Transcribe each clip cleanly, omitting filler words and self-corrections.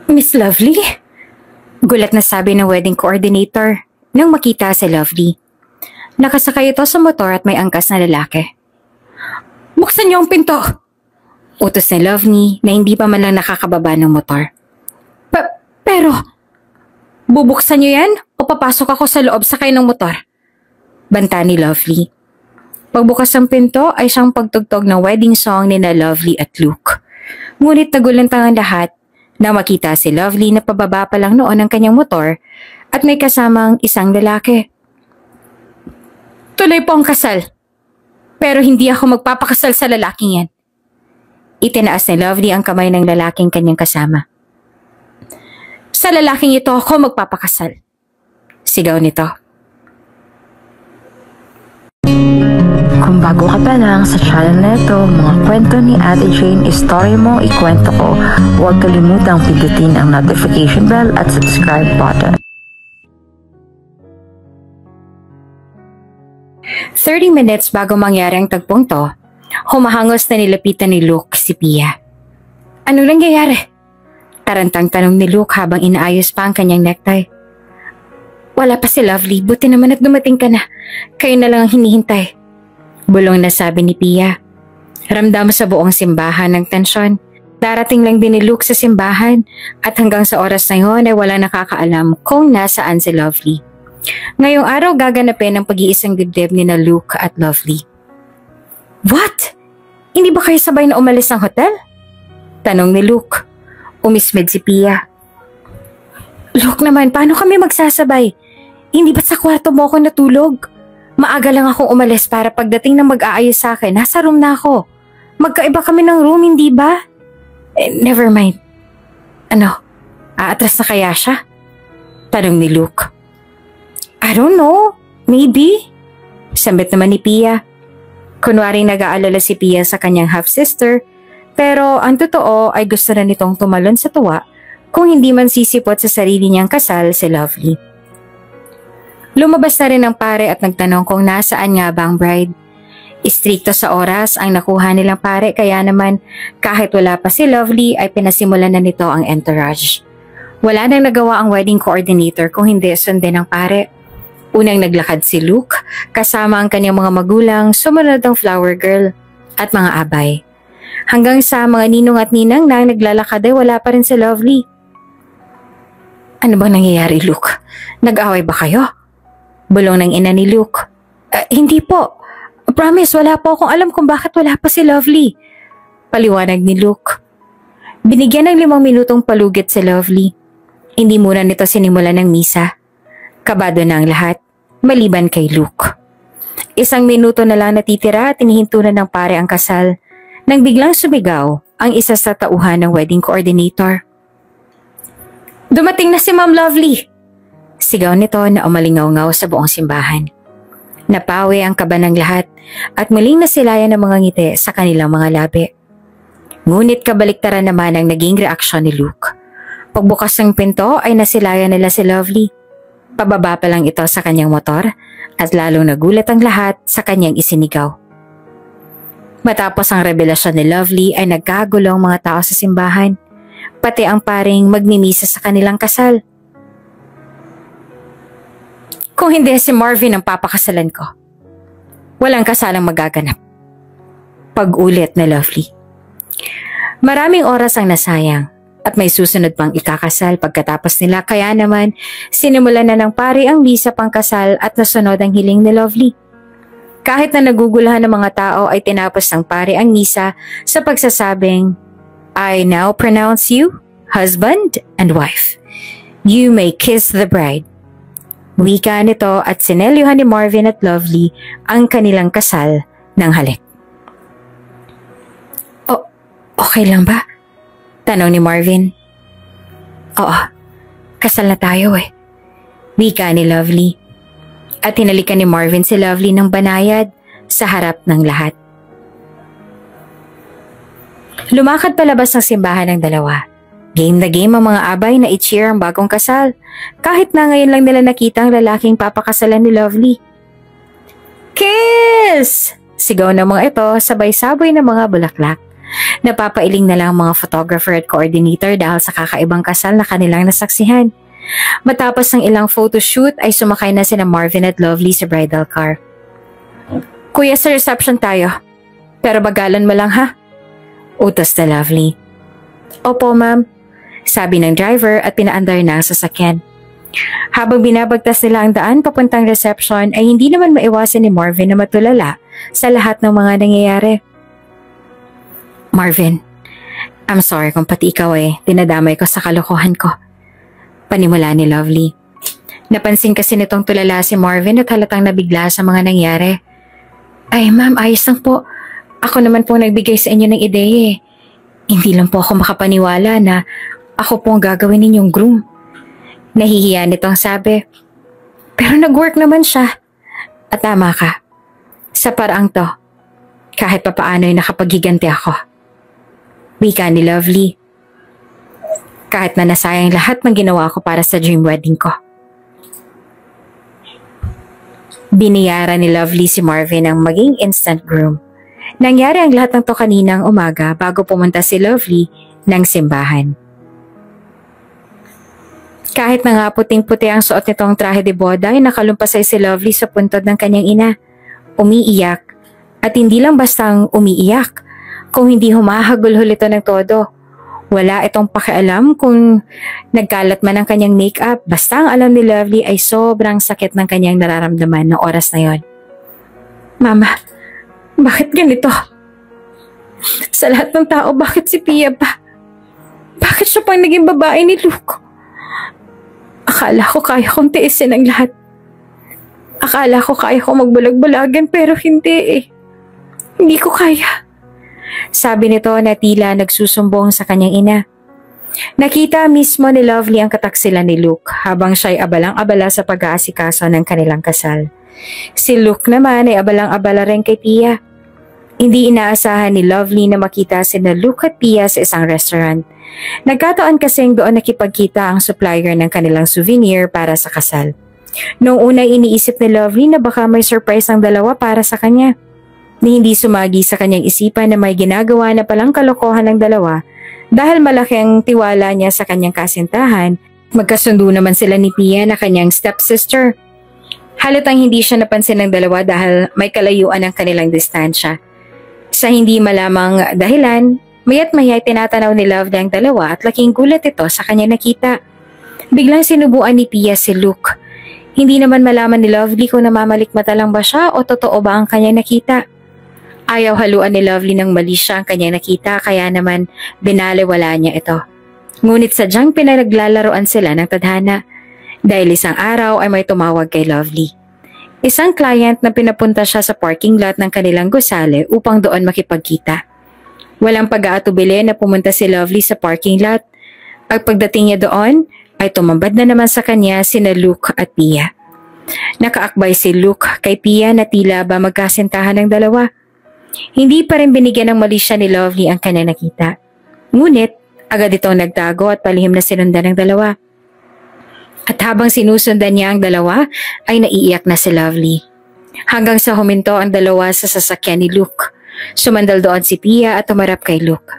Miss Lovely? Gulat na sabi ng wedding coordinator nang makita si Lovely. Nakasakay ito sa motor at may angkas na lalaki. Buksan niyo ang pinto! Utos ni Lovely na hindi pa man lang nakakababa ng motor. Pero, bubuksan niyo yan o papasok ako sa loob sakay ng motor? Banta ni Lovely. Pagbukas ng pinto ay siyang pagtugtog ng wedding song ni na Lovely at Luke. Ngunit nagulantang ang lahat na makita si Lovely na pababa pa lang noon ang kanyang motor at may kasamang isang lalaki. Tuloy po ang kasal. Pero hindi ako magpapakasal sa lalaking yan. Itinaas ni Lovely ang kamay ng lalaking kanyang kasama. Sa lalaking ito ako magpapakasal. Sigaw nito. Kung bago ka pa lang sa channel na ito, mga kwento ni Ate Jane, istorya mo, ikwento ko, huwag kalimutang pindutin ang notification bell at subscribe button. 30 minutes bago mangyari ang tagpong to, humahangos na nilapitan ni Luke si Pia. Ano nangyayari? Tarantang tanong ni Luke habang inaayos pa ang kanyang necktie. Wala pa si Lovely, buti naman at dumating ka na. Kayo na lang ang hinihintay. Bulong na sabi ni Pia. Ramdam sa buong simbahan ng tensyon. Darating lang din ni Luke sa simbahan at hanggang sa oras na yun ay wala nakakaalam kung nasaan si Lovely. Ngayong araw gaganapin ang pag-iisang dibdib ni na Luke at Lovely. What? Hindi ba kayo sabay na umalis ng hotel? Tanong ni Luke. Umismid si Pia. Luke naman, paano kami magsasabay? Hindi ba't sa kwarto mo ako natulog? Maaga lang akong umalis para pagdating ng mag-aayos sa akin, nasa room na ako. Magkaiba kami ng room, hindi ba? Never mind. Ano, aatras na kaya siya? Tanong ni Luke. I don't know. Maybe. Sambit naman ni Pia. Kunwaring nag-aalala si Pia sa kanyang half-sister, pero ang totoo ay gusto na nitong tumalon sa tuwa kung hindi man sisipot sa sarili niyang kasal si Lovely. Lumabas na rin ang pare at nagtanong kung nasaan nga ba ang bride. Istrikto sa oras ang nakuha nilang pare kaya naman kahit wala pa si Lovely ay pinasimulan na nito ang entourage. Wala nang nagawa ang wedding coordinator kung hindi sundin ng pare. Unang naglakad si Luke kasama ang kanyang mga magulang, sumunod ang flower girl at mga abay. Hanggang sa mga ninong at ninang na naglalakad ay wala pa rin si Lovely. Ano bang nangyayari, Luke? Nag-away ba kayo? Bulong ng ina ni Luke. Hindi po. Promise, wala po akong alam kung bakit wala pa si Lovely. Paliwanag ni Luke. Binigyan ng 5 minutong palugit si Lovely. Hindi muna nito sinimulan ng misa. Kabado na ang lahat, maliban kay Luke. 1 minuto na lang natitira at tinihinto na ng pare ang kasal nang biglang sumigaw ang isa sa tauhan ng wedding coordinator. Dumating na si Ma'am Lovely! Sigaw nito na umalingaw-ngaw sa buong simbahan. Napawi ang kaba ng lahat at muling nasilayan ng mga ngiti sa kanilang mga labi. Ngunit kabaliktaran naman ang naging reaksyon ni Luke. Pagbukas ng pinto ay nasilayan nila si Lovely. Pababa pa lang ito sa kanyang motor at lalong nagulat ang lahat sa kanyang isinigaw. Matapos ang revelasyon ni Lovely ay nagkagulo ang mga tao sa simbahan, pati ang paring magmimisa sa kanilang kasal. Kung hindi si Marvin ang papakasalan ko, walang kasalang magaganap. Pag-ulit na Lovely. Maraming oras ang nasayang at may susunod pang ikakasal pagkatapos nila kaya naman sinimulan na ng pari ang misa pang kasal at nasunod ang hiling ni Lovely. Kahit na naguguluhan ng mga tao ay tinapos ng pari ang misa sa pagsasabing, I now pronounce you husband and wife. You may kiss the bride. Wika nito at sinelyuhan ni Marvin at Lovely ang kanilang kasal ng halik. Okay lang ba? Tanong ni Marvin. Oo, kasal na tayo eh. Wika ni Lovely. At hinalikan ni Marvin si Lovely ng banayad sa harap ng lahat. Lumakad palabas ng simbahan ng dalawa. Game na game ang mga abay na i-cheer ang bagong kasal, kahit na ngayon lang nila nakita ang lalaking papakasalan ni Lovely. Kiss! Sigaw ng mga ito sabay-sabay ng mga bulaklak Napapailing na lang ang mga photographer at coordinator dahil sa kakaibang kasal na kanilang nasaksihan. Matapos ng ilang photoshoot ay sumakay na sina Marvin at Lovely sa bridal car. Kuya, sa reception tayo. Pero bagalan mo lang ha? Utos na Lovely. Opo ma'am, sabi ng driver at pinaandar na ang sasakyan. Habang binabagtas nila ang daan papuntang reception ay hindi naman maiwasan ni Marvin na matulala sa lahat ng mga nangyayari. Marvin, I'm sorry kung pati ikaw ay dinadamay ko sa kalokohan ko. Panimula ni Lovely. Napansin kasi nitong tulala si Marvin at halatang nabigla sa mga nangyari. Ay ma'am, ayos lang po. Ako naman po nagbigay sa inyo ng ideya eh. Hindi lang po ako makapaniwala na ako po ang gagawin ninyong groom. Nahihiya nitong sabi. Pero nag-work naman siya. At tama ka. Sa paraang to, kahit papaano ay nakapaghiganti ako. Wika ni Lovely. Kahit na nasayang lahat ng ginawa ko para sa dream wedding ko. Biniyaran ni Lovely si Marvin ang maging instant groom. Nangyari ang lahat ng to kaninang umaga bago pumunta si Lovely ng simbahan. Kahit na nga puting-puti ang suot nitong trahe de boda ay nakalumpasay si Lovely sa puntod ng kanyang ina. Umiiyak. At hindi lang bastang umiiyak, kung hindi humahagulhol ito ng todo. Wala itong pakialam kung nagkalat man ang kanyang make-up, basta ang alam ni Lovely ay sobrang sakit ng kanyang nararamdaman ng oras na yon. Mama, bakit ganito? Sa lahat ng tao, bakit si Pia pa? Bakit siya pang naging babae ni Luke? Akala ko kaya kong tiisin ang lahat. Akala ko kaya kong magbulag-bulagan pero hindi eh. Hindi ko kaya. Sabi nito na tila nagsusumbong sa kanyang ina. Nakita mismo ni Lovely ang kataksilan ni Luke habang siya'y abalang-abala sa pag-aasikaso ng kanilang kasal. Si Luke naman ay abalang-abala rin kay Pia. Hindi inaasahan ni Lovely na makita sina Luke at Pia sa isang restaurant. Nagkataon kasing doon nakipagkita ang supplier ng kanilang souvenir para sa kasal. Noong una iniisip ni Lovely na baka may surprise ang dalawa para sa kanya. Ni hindi sumagi sa kanyang isipan na may ginagawa na palang kalokohan ng dalawa dahil malaki ang tiwala niya sa kanyang kasintahan. Magkasundo naman sila ni Pia na kanyang stepsister. Halatang hindi siya napansin ng dalawa dahil may kalayuan ang kanilang distansya. Sa hindi malamang dahilan, maya't maya tinatanaw ni Lovely ang dalawa at laking gulat ito sa kanya nakita. Biglang sinubuan ni Pia si Luke. Hindi naman malaman ni Lovely kung namamalikmata lang ba siya o totoo ba ang kanya nakita. Ayaw haluan ni Lovely ng mali siya ang kanyang nakita kaya naman binaliwala niya ito. Ngunit sadyang pinaglalaroan sila ng tadhana. Dahil isang araw ay may tumawag kay Lovely. Isang client na pinapunta siya sa parking lot ng kanilang gusali upang doon makipagkita. Walang pag-aatubili na pumunta si Lovely sa parking lot. At pagdating niya doon, ay tumambad na naman sa kanya sina Luke at Pia. Nakaakbay si Luke kay Pia na tila ba magkasintahan ng dalawa. Hindi pa rin binigyan ng mali siya ni Lovely ang kanyang nakita. Ngunit, agad itong nagtago at palihim na sinundan ng dalawa. At habang sinusundan niya ang dalawa, ay naiiyak na si Lovely. Hanggang sa huminto ang dalawa sa sasakyan ni Luke. Sumandal doon si Pia at tumarap kay Luke.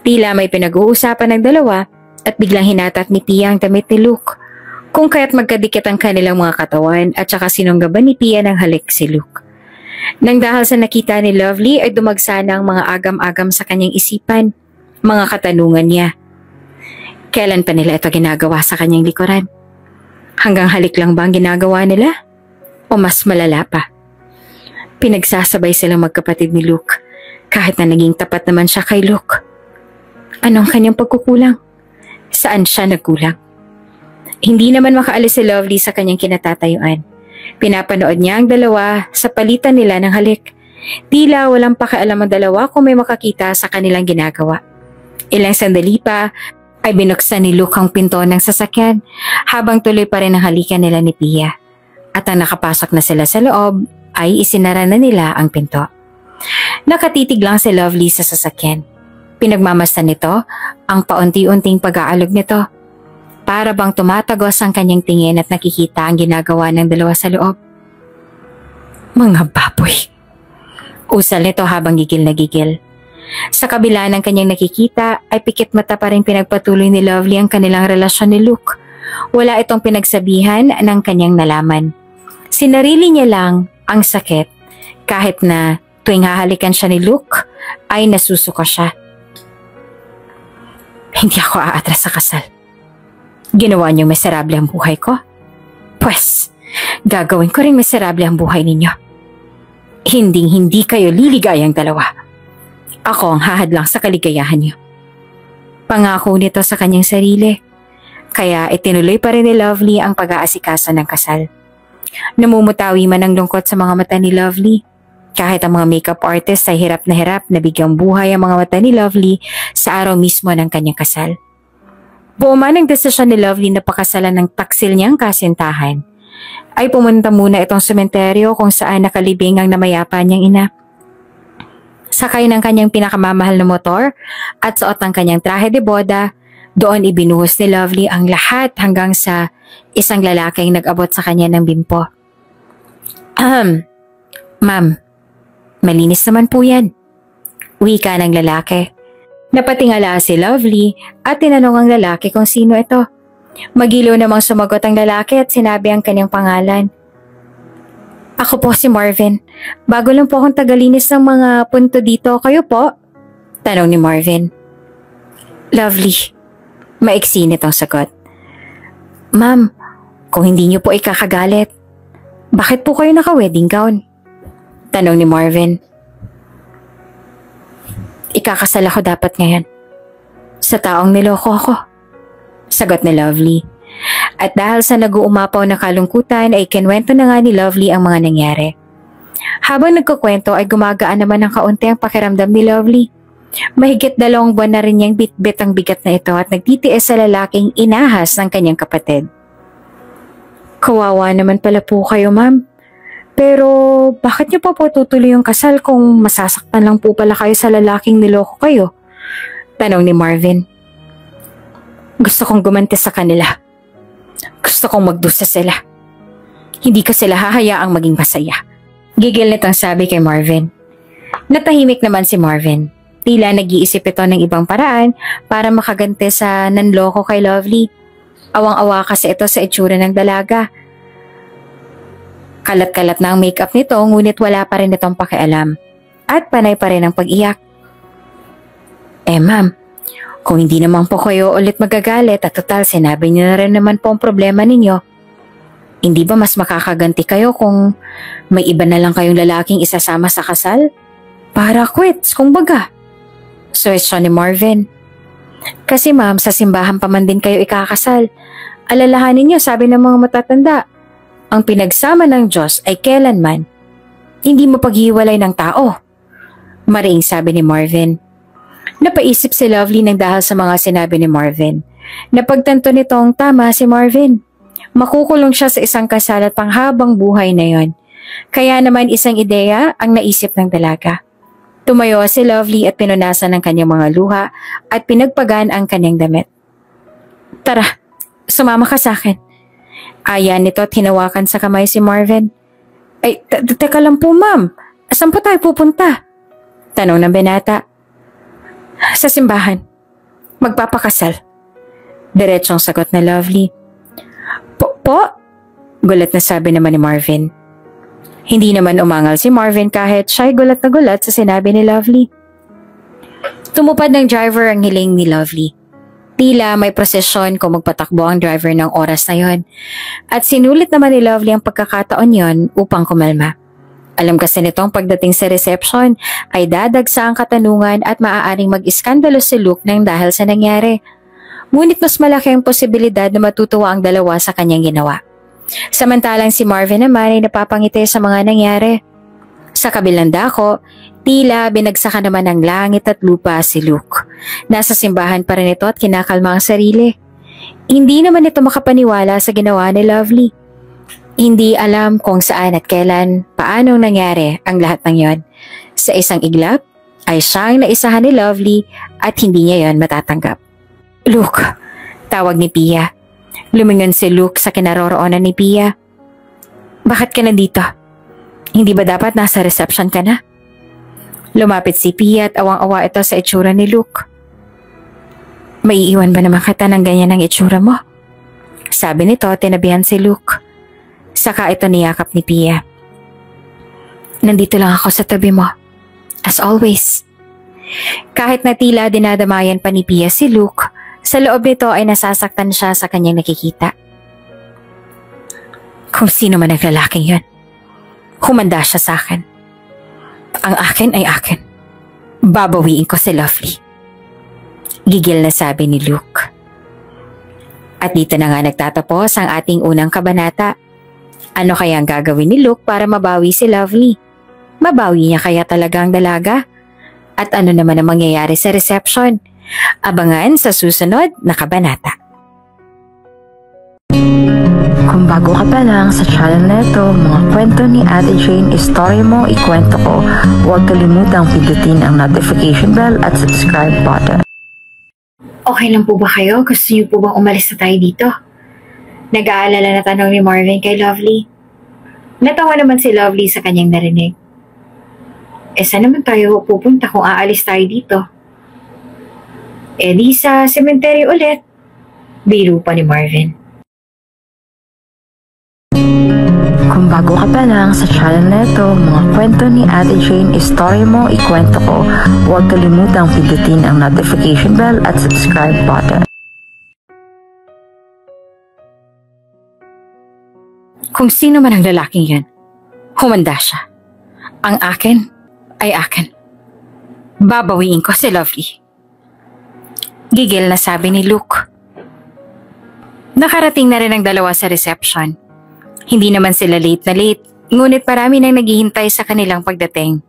Tila may pinag-uusapan ng dalawa at biglang hinatak ni Pia ang damit ni Luke. Kung kaya't magkadikit ang kanilang mga katawan at saka sinunggaban ni Pia ng halik si Luke. Nang dahil sa nakita ni Lovely ay dumagsa na ang mga agam-agam sa kanyang isipan, mga katanungan niya. Kailan pa nila ito ginagawa sa kanyang likuran? Hanggang halik lang ba ang ginagawa nila? O mas malala pa? Pinagsasabay silang magkapatid ni Luke kahit na naging tapat naman siya kay Luke. Anong kanyang pagkukulang? Saan siya nagkulang? Hindi naman makaalis si Lovely sa kanyang kinatatayuan. Pinapanood niya ang dalawa sa palitan nila ng halik. Tila walang pakialam ang dalawa kung may makakita sa kanilang ginagawa. Ilang sandali pa ay binuksan ni Luke ang pinto ng sasakyan habang tuloy pa rin ang halikan nila ni Pia. At ang nakapasok na sila sa loob ay isinara na nila ang pinto. Nakatitig lang si Lovely sa sasakyan. Pinagmamasdan nito ang paunti-unting pag-aalog nito. Para bang tumatagos ang kanyang tingin at nakikita ang ginagawa ng dalawa sa loob. Mga baboy. Usal nito habang gigil na gigil. Sa kabila ng kanyang nakikita ay pikit mata pa rin pinagpatuloy ni Lovely ang kanilang relasyon ni Luke. Wala itong pinagsabihan ng kanyang nalaman. Sinarili niya lang ang sakit kahit na tuwing hahalikan siya ni Luke ay nasusuka siya. Hindi ako aatras sa kasal. Ginawa niyong miserable ang buhay ko? Pwes, gagawin ko rin miserable ang buhay ninyo. Hinding-hindi kayo liligayang dalawa. Ako ang hahadlang sa kaligayahan niyo. Pangako nito sa kanyang sarili. Kaya itinuloy pa rin ni Lovely ang pag-aasikaso ng kasal. Namumutawi man ang lungkot sa mga mata ni Lovely. Kahit ang mga makeup artist ay hirap na bigyang buhay ang mga mata ni Lovely sa araw mismo ng kanyang kasal. Buo man ang desisyon ni Lovely na pakasalan ng taksil niyang kasintahan, ay pumunta muna itong sementeryo kung saan nakalibing ang namayapa niyang ina. Sakay ng kanyang pinakamamahal na motor at suot ang kanyang trahe de boda, doon ibinuhos ni Lovely ang lahat hanggang sa isang lalaking nag-abot sa kanya ng bimpo. Ma'am, malinis naman po yan. Wika ng lalaki. Napatingala si Lovely at tinanong ang lalaki kung sino ito. Magilo namang sumagot ang lalaki at sinabi ang kanyang pangalan. Ako po si Marvin. Bago lang po akong tagalinis ng mga punto dito. Kayo po? Tanong ni Marvin. Lovely. Maiksi nitong sagot. Ma'am, kung hindi niyo po ikakagalit, bakit po kayo naka-wedding gown? Tanong ni Marvin. Ikakasal ako dapat ngayon. Sa taong niloko ako. Sagot ni Lovely. At dahil sa nag-uumapaw na kalungkutan ay kinwento na nga ni Lovely ang mga nangyari. Habang nagkukwento ay gumagaan naman ng kaunti ang pakiramdam ni Lovely. Mahigit 2 buwan na rin niyang bitbit ang bigat na ito at nagtitiis sa lalaking inahas ng kanyang kapatid. Kawawa naman pala po kayo, ma'am. Pero bakit niyo pa po tutuloy yung kasal kung masasaktan lang po pala kayo sa lalaking niloko kayo? Tanong ni Marvin. Gusto kong gumanti sa kanila. Gusto kong magdusa sila. Hindi ko sila hahayaang maging masaya. Gigil nitong sabi kay Marvin. Natahimik naman si Marvin. Tila nag-iisip ito ng ibang paraan para makaganti sa nanloko kay Lovely. Awang-awa kasi ito sa itsura ng dalaga. Kalat-kalat na ang makeup nito ngunit wala pa rin itong pakialam. At panay pa rin ang pag-iyak. Ma'am, kung hindi naman po kayo ulit magagalit at total sinabi niyo na rin naman po ang problema ninyo, hindi ba mas makakaganti kayo kung may iba na lang kayong lalaking isasama sa kasal? Para quits, kumbaga. Suwestyon ni Marvin. Kasi ma'am, sa simbahan pa man din kayo ikakasal. Alalahanin niyo, sabi ng mga matatanda, ang pinagsama ng Diyos ay kailanman hindi mapaghiwalay ng tao. Mariing sabi ni Marvin. Napaisip si Lovely ng dahil sa mga sinabi ni Marvin. Napagtanto nitong tama si Marvin. Makukulong siya sa isang kasal at panghabang buhay na yon. Kaya naman isang ideya ang naisip ng dalaga. Tumayo si Lovely at pinunasan ang kanyang mga luha at pinagpagaan ang kanyang damit. Tara, sumama ka sa akin. Ayan nito at hinawakan sa kamay si Marvin. Ay, teka lang po ma'am. Saan po tayo pupunta? Tanong ng binata. Sa simbahan. Magpapakasal. Diretsong sagot na Lovely. Po? Gulat na sabi naman ni Marvin. Hindi naman umangal si Marvin kahit siya'y gulat na gulat sa sinabi ni Lovely. Tumupad ng driver ang hiling ni Lovely. Tila may prosesyon kung magpatakbo ang driver ng oras na yon. At sinulit naman ni Lovely ang pagkakataon yon upang kumalma. Alam kasi nitong pagdating sa reception ay dadagsa ang katanungan at maaaring mag-iskandalo si Luke nang dahil sa nangyari. Ngunit mas malaki ang posibilidad na matutuwa ang dalawa sa kanyang ginawa. Samantalang si Marvin naman ay napapangiti sa mga nangyari. Sa kabilang dako, tila binagsakan naman ng langit at lupa si Luke. Nasa simbahan pa rin ito at kinakalma ang sarili. Hindi naman ito makapaniwala sa ginawa ni Lovely. Hindi alam kung saan at kailan, paanong nangyari ang lahat ng yon. Sa isang iglap, ay siyang naisahan ni Lovely at hindi niya yon matatanggap. Luke, tawag ni Pia. Lumingon si Luke sa kinaroroonan ni Pia. Bakit ka nandito? Hindi ba dapat nasa reception ka na? Lumapit si Pia at awang-awa ito sa itsura ni Luke. Maiiwan ba naman kita ng ganyan ang itsura mo? Sabi nito, tinabihan si Luke. Saka ito niyakap ni Pia. Nandito lang ako sa tabi mo. As always. Kahit na tila dinadamayan pa ni Pia si Luke, sa loob nito ay nasasaktan siya sa kanyang nakikita. Kung sino man ang lalaking yun, humanda siya sa akin. Ang akin ay akin. Babawiin ko si Lovely. Gigil na sabi ni Luke. At dito na nga nagtatapos ang ating unang kabanata. Ano kaya ang gagawin ni Luke para mabawi si Lovely? Mabawi niya kaya talaga ang dalaga? At ano naman ang mangyayari sa reception? Abangan sa susunod na kabanata. Kung bago ka pa lang sa channel na ito, mga kwento ni Ate Jane, Story Mo, Ikwento Ko, huwag kalimutang pindutin ang notification bell at subscribe button. Okay lang po ba kayo? Gusto niyo po bang umalis na tayo dito? Nag-aalala na tanong ni Marvin kay Lovely. Natawa naman si Lovely sa kanyang narinig. Saan naman tayo pupunta kung aalis tayo dito? Di sa cemetery ulit. Biro pa ni Marvin. Kung bago ka pa lang sa channel na ito, mga kwento ni Ate Jane, Story Mo, Ikwento Ko, huwag kalimutang pindutin ang notification bell at subscribe button. Kung sino man ang lalaking yan, humanda siya. Ang akin ay akin. Babawiin ko si Lovely. Gigil na sabi ni Luke. Nakarating na rin ang dalawa sa reception. Hindi naman sila late na late, ngunit marami nang naghihintay sa kanilang pagdating.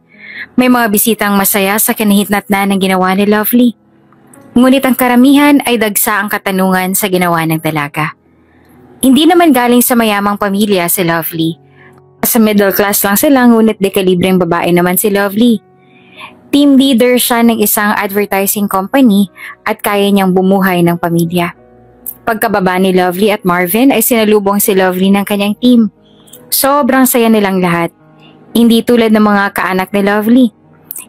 May mga bisitang masaya sa kinahinatnan ng ginawa ni Lovely. Ngunit ang karamihan ay dagsa ang katanungan sa ginawa ng dalaga. Hindi naman galing sa mayamang pamilya si Lovely. Sa middle class lang sila, ngunit dekalibreng babae naman si Lovely. Team leader siya ng isang advertising company at kaya niyang bumuhay ng pamilya. Pagkababa ni Lovely at Marvin ay sinalubong si Lovely ng kanyang team. Sobrang saya nilang lahat. Hindi tulad ng mga kaanak ni Lovely.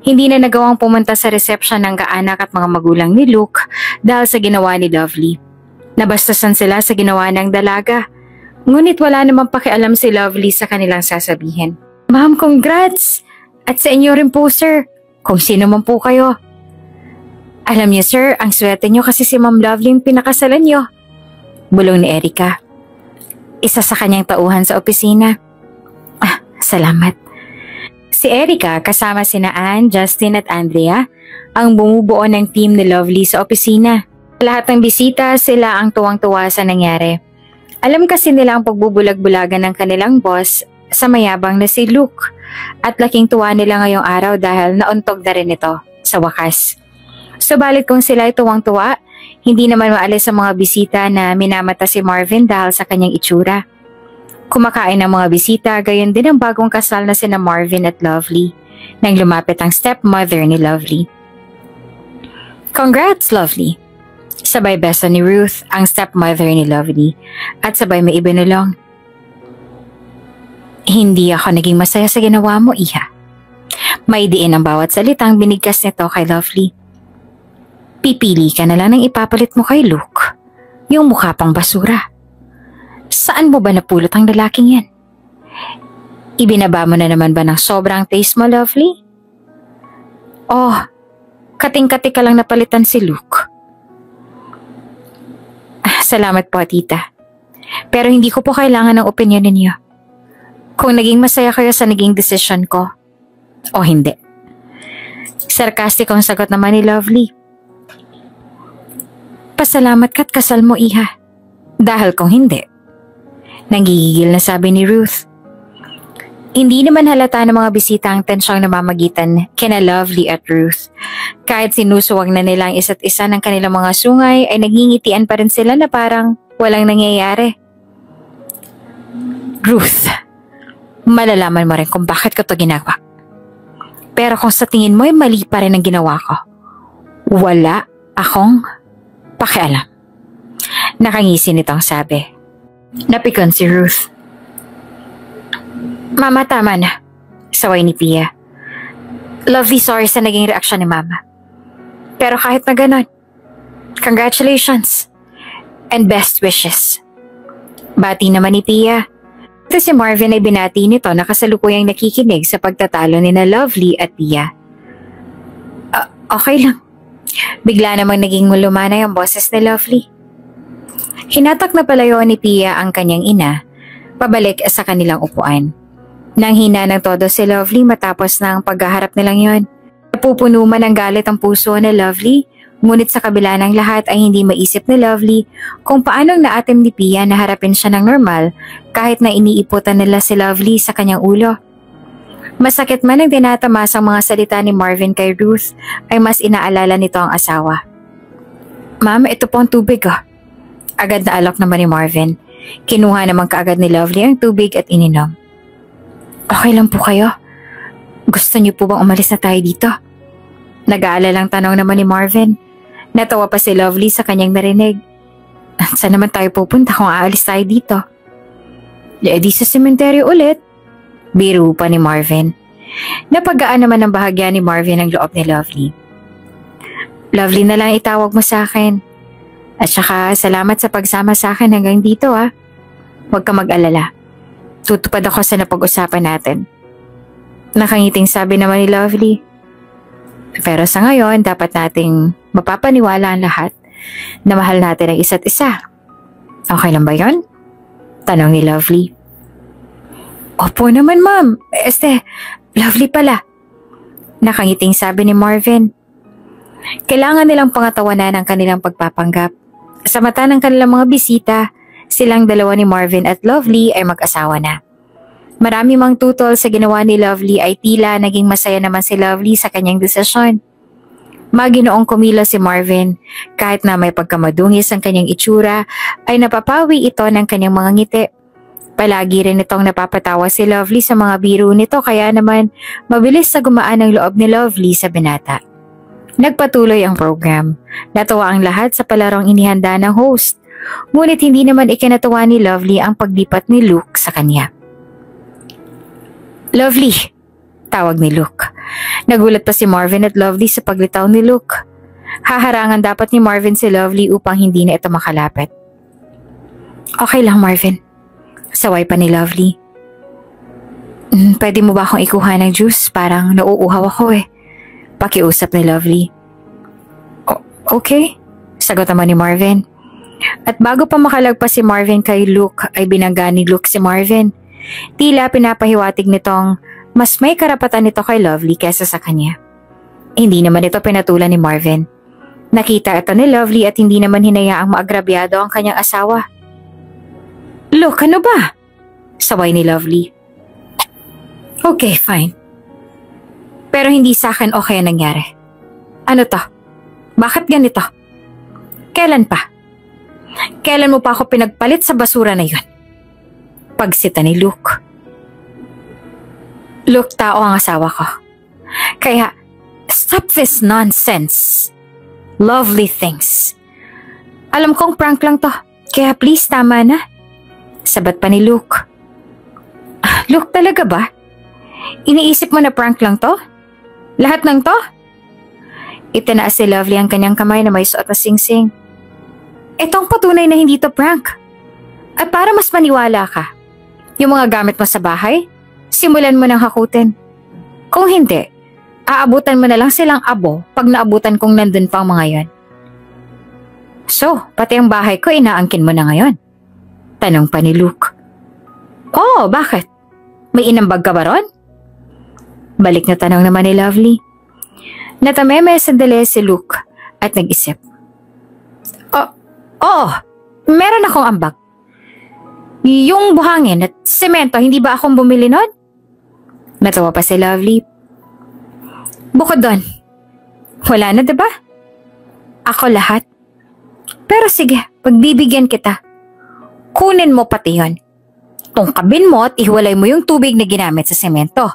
Hindi na nagawang pumunta sa reception ng kaanak at mga magulang ni Luke dahil sa ginawa ni Lovely. Nabastasan sila sa ginawa ng dalaga. Ngunit wala namang pakialam si Lovely sa kanilang sasabihin. Ma'am, congrats! At sa inyo rin po, sir. Kung sino man po kayo. Alam niyo, sir, ang swerte niyo kasi si Ma'am Lovely yung pinakasalan niyo. Bulong ni Erica. Isa sa kanyang tauhan sa opisina. Salamat. Si Erica kasama sina Anne, Justin at Andrea ang bumubuo ng team ni Lovely sa opisina. Lahat ng bisita sila ang tuwang-tuwa sa nangyari. Alam kasi nila ang pagbubulag-bulagan ng kanilang boss sa mayabang na si Luke at laking tuwa nila ngayong araw dahil nauntog na rin ito sa wakas. Subalit kung sila ay tuwang-tuwa, hindi naman maalis sa mga bisita na minamata si Marvin dahil sa kanyang itsura. Kumakain ng mga bisita, gayon din ang bagong kasal na sina Marvin at Lovely nang lumapit ang stepmother ni Lovely. Congrats, Lovely! Sabay beso ni Ruth ang stepmother ni Lovely at sabay may ibinulong. Hindi ako naging masaya sa ginawa mo, Iha. May diin ang bawat salitang binigkas nito kay Lovely. Pipili ka na lang ng ipapalit mo kay Luke, yung mukha pang basura. Saan mo ba napulot ang lalaking yan? Ibinaba mo na naman ba ng sobrang taste mo, Lovely? Oh, kating-kati ka lang napalitan si Luke. Salamat po, tita. Pero hindi ko po kailangan ng opinyon ninyo. Kung naging masaya kayo sa naging desisyon ko, o hindi. Sarcastic ang sagot naman ni Lovely. Pasalamat ka't kasal mo, Iha. Dahil kung hindi, nanggigigil na sabi ni Ruth. Hindi naman halata ng mga bisita ang tensyong namamagitan kina Lovely at Ruth. Kahit sinusuwag na nila ang isa't isa ng kanilang mga sungay ay nagingitian pa rin sila na parang walang nangyayari. Ruth, malalaman mo rin kung bakit ko to ginagawa. Pero kung sa tingin mo ay mali pa rin ang ginawa ko, wala akong pakialam. Nakangisi nitong sabi. Napikon si Ruth. Mama, tama na. Saway ni Pia. Lovely sorry sa naging reaksyon ni Mama. Pero kahit na ganon, congratulations and best wishes. Bati naman ni Pia. Ito si Marvin ay binati nito na kasalukuyang nakikinig sa pagtatalo ni na Lovely at Pia. Okay lang. Bigla namang naging mulumanay ang boses ni Lovely. Hinatak na palayo ni Pia ang kanyang ina, pabalik sa kanilang upuan. Nang hina ng todo si Lovely matapos ng paghaharap nilang yon. Napupuno man ng galit ang puso ni Lovely, ngunit sa kabila ng lahat ay hindi maisip ni Lovely kung paanong naatim ni Pia na harapin siya ng normal kahit na iniiputan nila si Lovely sa kanyang ulo. Masakit man ang tinatamasang mga salita ni Marvin kay Ruth ay mas inaalala nito ang asawa. Ma'am, ito po ang tubig ah. Agad na alok naman ni Marvin. Kinuha naman kaagad ni Lovely ang tubig at ininom. Okay lang po kayo? Gusto niyo po bang umalis na tayo dito? Nag-aalalang tanong naman ni Marvin. Natawa pa si Lovely sa kanyang narinig. Saan naman tayo pupunta kung aalis tayo dito? Di sa sementeryo ulit. Biro pa ni Marvin. Napagaan naman ang bahagya ni Marvin ang loob ni Lovely. Lovely na lang itawag mo sa akin. At saka salamat sa pagsama sa akin hanggang dito ah. Huwag ka mag-alala. Tutupad ako sa napag-usapan natin. Nakangiting sabi naman ni Lovely. Pero sa ngayon, dapat nating mapapaniwala ang lahat na mahal natin ang isa't isa. Okay lang ba yon? Tanong ni Lovely. Opo naman ma'am. Lovely pala. Nakangiting sabi ni Marvin. Kailangan nilang pangatawanan ang kanilang pagpapanggap. Sa mata ng kanilang mga bisita, silang dalawa ni Marvin at Lovely ay mag-asawa na. Marami mang tutol sa ginawa ni Lovely ay tila naging masaya naman si Lovely sa kanyang desisyon. Maginoong kumilo si Marvin, kahit na may pagkamadungis ang kanyang itsura, ay napapawi ito ng kanyang mga ngiti. Palagi rin itong napapatawa si Lovely sa mga biro nito kaya naman mabilis sa gumaan ang loob ni Lovely sa binata. Nagpatuloy ang program. Natawa ang lahat sa palarong inihanda ng host. Ngunit hindi naman ikinatawa ni Lovely ang paglipat ni Luke sa kanya. Lovely, tawag ni Luke. Nagulat pa si Marvin at Lovely sa paglitaw ni Luke. Haharangan dapat ni Marvin si Lovely upang hindi na ito makalapit. Okay lang Marvin. Saway pa ni Lovely. Pwede mo ba akong ikuha ng juice? Parang nauuhaw ako eh. Pakiusap ni Lovely. Okay, sagot naman ni Marvin. At bago pa makalagpas si Marvin kay Luke ay binangga ni Luke si Marvin. Tila pinapahiwatig nitong mas may karapatan nito kay Lovely kesa sa kanya. Hindi naman ito pinatulan ni Marvin. Nakita ito ni Lovely at hindi naman hinayaang maagrabyado ang kanyang asawa. Luke, ano ba? Saway ni Lovely. Okay, fine. Pero hindi sa akin okay ang nangyari. Ano to? Bakit ganito? Kailan pa? Kailan mo pa ako pinagpalit sa basura na yun? Pagsita ni Luke. Luke, tao ang asawa ko. Kaya, stop this nonsense. Lovely things. Alam kong prank lang to, kaya please tama na. Sabat pa ni Luke. Luke, talaga ba? Iniisip mo na prank lang to? Lahat ng to? Itinaas si Lovely ang kanyang kamay na may suot na singsing. Itong patunay na hindi to prank. At para mas maniwala ka, yung mga gamit mo sa bahay, simulan mo ng hakutin. Kung hindi, aabutan mo na lang silang abo pag naabutan kong nandun pa ang mga yon. So, pati ang bahay ko inaangkin mo na ngayon? Tanong pa ni Luke. Oh, bakit? May inambag ka ba ron? Balik na tanong naman ni Lovely. Natameme sandali si Luke at nag-isip. Oo, meron akong ambag. Yung buhangin at semento, hindi ba akong bumili nun? Natawa pa si Lovely. Bukod doon, wala na diba? Ako lahat. Pero sige, pagbibigyan kita. Kunin mo pati yon. Tungkabin mo at ihiwalay mo yung tubig na ginamit sa semento.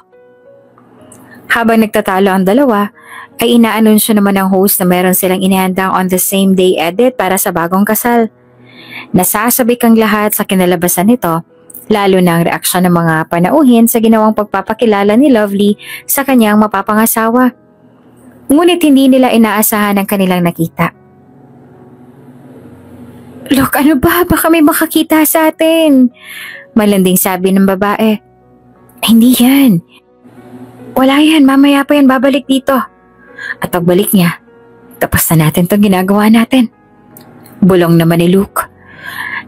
Habang nagtatalo ang dalawa, ay inaanunsyo naman ng host na meron silang inihandang on the same day edit para sa bagong kasal. Nasasabik ang lahat sa kinalabasan nito lalo na ang reaksyon ng mga panauhin sa ginawang pagpapakilala ni Lovely sa kanyang mapapangasawa. Ngunit hindi nila inaasahan ang kanilang nakita. "Look, ano ba? Baka may makakita sa atin," malanding sabi ng babae. "Hindi yan. Wala yan, mamaya pa yan babalik dito." At pagbalik niya, "Tapos na natin itong ginagawa natin." Bulong naman ni Luke.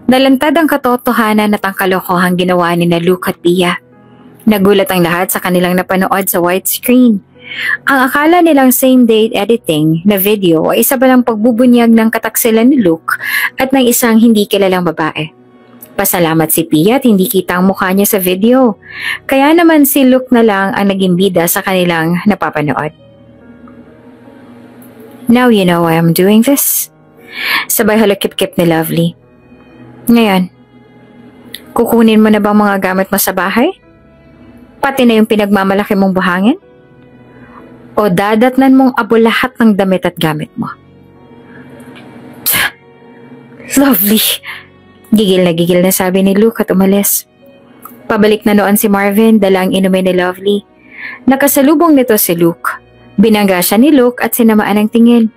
Nalantad ang katotohanan at ang kalokohang ginawa ni na Luke at Pia. Nagulat ang lahat sa kanilang napanood sa widescreen. Ang akala nilang same-day editing na video ay isa palang pagbubunyag ng kataksilan ni Luke at ng isang hindi kilalang babae. Pasalamat si Pia at hindi kita ang mukha niya sa video. Kaya naman si Luke na lang ang naging bida sa kanilang napapanood. "Now you know why I'm doing this." Sabay halakip-kip ni Lovely. "Ngayon, kukunin mo na ba mga gamit mo sa bahay? Pati na yung pinagmamalaki mong buhangin? O dadatnan mong abo lahat ng damit at gamit mo?" "Lovely," gigil na sabi ni Luke at umalis. Pabalik na noon si Marvin, dala ang inumin ni Lovely. Nakasalubong nito si Luke. Binangga siya ni Luke at sinamaan ang tingin.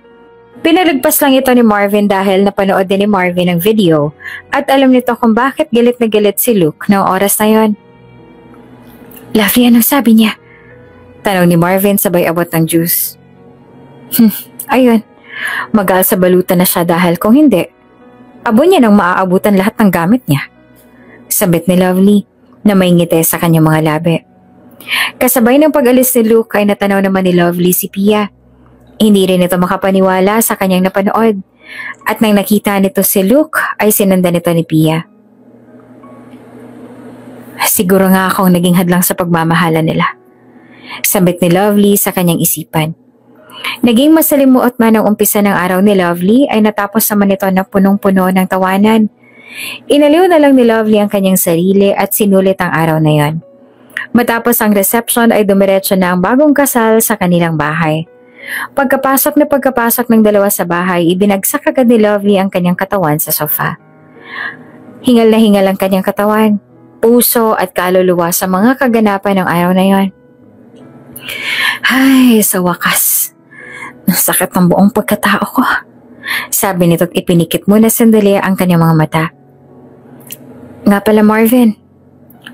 Pinalagpas lang ito ni Marvin dahil napanood din ni Marvin ang video at alam nito kung bakit galit na galit si Luke noong oras na yon. "Lovely, anong sabi niya?" tanong ni Marvin sabay abot ng juice. Ayun, magal sa balutan na siya dahil kung hindi, abo niya nang maaabutan lahat ng gamit niya. Sabit ni Lovely na may ngiti sa kanyang mga labi. Kasabay ng pag-alis ni Luke ay natanaw naman ni Lovely si Pia. Hindi rin ito makapaniwala sa kanyang napanood at nang nakita nito si Luke ay sinundan nito ni Pia. "Siguro nga akong naging hadlang sa pagmamahala nila," sabit ni Lovely sa kanyang isipan. Naging masalimuot man ang umpisa ng araw ni Lovely ay natapos naman ito na punong-puno ng tawanan. Inaliw na lang ni Lovely ang kanyang sarili at sinulit ang araw na yon. Matapos ang reception ay dumiretso na ang bagong kasal sa kanilang bahay. Pagkapasok ng dalawa sa bahay, ibinagsak agad ni Lovely ang kanyang katawan sa sofa. Hingal na hingal ang kanyang katawan, puso at kaluluwa sa mga kaganapan ng araw na yon. "Ay, sa wakas, nasakit ng buong pagkatao ko," sabi nito at ipinikit muna sandali ang kanyang mga mata. "Nga pala Marvin,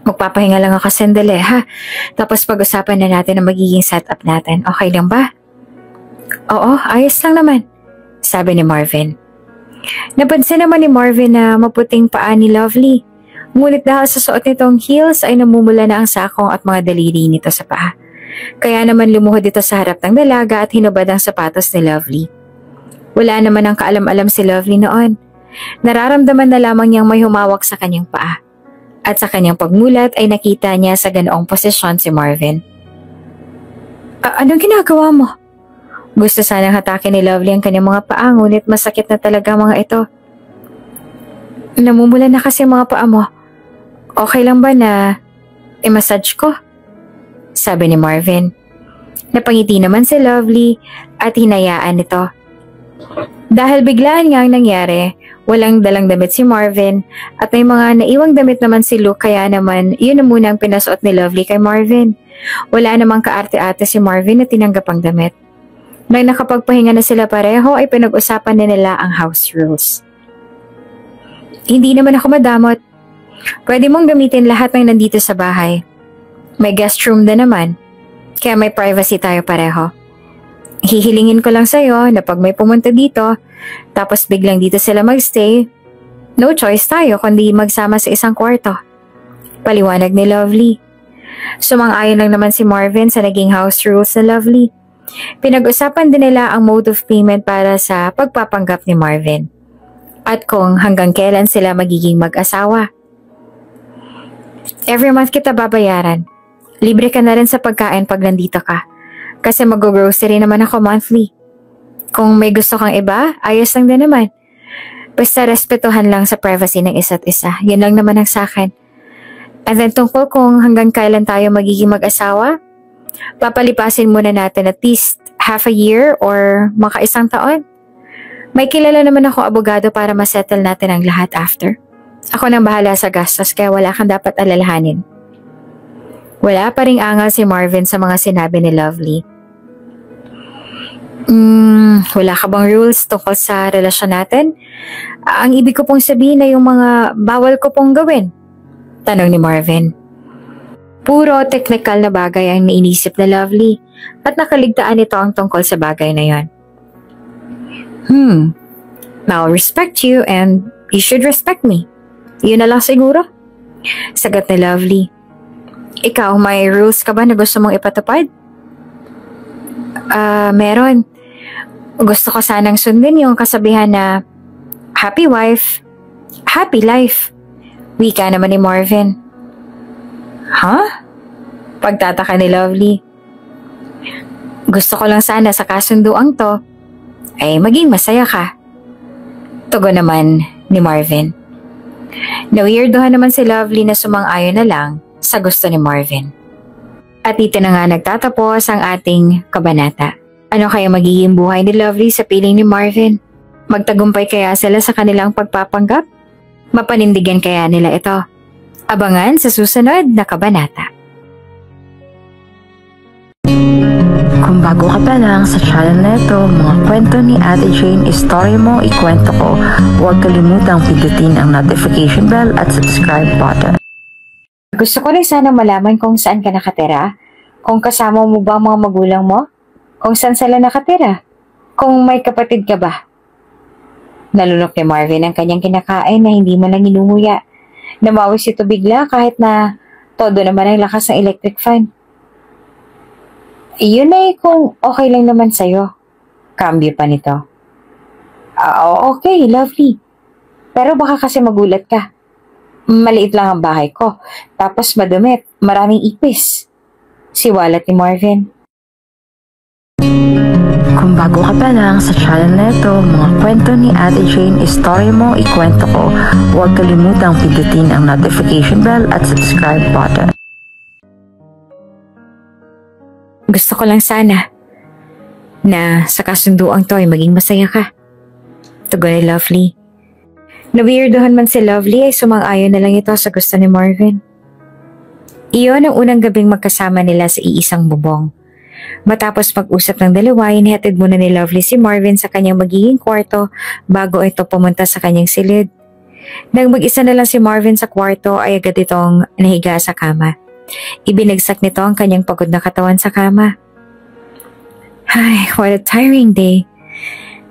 magpapahinga lang ako sandali ha, tapos pag-usapan na natin ang magiging setup natin. Okay lang ba?" "Oo, ayos lang naman," sabi ni Marvin. Napansin naman ni Marvin na maputing paa ni Lovely. Ngunit dahil sa suot nitong heels ay namumula na ang sakong at mga daliri nito sa paa. Kaya naman lumuhod ito sa harap ng dalaga at hinubad ang sapatos ni Lovely. Wala naman ang kaalam-alam si Lovely noon. Nararamdaman na lamang niyang may humawak sa kanyang paa. At sa kanyang pagmulat ay nakita niya sa ganoong posisyon si Marvin. Anong ginagawa mo?" Gusto sanang hatakin ni Lovely ang kanyang mga paa, ngunit masakit na talaga mga ito. "Namumula na kasi mga paa mo. Okay lang ba na i-massage ko?" sabi ni Marvin. Napangiti naman si Lovely at hinayaan nito. Dahil biglaan nga ang nangyari, walang dalang damit si Marvin at may mga naiwang damit naman si Luke, kaya naman yun na muna ang pinasuot ni Lovely kay Marvin. Wala namang kaarte-ate si Marvin na tinanggap ang damit. Nang nakapagpahinga na sila pareho ay pinag-usapan na nila ang house rules. "Hindi naman ako madamot. Pwede mong gamitin lahat ng nandito sa bahay. May guest room na naman, kaya may privacy tayo pareho. Hihilingin ko lang sa'yo na pag may pumunta dito, tapos biglang dito sila magstay, no choice tayo kundi magsama sa isang kwarto." Paliwanag ni Lovely. Sumang-ayon lang naman si Marvin sa naging house rules na Lovely. Pinag-usapan din nila ang mode of payment para sa pagpapanggap ni Marvin at kung hanggang kailan sila magiging mag-asawa. "Every month kita babayaran. Libre ka na rin sa pagkain pag nandito ka. Kasi mag-grocery naman ako monthly. Kung may gusto kang iba, ayos lang din naman. Basta respetuhan lang sa privacy ng isa't isa. Yan lang naman ang sakin. And then tungkol kung hanggang kailan tayo magiging mag-asawa, papalipasin muna natin at least half a year or maka-isang taon. May kilala naman ako abogado para masettle natin ang lahat after." Ako nang bahala sa gastos kaya wala kang dapat alalahanin. Wala pa ring angal si Marvin sa mga sinabi ni Lovely. Wala ka bang rules tungkol sa relasyon natin? Ang ibig ko pong sabihin na yung mga bawal ko pong gawin. Tanong ni Marvin. Puro technical na bagay ang nainisip na Lovely at nakaligtaan nito ang tungkol sa bagay na yon. I'll respect you and you should respect me. Yun na lang siguro. Sagot ni Lovely. Ikaw, may rules ka ba na gusto mong ipatupad? Meron. Gusto ko sanang sundin yung kasabihan na happy wife, happy life. Wika naman ni Marvin. Pagtataka ni Lovely. Gusto ko lang sana sa kasunduang to ay maging masaya ka. Tugon naman ni Marvin. Naweirdohan naman si Lovely na sumang-ayon na lang sa gusto ni Marvin. At dito na nga nagtatapos ang ating kabanata. Ano kaya magiging buhay ni Lovely sa piling ni Marvin? Magtagumpay kaya sila sa kanilang pagpapanggap? Mapanindigan kaya nila ito? Abangan sa susunod na kabanata. Kung bago ka pa lang sa channel na ito, mga kwento ni Ate Jane, Story Mo, Ikwento Ko, huwag kalimutang pindutin ang notification bell at subscribe button. Gusto ko rin sana malaman kung saan ka nakatira, kung kasama mo ba mga magulang mo, kung saan sila nakatira, kung may kapatid ka ba. Nalunok ni Marvin ang kanyang kinakain na hindi man lang inunguya. Namawis ito bigla kahit na todo naman ang lakas ng electric fan. Iyon ay kung okay lang naman sa'yo. Cambio pa nito. Okay, Lovely. Pero baka kasi magulat ka. Maliit lang ang bahay ko. Tapos madumit, maraming ipis. Siwalat ni Marvin. Kung bago ka pa lang sa channel na ito, mga kwento ni Ate Jane, Story Mo, Ikwento Ko, huwag kalimutang pindutin ang notification bell at subscribe button. Gusto ko lang sana na sa kasunduang to ay maging masaya ka. Tugon ni Lovely. Naweirdohan man si Lovely ay sumang-ayon na lang ito sa gusto ni Marvin. Iyon ang unang gabing magkasama nila sa iisang bubong. Matapos mag-usap ng dalawa, inihatid muna ni Lovely si Marvin sa kanyang magiging kwarto bago ito pumunta sa kanyang silid. Nang mag-isa na lang si Marvin sa kwarto ay agad itong nahiga sa kama. Ibinagsak nito ang kanyang pagod na katawan sa kama. Ay, what a tiring day.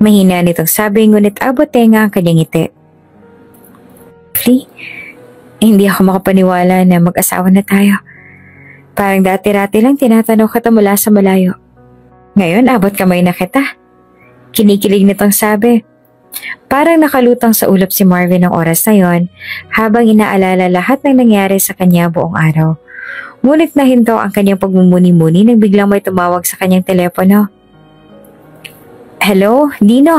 Mahina nitong sabi, ngunit abot tenga ang kanyang ngiti. Lovely, hindi ako makapaniwala na mag-asawa na tayo. Parang dati-rati lang tinatanong kita mula sa malayo. Ngayon, abot kamay na kita. Kinikilig nitong sabi. Parang nakalutang sa ulap si Marvin ng oras na yon habang inaalala lahat ng nangyari sa kanya buong araw. Ngunit nahinto ang kanyang pagmumuni-muni nang biglang may tumawag sa kanyang telepono. Hello, Dino?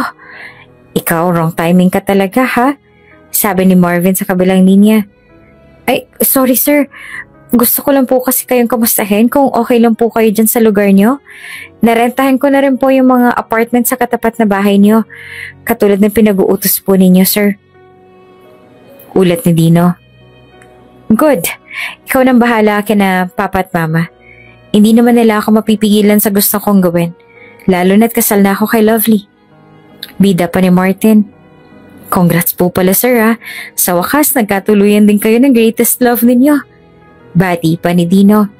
Ikaw, wrong timing ka talaga ha? Sabi ni Marvin sa kabilang linya. Ay, sorry sir. Gusto ko lang po kasi kayong kamustahin kung okay lang po kayo dyan sa lugar nyo. Narentahan ko na rin po yung mga apartment sa katapat na bahay nyo. Katulad ng pinag-uutos po ninyo, sir. Ulat ni Dino. Good. Ikaw nang bahala kina papa at mama. Hindi naman nila ako mapipigilan sa gusto kong gawin. Lalo na't kasal na ako kay Lovely. Bida pa ni Martin. Congrats po pala sir ha. Sa wakas nagkatuluyan din kayo ng greatest love ninyo. Bati pa ni Dino.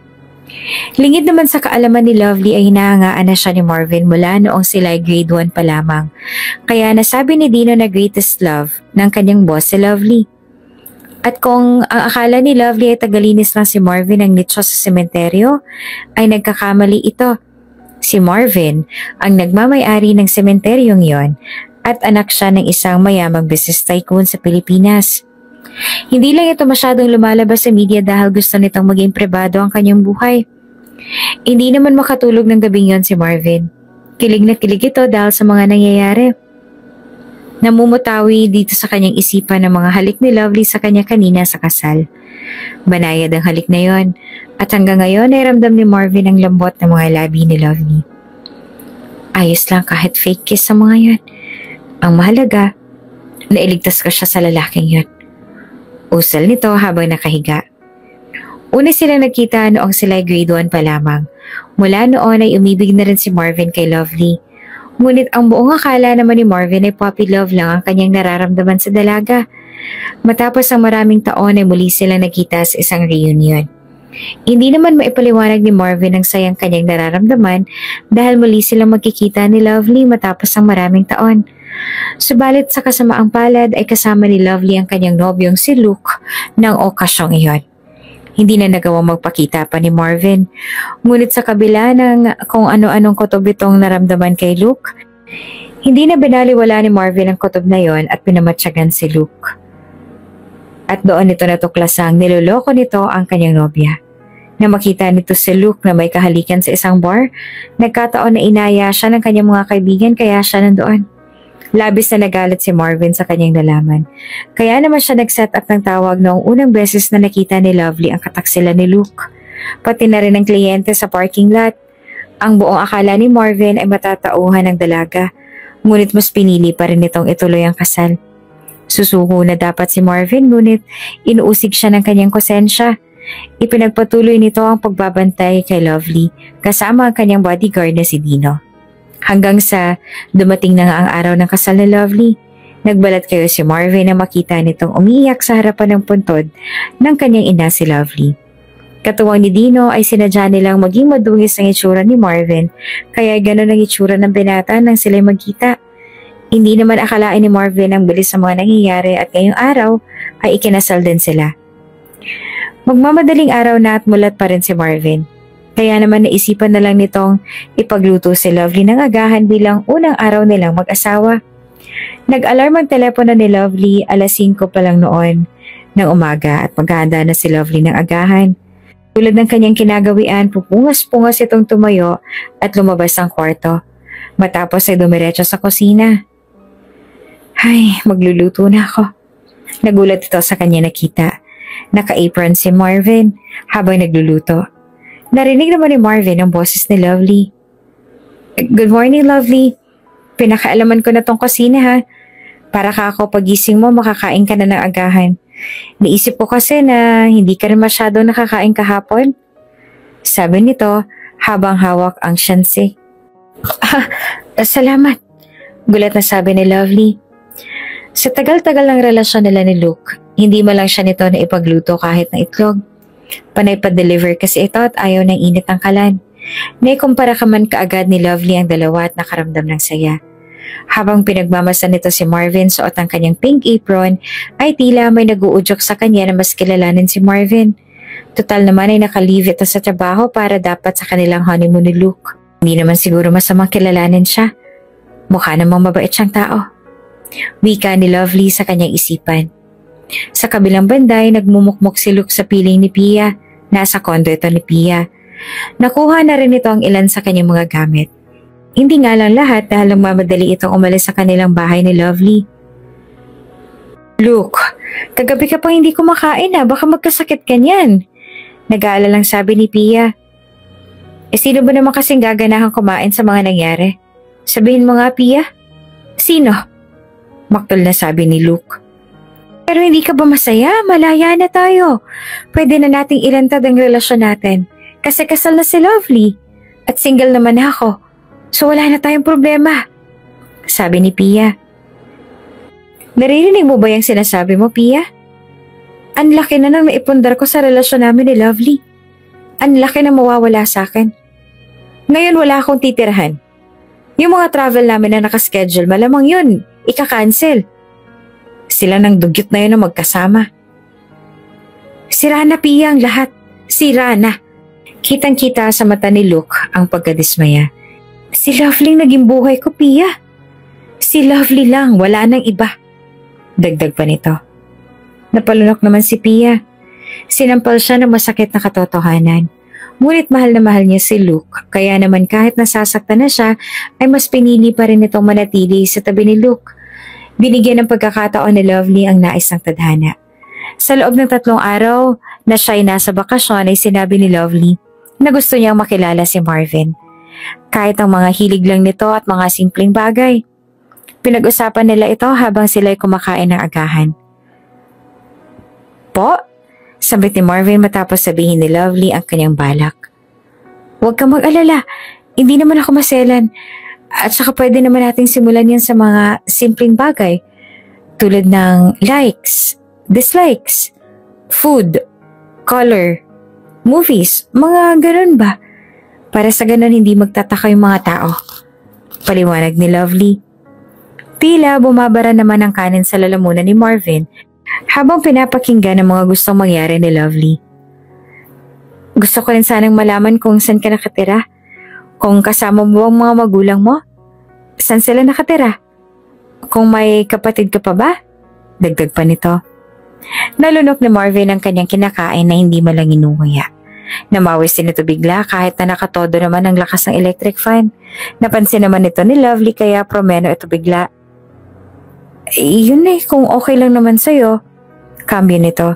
Lingid naman sa kaalaman ni Lovely ay hinahangaan na siya ni Marvin mula noong sila ay grade 1 pa lamang. Kaya nasabi ni Dino na greatest love ng kanyang boss si Lovely. At kung ang akala ni Lovely ay tagalinis lang si Marvin ang nicho sa sementeryo, ay nagkakamali ito. Si Marvin ang nagmamay-ari ng sementeryong yon at anak siya ng isang mayamang business tycoon sa Pilipinas. Hindi lang ito masyadong lumalabas sa media dahil gusto nitong maging pribado ang kanyang buhay. Hindi naman makatulog ng gabing yon si Marvin. Kilig na kilig ito dahil sa mga nangyayari. Namumutawi dito sa kanyang isipan ng mga halik ni Lovely sa kanya kanina sa kasal. Banayad ang halik na yon at hanggang ngayon ay ramdam ni Marvin ang lambot ng mga labi ni Lovely. Ayos lang kahit fake kiss sa mga yon. Ang mahalaga, nailigtas ko siya sa lalaking yon. usal nito habang nakahiga. Una silang nagkita noong sila grade 1 pa lamang. Mula noon ay umibig na rin si Marvin kay Lovely. Ngunit ang buong akala naman ni Marvin ay puppy love lang ang kanyang nararamdaman sa dalaga. Matapos ang maraming taon ay muli silang nagkita sa isang reunion. Hindi naman maipaliwanag ni Marvin ang sayang kanyang nararamdaman dahil muli silang magkikita ni Lovely matapos ang maraming taon. Subalit sa kasamaang palad ay kasama ni Lovely ang kanyang nobyong si Luke ng okasyong iyon. Hindi na nagawang magpakita pa ni Marvin. Ngunit sa kabila ng kung ano-anong kutob itong naramdaman kay Luke, hindi na binaliwala ni Marvin ang kutob na yon at pinamatyagan si Luke. At doon ito natuklasang niloloko nito ang kanyang nobya. Na makita nito si Luke na may kahalikan sa isang bar, nagkataon na inaya siya ng kanyang mga kaibigan kaya siya nandoon. Labis na nagalit si Marvin sa kanyang nalaman. Kaya naman siya nag-set up ng tawag noong unang beses na nakita ni Lovely ang kataksila ni Luke. Pati na rin ang kliyente sa parking lot. Ang buong akala ni Marvin ay matatauhan ng dalaga. Ngunit mas pinili pa rin itong ituloy ang kasal. Susuko na dapat si Marvin ngunit inuusig siya ng kanyang konsensya. Ipinagpatuloy nito ang pagbabantay kay Lovely kasama ang kanyang bodyguard na si Dino. Hanggang sa dumating na nga ang araw ng kasal ni Lovely, nagbalat kayo si Marvin na makita nitong umiiyak sa harapan ng puntod ng kanyang ina si Lovely. Katuwang ni Dino ay sinadya nilang maging madungis ang itsura ni Marvin kaya gano'n ang itsura ng binata nang sila'y magkita. Hindi naman akalain ni Marvin ang bilis sa mga nangyayari at ngayong araw ay ikinasal din sila. Magmamadaling araw na at mulat pa rin si Marvin. Kaya naman naisipan na lang nitong ipagluto si Lovely ng agahan bilang unang araw nilang mag-asawa. Nag-alarm ang telepono ni Lovely 5:00 pa lang noon ng umaga at maghahanda na si Lovely ng agahan. Tulad ng kanyang kinagawian, pupungas-pungas itong tumayo at lumabas ng kwarto. Matapos ay dumiretso sa kusina. Ay, magluluto na ako. Nagulat ito sa kanya nakita. Naka-apron si Marvin habang nagluluto. Narinig naman ni Marvin ang boses ni Lovely. Good morning, Lovely. Pinakaalaman ko na tong kusina ha. Para ka ako pagising mo makakain ka na ng agahan. Naisip ko kasi na hindi ka rin masyado nakakain kahapon. Sabi nito habang hawak ang shansi. Salamat. Gulat na sabi ni Lovely. Sa tagal-tagal ng relasyon nila ni Luke, hindi man lang siya nito na ipagluto kahit na itlog. Panay pa-deliver kasi ito at ayaw ng init ang kalan. Naikumpara ka man kaagad ni Lovely ang dalawa at nakaramdam ng saya. Habang pinagmamasan nito si Marvin suot ang kanyang pink apron, ay tila may nag-uudyok sa kanya na mas kilalanin si Marvin. Total naman ay naka-leave ito sa trabaho para dapat sa kanilang honeymoon ni Luke. Hindi naman siguro masamang kilalanin siya. Mukha namang mabait siyang tao. Wika ni Lovely sa kanyang isipan. Sa kabilang banday, nagmumukmok si Luke sa piling ni Pia. Nasa kondo ito ni Pia. Nakuha na rin ito ang ilan sa kanyang mga gamit. Hindi nga lang lahat dahil nagmamadali itong umalis sa kanilang bahay ni Lovely. Luke, kagabi ka pang hindi kumakain na, baka magkasakit ka niyan. Nag-aalalang sabi ni Pia. Sino ba naman kasing gaganahan kumain sa mga nangyari? Sabihin mo nga, Pia. Sino? Maktol na sabi ni Luke. Pero hindi ka ba masaya? Malaya na tayo. Pwede na nating ilantad ang relasyon natin. Kasi kasal na si Lovely. At single naman ako. So wala na tayong problema. Sabi ni Pia. Naririnig mo ba yung sinasabi mo, Pia? Ang laki na nang maipundar ko sa relasyon namin ni Lovely. Ang laki na mawawala sa akin. Ngayon wala akong titirahan. Yung mga travel namin na nakaschedule, malamang yun, ika-cancel. Sila nang dugyot na yun na magkasama. Sira na, Pia, ang lahat. Sira na. Kitang-kita sa mata ni Luke ang pagkadismaya. Si Lovely naging buhay ko, Pia. Si Lovely lang, wala nang iba. Dagdag pa nito. Napalunok naman si Pia. Sinampal siya ng masakit na katotohanan. Ngunit mahal na mahal niya si Luke, kaya naman kahit nasasaktan na siya, ay mas pinili pa rin itong manatili sa tabi ni Luke. Binigyan ng pagkakataon ni Lovely ang nais ng tadhana. Sa loob ng 3 araw na siya'y nasa bakasyon ay sinabi ni Lovely na gusto niyang makilala si Marvin. Kahit ang mga hilig lang nito at mga simpleng bagay. Pinag-usapan nila ito habang sila'y kumakain ng agahan. Po? Sabit ni Marvin matapos sabihin ni Lovely ang kanyang balak. Huwag kang mag-alala, hindi naman ako maselan. At saka pwede naman nating simulan yan sa mga simpleng bagay. Tulad ng likes, dislikes, food, color, movies, mga ganun ba? Para sa ganun hindi magtataka yung mga tao. Paliwanag ni Lovely. Tila bumabara naman ang kanin sa lalamunan ni Marvin habang pinapakinggan ang mga gustong mangyari ni Lovely. Gusto ko rin sanang malaman kung saan ka nakatira. Kung kasama mo ang mga magulang mo, saan sila nakatira? Kung may kapatid ka pa ba? Dagdag pa nito. Nalunok ni Marvin ang kanyang kinakain na hindi malang inunguya. Namawis din ito bigla kahit na nakatodo naman ang lakas ng electric fan. Napansin naman ito ni Lovely kaya promeno ito bigla. Yun kung okay lang naman sa'yo. Cambio nito.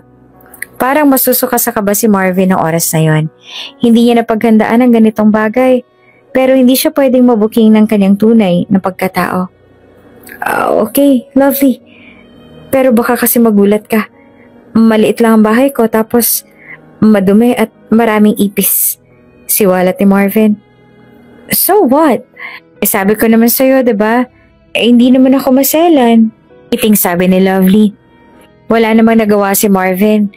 Parang masusuka sa kaba si Marvin ng oras na yon. Hindi niya napaghandaan ang ganitong bagay, pero hindi siya pwedeng mabuking ng kanyang tunay na pagkatao. Okay, Lovely. Pero baka kasi magulat ka. Maliit lang ang bahay ko tapos madumi at maraming ipis. Siwalat ni Marvin. So what? Sabi ko naman sa'yo, diba? Hindi naman ako maselan. Iting sabi ni Lovely. Wala namang nagawa si Marvin.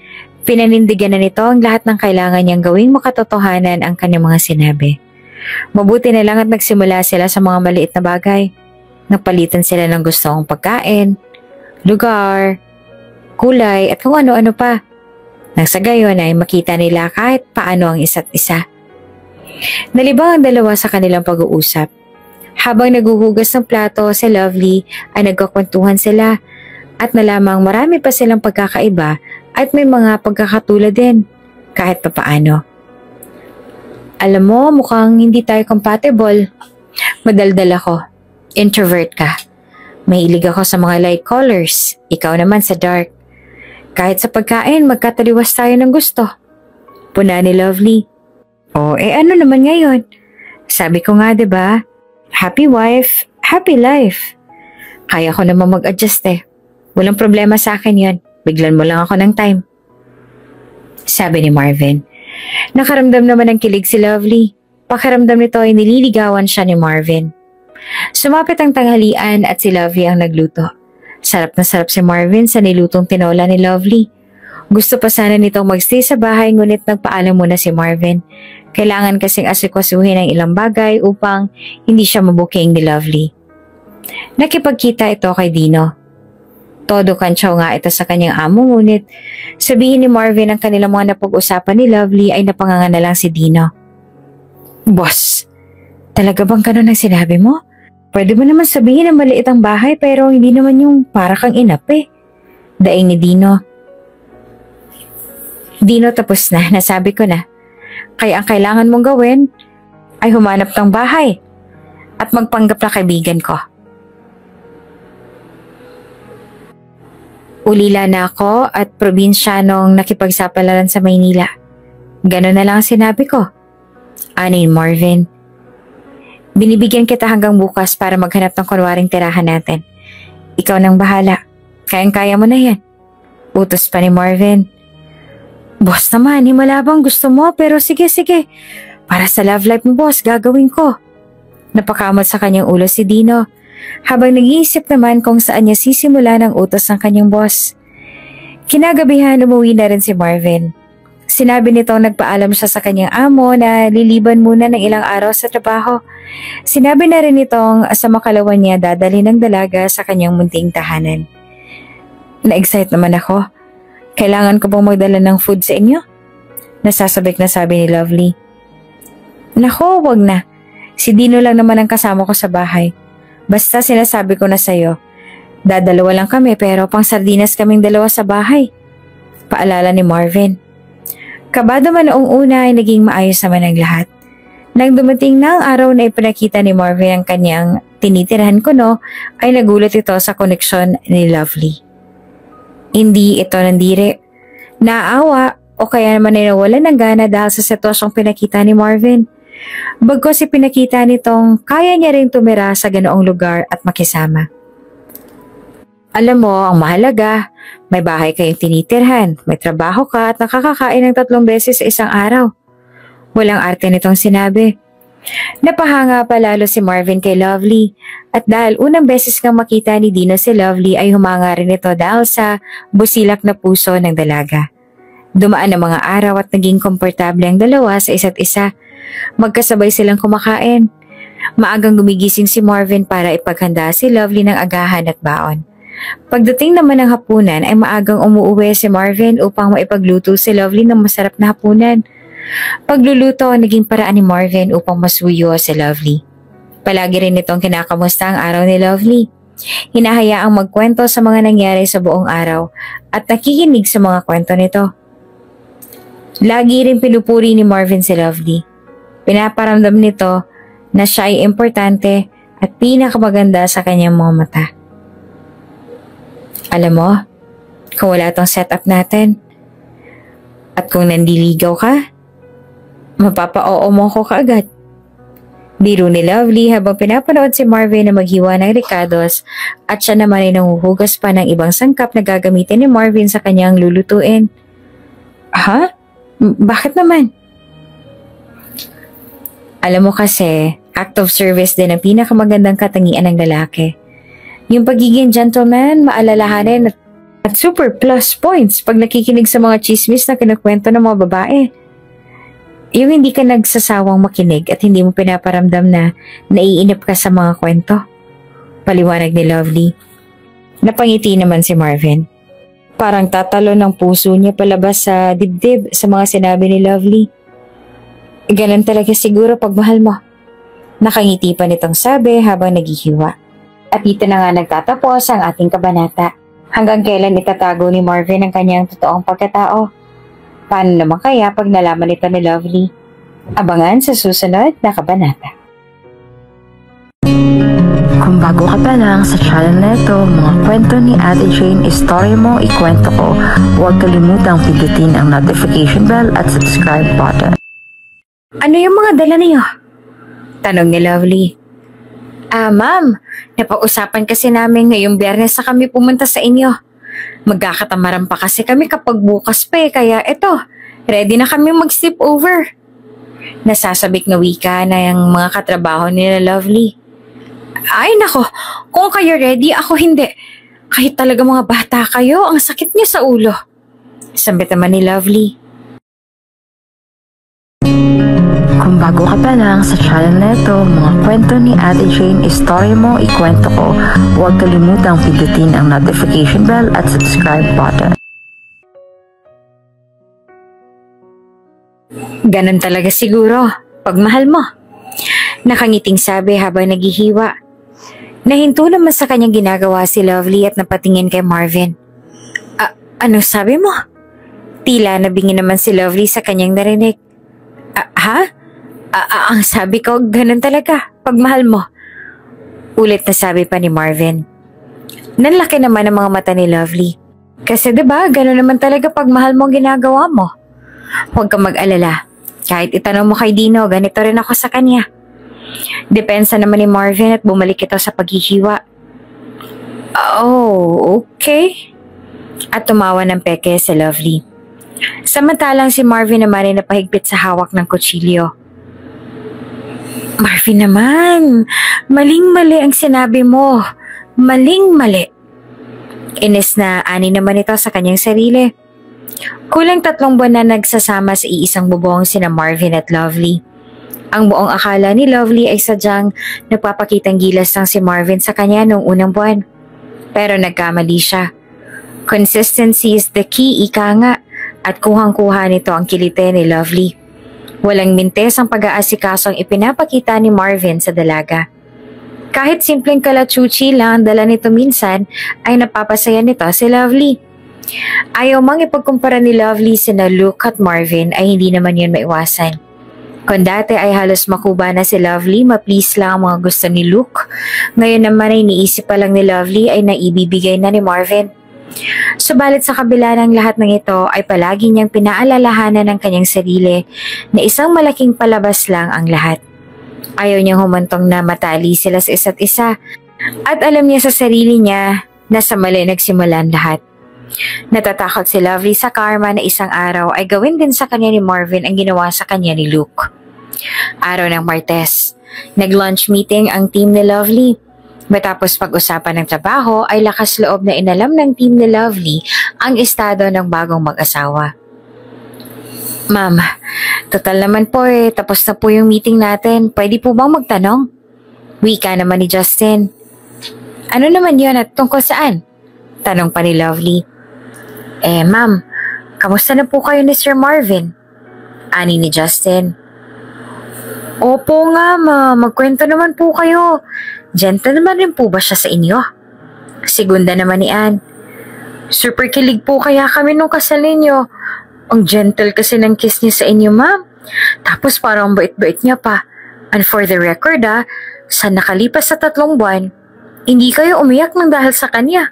Pinanindigan na nito ang lahat ng kailangan niyang gawing makatotohanan ang kanyang mga sinabi. Mabuti na lang at nagsimula sila sa mga maliit na bagay. Nagpalitan sila ng gustong pagkain, lugar, kulay at kung ano-ano pa. Nang sa gayon ay makita nila kahit paano ang isa't isa. Nalibang ang dalawa sa kanilang pag-uusap. Habang naguhugas ng plato si Lovely ay nagkakwentuhan sila at nalamang marami pa silang pagkakaiba at may mga pagkakatulad din kahit papaano. Alam mo, mukhang hindi tayo compatible. Madaldal ako. Introvert ka. Mahilig ako sa mga light colors. Ikaw naman sa dark. Kahit sa pagkain, magkataliwas tayo ng gusto. Puna ni Lovely. Ano naman ngayon? Sabi ko nga, 'di ba? Happy wife, happy life. Kaya ko naman mag-adjust Walang problema sa akin yan. Biglan mo lang ako ng time. Sabi ni Marvin. Nakaramdam naman ng kilig si Lovely. Pakiramdam nito ay nililigawan siya ni Marvin. Sumapit ang tanghalian at si Lovely ang nagluto. Sarap na sarap si Marvin sa nilutong tinola ni Lovely. Gusto pa sana nitong magstay sa bahay ngunit nagpaalam muna si Marvin. Kailangan kasing asikwasuhin ang ilang bagay upang hindi siya mabuking ni Lovely. Nakipagkita ito kay Dino. Todo kantsaw nga ito sa kanyang amo ngunit sabihin ni Marvin ang kanilang mga napag-usapan ni Lovely ay napanganga na lang si Dino. Boss, talaga bang ganun ang sinabi mo? Pwede mo naman sabihin na maliit ang bahay pero hindi naman yung para kang inap Daing ni Dino. Dino, tapos na, nasabi ko na. Kaya ang kailangan mong gawin ay humanap ng bahay at magpanggap na kaibigan ko. Ulila na ako at probinsyanong nakipagsapalaran sa Maynila. Ganon na lang ang sinabi ko. Ani Marvin. Binibigyan kita hanggang bukas para maghanap ng kunwaring tirahan natin. Ikaw nang bahala. Kayang-kaya mo na yan. Utos pa ni Marvin. Boss naman, himala bang gusto mo pero sige. Para sa love life mo boss, gagawin ko. Napakamot sa kanyang ulo si Dino. Habang nag-iisip naman kung saan niya sisimula ng utos ng kanyang boss. Kinagabihan umuwi na rin si Marvin. Sinabi nitong nagpaalam siya sa kanyang amo na liliban muna ng ilang araw sa trabaho. Sinabi na rin nitong sa makalawa niya dadali ng dalaga sa kanyang munting tahanan. Na-excite naman ako. Kailangan ko bang magdala ng food sa inyo? Nasasabik na sabi ni Lovely. Nako, wag na. Si Dino lang naman ang kasama ko sa bahay. Basta sinasabi ko na sa'yo. Dadalawa lang kami pero pang sardinas kaming dalawa sa bahay. Paalala ni Marvin. Kabado man noong una ay naging maayos naman ang lahat. Nang dumating na ang araw na ipinakita ni Marvin ang kanyang tinitirahan kuno, ay nagulat ito sa koneksyon ni Lovely. Hindi ito nandiri. Naawa o kaya naman ay nawalan ng gana dahil sa sitwasyong pinakita ni Marvin. Bagkus ipinakita nitong kaya niya rin tumira sa ganoong lugar at makisama. Alam mo, ang mahalaga, may bahay kayong tinitirhan, may trabaho ka at nakakakain ng 3 beses sa isang araw. Walang arte nitong sinabi. Napahanga pa lalo si Marvin kay Lovely at dahil unang beses kang makita ni Dino si Lovely ay humanga rin ito dahil sa busilak na puso ng dalaga. Dumaan ang mga araw at naging komportable ang dalawa sa isa't isa. Magkasabay silang kumakain. Maagang gumigising si Marvin para ipaghanda si Lovely ng agahan at baon. Pagdating naman ng hapunan ay maagang umuuwi si Marvin upang maipagluto si Lovely ng masarap na hapunan. Pagluluto ang naging paraan ni Marvin upang masuyo si Lovely. Palagi rin itong kinakamusta ang araw ni Lovely. Hinahayaang magkwento sa mga nangyari sa buong araw at nakikinig sa mga kwento nito. Lagi rin pinupuri ni Marvin si Lovely. Pinaparamdam nito na siya ay importante at pinakamaganda sa kanyang mga mata. Alam mo, kung wala tong setup natin, at kung nandiligaw ka, mapapa-oo mo ko kaagad. Biro ni Lovely habang pinapanood si Marvin na maghiwa ng ricados at siya naman ay nanguhugas pa ng ibang sangkap na gagamitin ni Marvin sa kanyang lulutuin. Ha? Bakit naman? Alam mo kasi, act of service din ang pinakamagandang katangian ng lalaki. Yung pagiging gentleman, maalalahanin at super plus points pag nakikinig sa mga chismis na kinukwento ng mga babae. Yung hindi ka nagsasawang makinig at hindi mo pinaparamdam na naiinip ka sa mga kwento. Paliwanag ni Lovely. Napangiti naman si Marvin. Parang tatalo ng puso niya palabas sa dibdib sa mga sinabi ni Lovely. Ganun talaga siguro pag mahal mo. Nakangiti pa nitong sabi habang naghihiwa. At dito na nga nagtatapos ang ating kabanata. Hanggang kailan itatago ni Marvin ang kanyang totoong pagkatao? Paano naman kaya pag nalaman ito ni Lovely? Abangan sa susunod na kabanata. Kung bago ka pa lang sa channel na ito, mga kwento ni Ate Jane, Story Mo, Ikwento Ko, huwag kalimutang pindutin ang notification bell at subscribe button. Ano yung mga dala niyo? Tanong ni Lovely. Ma'am, napag-usapan kasi namin ngayong Biyernes na kami pumunta sa inyo. Magkakatamaran pa kasi kami kapag bukas pa kaya eto, ready na kami mag-sleep over. Nasasabik na wika na yung mga katrabaho nila Lovely. Ay nako, kung kayo ready, ako hindi. Kahit talaga mga bata kayo, ang sakit niya sa ulo. Sambit naman ni Lovely. Kung bago ka pa lang sa channel na ito, mga kwento ni Ate Jane, Story Mo, Ikwento Ko, huwag kalimutang pindutin ang notification bell at subscribe button. Ganon talaga siguro, pag mahal mo. Nakangiting sabi habang naghihiwa. Nahinto naman sa kanyang ginagawa si Lovely at napatingin kay Marvin. Ano sabi mo? Tila nabingin naman si Lovely sa kanyang narinig. Ha? Ang sabi ko, ganun talaga, pagmahal mo. Ulit na sabi pa ni Marvin. Nanlaki naman ang mga mata ni Lovely. Kasi diba, ganun naman talaga pagmahal mo ang ginagawa mo. Huwag kang mag-alala. Kahit itanong mo kay Dino, ganito rin ako sa kanya. Depensa naman ni Marvin at bumalik ito sa paghihiwa. Oh, okay. At tumawa ng peke si Lovely. Samantalang si Marvin naman ay napahigpit sa hawak ng kutsilyo. Marvin naman, maling-mali ang sinabi mo. Maling-mali. Inis na ani naman ito sa kanyang sarili. Kulang 3 buwan na nagsasama sa iisang bubong sina Marvin at Lovely. Ang buong akala ni Lovely ay sadyang nagpapakitang gilas lang si Marvin sa kanya noong unang buwan. Pero nagkamali siya. Consistency is the key, ika nga, at kuhang-kuha nito ang kilite ni Lovely. Walang mintes ang pag-aasikasong ipinapakita ni Marvin sa dalaga. Kahit simpleng kalachuchi lang ang dala nito minsan ay napapasaya nito si Lovely. Ayaw mang ipagkumpara ni Lovely sina Luke at Marvin ay hindi naman yun maiwasan. Kung dati ay halos makuba na si Lovely, ma-please lang ang mga gusto ni Luke. Ngayon naman ay iniisip pa lang ni Lovely ay naibibigay na ni Marvin. Subalit sa kabila ng lahat ng ito ay palagi niyang pinaalalahanan ng kanyang sarili na isang malaking palabas lang ang lahat. Ayaw niyang humantong na matali sila sa isa't isa at alam niya sa sarili niya Nasa mali nagsimulan lahat. Natatakot si Lovely sa karma na isang araw ay gawin din sa kanya ni Marvin ang ginawa sa kanya ni Luke. Araw ng Martes, nag-lunch meeting ang team ni Lovely. Matapos pag-usapan ng trabaho ay lakas loob na inalam ng team ni Lovely ang estado ng bagong mag-asawa. Ma'am, total naman po tapos na po yung meeting natin. Pwede po bang magtanong? Wika naman ni Justin. Ano naman yun at tungkol saan? Tanong pa ni Lovely. Ma'am, kamusta na po kayo ni Sir Marvin? Ani ni Justin. Opo nga ma, magkwento naman po kayo. Gentle naman rin po ba siya sa inyo? Segunda naman ni Ann. Super kilig po kaya kami nung kasal ninyo. Ang gentle kasi ng kiss niya sa inyo ma'am. Tapos parang bait-bait niya pa. And for the record sa nakalipas sa 3 buwan, hindi kayo umiyak ng dahil sa kanya.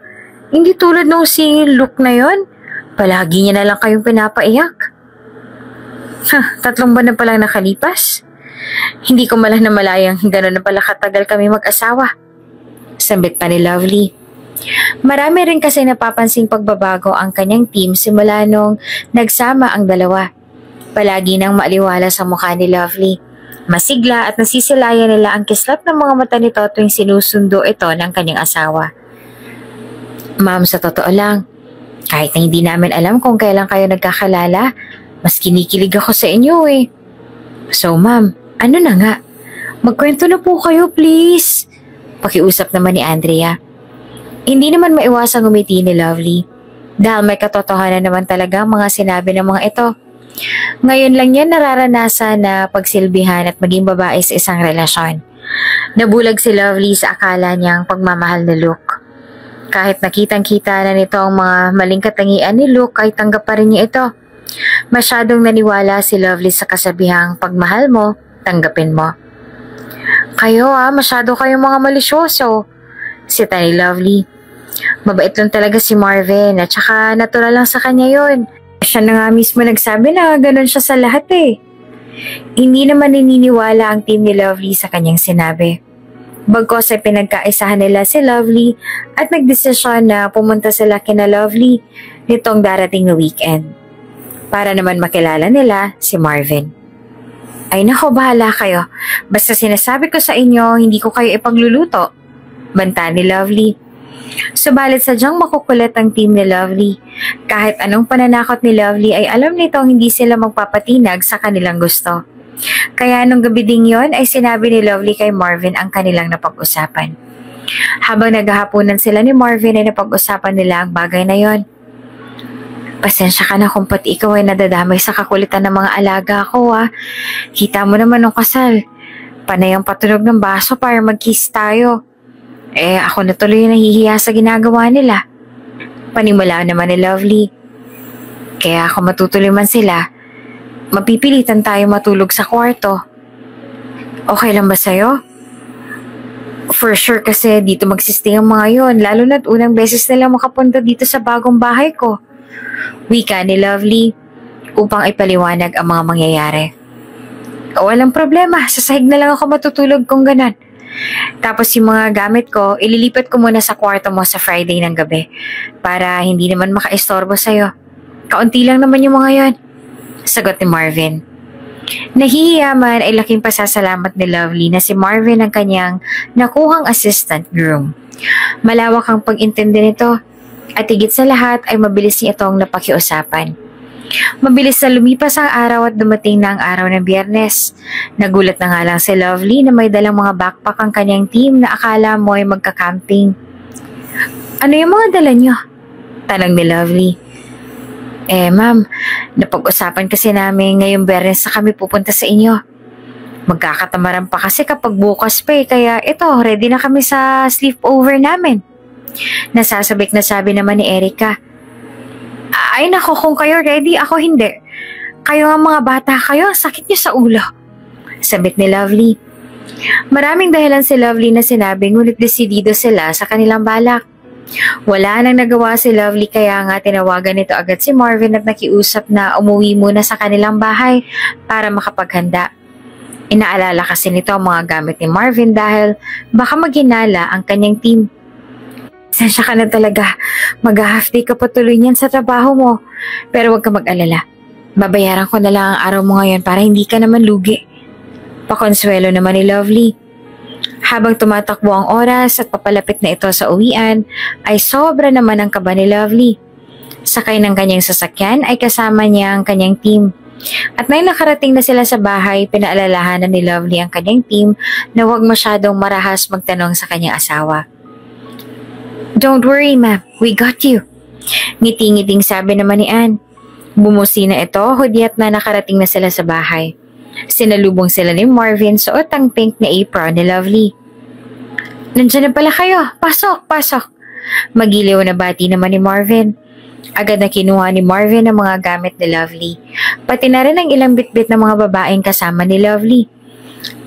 Hindi tulad nung si Luke na yon. Palagi niya na lang kayong pinapaiyak. 3 buwan na palang nakalipas. Hindi ko malang namalayang gano'n na pala katagal kami mag-asawa. Sambit pa ni Lovely. Marami rin kasi napapansing pagbabago ang kanyang team simula nung nagsama ang dalawa. Palagi nang maaliwala sa mukha ni Lovely. Masigla at nasisilayan nila ang kislap ng mga mata nito tuwing sinusundo ito ng kanyang asawa. Ma'am, sa totoo lang, kahit na hindi namin alam kung kailan kayo nagkakalala, mas kinikilig ako sa inyo So ma'am, ano na nga? Magkwento na po kayo please. Pakiusap naman ni Andrea. Hindi naman maiwasang ngumiti ni Lovely. Dahil may katotohanan naman talaga ang mga sinabi ng mga ito. Ngayon lang yan nararanasan na pagsilbihan at maging babae sa isang relasyon. Nabulag si Lovely sa akala niyang pagmamahal ni Luke. Kahit nakitang-kita na nito ang mga maling katangian ni Luke ay tanggap pa rin niya ito. Masyadong naniwala si Lovely sa kasabihang pagmahal mo, tanggapin mo. Kayo masyado kayong mga malisyoso. Sita ni Lovely. Mabait lang talaga si Marvin at saka natural lang sa kanya yon. Siya na nga mismo nagsabi na ganun siya sa lahat Hindi naman naniniwala ang team ni Lovely sa kanyang sinabi. Bagkos ay pinagkaisahan nila si Lovely at nagdesisyon na pumunta sila kina Lovely nitong darating na weekend. Para naman makilala nila si Marvin. Ay nako, bahala kayo. Basta sinasabi ko sa inyo, hindi ko kayo ipagluluto. Banta ni Lovely. Subalit sadyang makukulit ang team ni Lovely. Kahit anong pananakot ni Lovely ay alam nitong hindi sila magpapatinag sa kanilang gusto. Kaya nung gabi ding yon ay sinabi ni Lovely kay Marvin ang kanilang napag-usapan. Habang naghahaponan sila ni Marvin ay napag-usapan nila ang bagay na yon. Pasensya ka na kung pati ikaw ay nadadamay sa kakulitan ng mga alaga ko Kita mo naman nung kasal. Panay ang patunog ng baso para mag-kiss tayo. Ako na tuloy nahihiya sa ginagawa nila. Panimula naman ni Lovely. Kaya ako matutuloy man sila, mapipilitan tayo matulog sa kwarto. Okay lang ba sa'yo? For sure kasi dito magsistay ang mga yon, lalo na't unang beses nila makapunta dito sa bagong bahay ko. Wika ni Lovely upang ipaliwanag ang mga mangyayari. Walang problema, sa sahig na lang ako matutulog kung ganon. Tapos yung mga gamit ko, ililipat ko muna sa kwarto mo sa Friday ng gabi para hindi naman makaistorbo sa'yo. Kaunti lang naman yung mga yon, sagot ni Marvin. Nahihiyaman ay laking pasasalamat ni Lovely na si Marvin ang kanyang nakuhang assistant groom. Malawak ang pag-intindi nito at higit sa lahat ay mabilis niya itong napakiusapan. Mabilis na lumipas ang araw at dumating na ang araw ng Biyernes. Nagulat na nga lang si Lovely na may dalang mga backpack ang kanyang team na akala mo ay magka-camping. Ano yung mga dala nyo? Tanong ni Lovely. Ma'am, napag-usapan kasi namin ngayong Biyernes na kami pupunta sa inyo. Magkakatamaran pa kasi kapag bukas pa kaya ito, ready na kami sa sleepover namin. Nasasabik na sabi naman ni Erica. Ay nako, kung kayo ready, ako hindi. Kayo nga mga bata kayo, sakit niyo sa ulo. Sabit ni Lovely. Maraming dahilan si Lovely na sinabi ngunit desidido sila sa kanilang balak. Wala nang nagawa si Lovely kaya nga tinawagan nito agad si Marvin at nakiusap na umuwi muna sa kanilang bahay para makapaghanda. Inaalala kasi nito ang mga gamit ni Marvin dahil baka maghinala ang kanyang team. Sensya ka na talaga. Mag-half day ka pa tuloy niyan sa trabaho mo. Pero huwag ka mag-alala. Babayaran ko na lang ang araw mo ngayon para hindi ka naman lugi. Pakonsuelo naman ni Lovely. Habang tumatakbo ang oras at papalapit na ito sa uwian, ay sobra naman ang kaba ni Lovely. Sakay ng kanyang sasakyan ay kasama niya ang kanyang team. At nang nakarating na sila sa bahay, pinaalalahanan ni Lovely ang kanyang team na huwag masyadong marahas magtanong sa kanyang asawa. "Don't worry, ma'am. We got you." Ngiti-ngiting sabi naman ni Anne. Bumusi na ito, hudyat na nakarating na sila sa bahay. Sinalubong sila ni Marvin suot ang pink na apron ni Lovely. "Nandiyan na pala kayo. Pasok, pasok." Magiliw na bati naman ni Marvin. Agad na kinuha ni Marvin ang mga gamit ni Lovely. Pati na rin ang ilang bitbit ng mga babaeng kasama ni Lovely.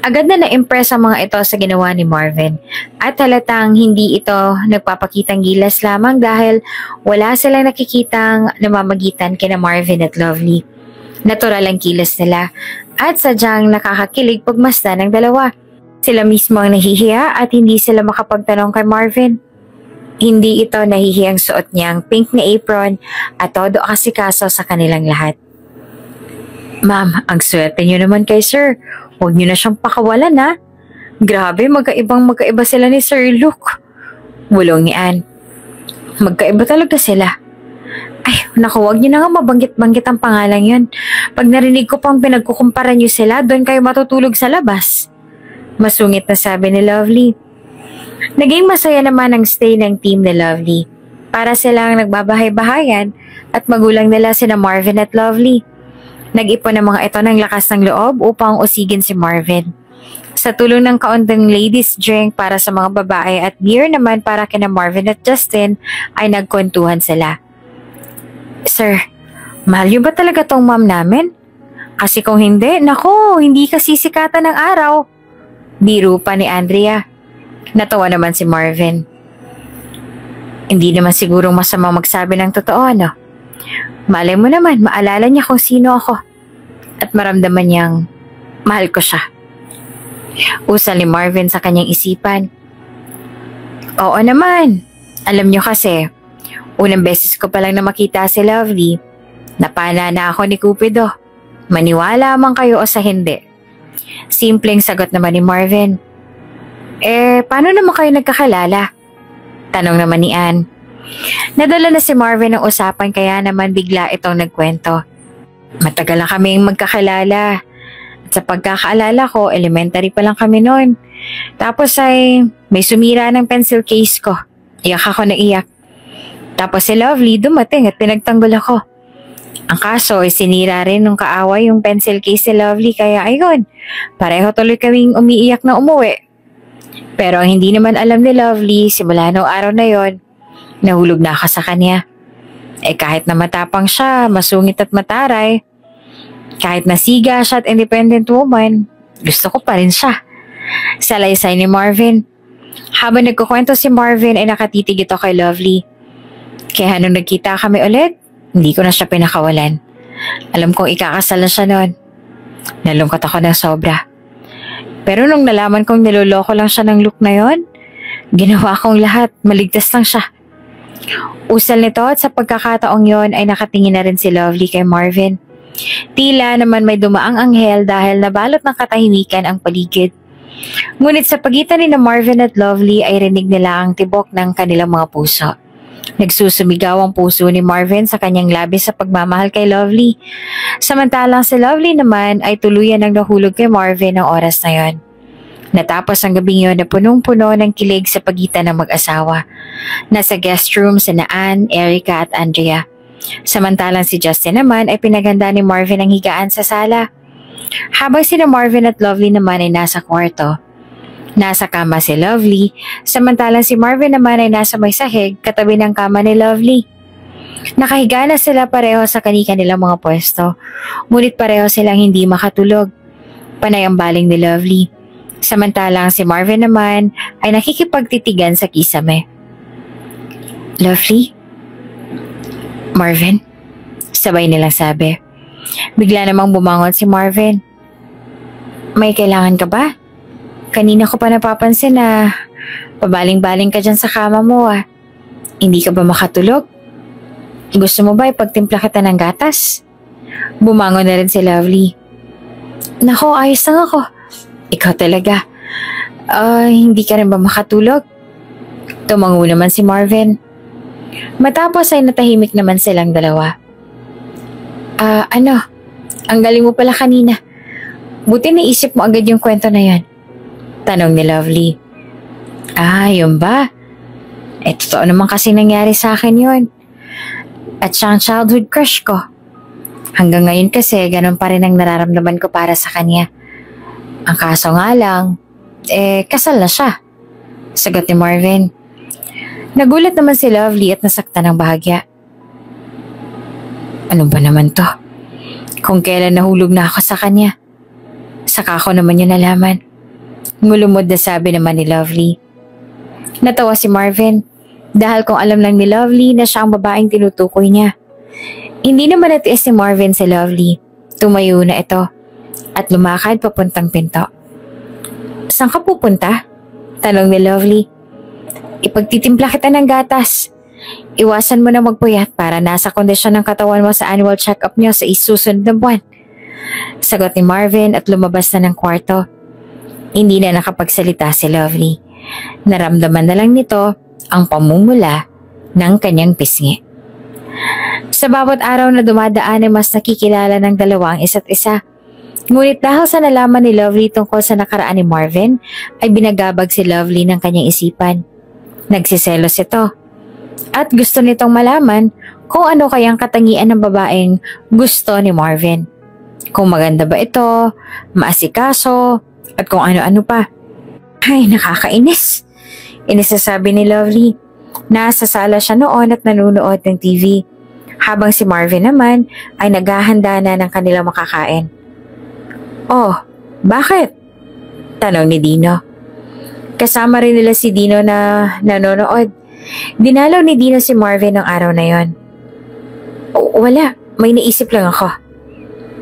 Agad na na-impress ang mga ito sa ginawa ni Marvin. At halatang hindi ito nagpapakitang gilas lamang dahil wala silang nakikitang namamagitan kina Marvin at Lovely. Natural ang kilos nila at sadyang nakakakilig pagmasdan ng dalawa. Sila mismo ang nahihiya at hindi sila makapagtanong kay Marvin. Hindi ito nahihiyang suot niyang pink na apron at todo asikaso sa kanilang lahat. "Ma'am, ang swerte niyo naman kay sir. Huwag niyo na siyang pakawalan ha. Grabe, magkaiba sila ni Sir Luke." Bulong ni Anne. "Magkaiba talaga sila." "Ay, naku, huwag niyo na nga mabanggit-banggit ang pangalan yun. Pag narinig ko pang pinagkukumpara niyo sila, doon kayo matutulog sa labas." Masungit na sabi ni Lovely. Naging masaya naman ang stay ng team ni Lovely. Para silang nagbabahay-bahayan at magulang nila sina Marvin at Lovely. Nag-ipon ng mga ito ng lakas ng loob upang usigin si Marvin. Sa tulong ng kaunting ladies drink para sa mga babae at beer naman para kina Marvin at Justin ay nagkwentuhan sila. "Sir, mahal niyo ba talaga tong mom namin? Kasi kung hindi, naku, hindi ka sisikatan ng araw." Biro pa ni Andrea. Natawa naman si Marvin. "Hindi naman sigurong masama magsabi ng totoo, no? Malay mo naman, maalala niya kung sino ako. At maramdaman niyang mahal ko siya." Usal ni Marvin sa kanyang isipan. "Oo naman. Alam niyo kasi, unang beses ko pa lang na makita si Lovely, napana na ako ni Cupido. Maniwala man kayo o sa hindi." Simpleng sagot naman ni Marvin. Paano naman kayo nagkakilala?" Tanong naman ni Anne. Nadala na si Marvin ng usapan kaya naman bigla itong nagkwento. "Matagal na kaming magkakilala. At sa pagkakaalala ko, elementary pa lang kami noon. Tapos ay may sumira ng pencil case ko. Iyak ako na iyak. Tapos si Lovely dumating at pinagtanggol ako. Ang kaso ay sinira rin nung kaaway yung pencil case ni Lovely kaya ayun, pareho tuloy kaming umiiyak na umuwi. Pero ang hindi naman alam ni Lovely, simula noong araw na yon, nahulog na ako sa kanya. Kahit na matapang siya, masungit at mataray, kahit nasiga siya at independent woman, gusto ko pa rin siya." Salaysay ni Marvin. Habang nagkukwento si Marvin ay nakatitig ito kay Lovely. Kaya nung nagkita kami ulit, hindi ko na siya pinakawalan. Alam kong ikakasal na siya noon. Nalungkot ako ng sobra. Pero nung nalaman kong niloloko lang siya ng look na yon, ginawa kong lahat, maligtas lang siya. Usal nito at sa pagkakataong yon ay nakatingin na rin si Lovely kay Marvin. Tila naman may dumaang anghel dahil nabalot ng katahimikan ang paligid. Ngunit sa pagitan ni Marvin at Lovely ay rinig nila ang tibok ng kanilang mga puso. Nagsusumigaw ang puso ni Marvin sa kanyang labis sa pagmamahal kay Lovely. Samantalang si Lovely naman ay tuluyan ang nahulog kay Marvin ng oras na yon. Natapos ang gabing yon na punong-puno ng kilig sa pagitan ng mag-asawa. Nasa guest room sina Anne, Erica at Andrea. Samantalang si Justin naman ay pinaganda ni Marvin ang higaan sa sala. Habang sina Marvin at Lovely naman ay nasa kwarto. Nasa kama si Lovely, samantalang si Marvin naman ay nasa may sahig katabi ng kama ni Lovely. Nakahiga na sila pareho sa kanilang mga pwesto, ngunit pareho silang hindi makatulog. Panay ang baling ni Lovely. Samantalang si Marvin naman ay nakikipagtitigan sa kisame. "Lovely? Marvin?" Sabay nilang sabi. Bigla namang bumangon si Marvin. "May kailangan ka ba? Kanina ko pa napapansin na pabaling-baling ka dyan sa kama mo ah." Hindi ka ba makatulog? Gusto mo ba ipagtimpla kita ng gatas? Bumangon na rin si Lovely. Nako, ayos lang ako. Ikaw talaga. Hindi ka rin ba makatulog? Tumango naman si Marvin. Matapos ay natahimik naman silang dalawa. Ang galing mo pala kanina. Buti naisip mo agad yung kwento na yan. Tanong ni Lovely. Yun ba? Totoo naman kasi nangyari sa akin yun. At siya ang childhood crush ko. Hanggang ngayon kasi, ganun pa rin ang nararamdaman ko para sa kanya. Ang kaso nga lang, kasal na siya. Sagot ni Marvin. Nagulat naman si Lovely at nasaktan ng bahagya. Ano ba naman to? Kung kailan nahulog na ako sa kanya. Saka ko naman yun nalaman. Ngulumod na sabi naman ni Lovely. Natawa si Marvin dahil kung alam lang ni Lovely na siya ang babaeng tinutukoy niya. Hindi naman natiis ni Marvin si Lovely. Tumayo na ito at lumakad papuntang pinto. Saan ka pupunta? Tanong ni Lovely. Ipagtitimpla kita ng gatas. Iwasan mo na magpuyat para nasa kondisyon ng katawan mo sa annual check-up niyo sa isusunod na buwan. Sagot ni Marvin at lumabas na ng kwarto. Hindi na nakapagsalita si Lovely. Naramdaman na lang nito ang pamumula ng kanyang pisngi. Sa bawat araw na dumadaan ay mas nakikilala ng dalawa ang isa't isa. Ngunit dahil sa nalaman ni Lovely tungkol sa nakaraan ni Marvin, ay binagabag si Lovely ng kanyang isipan. Nagsiselos ito. At gusto nitong malaman kung ano kayang katangian ng babaeng gusto ni Marvin. Kung maganda ba ito, maasikaso, at kung ano-ano pa. Ay, nakakainis. Inisasabi ni Lovely. Nasa sala siya noon at nanunood ng TV. Habang si Marvin naman ay naghahanda na ng kanilang makakain. Oh, bakit? Tanong ni Dino. Kasama rin nila si Dino na nanonood. Dinalaw ni Dino si Marvin ng araw na yon. Wala, may naisip lang ako.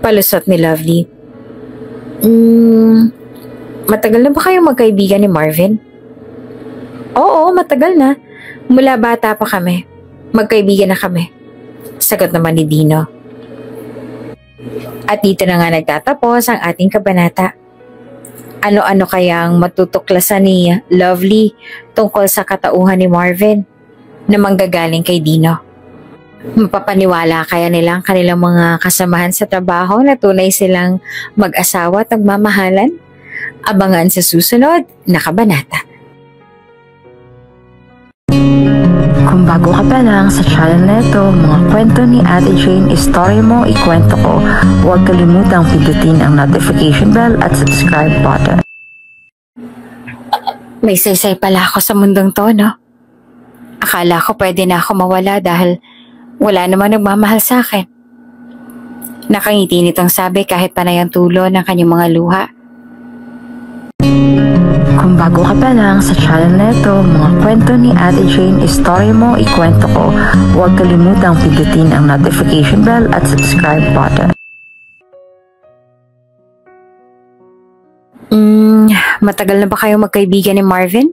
Palusot ni Lovely. Matagal na ba kayong magkaibigan ni Marvin? Oo, matagal na. Mula bata pa kami. Magkaibigan na kami. Sagot naman ni Dino. At dito na nga nagtatapos ang ating kabanata. Ano-ano kayang matutuklasan ni Lovely tungkol sa katauhan ni Marvin na manggagaling kay Dino? Mapapaniwala kaya nila ang kanilang mga kasamahan sa trabaho na tunay silang mag-asawa at nagmamahalan? Abangan sa susunod na kabanata. Kung bago ka pa lang sa channel na ito, mga kwento ni Ate Jane, Story Mo, Ikwento Ko, huwag kalimutang pindutin ang notification bell at subscribe button. May saysay pala ako sa mundong to, no? Akala ko pwede na ako mawala dahil wala naman nagmamahal sa akin. Nakangiti nitong sabi kahit panay ang tulo ng kanyang mga luha. Kung bago ka pa lang sa channel na ito, mga kwento ni Ate Jane, Story Mo, Ikwento Ko, huwag kalimutang pindutin ang notification bell at subscribe button. Matagal na ba kayo magkaibigan ni Marvin?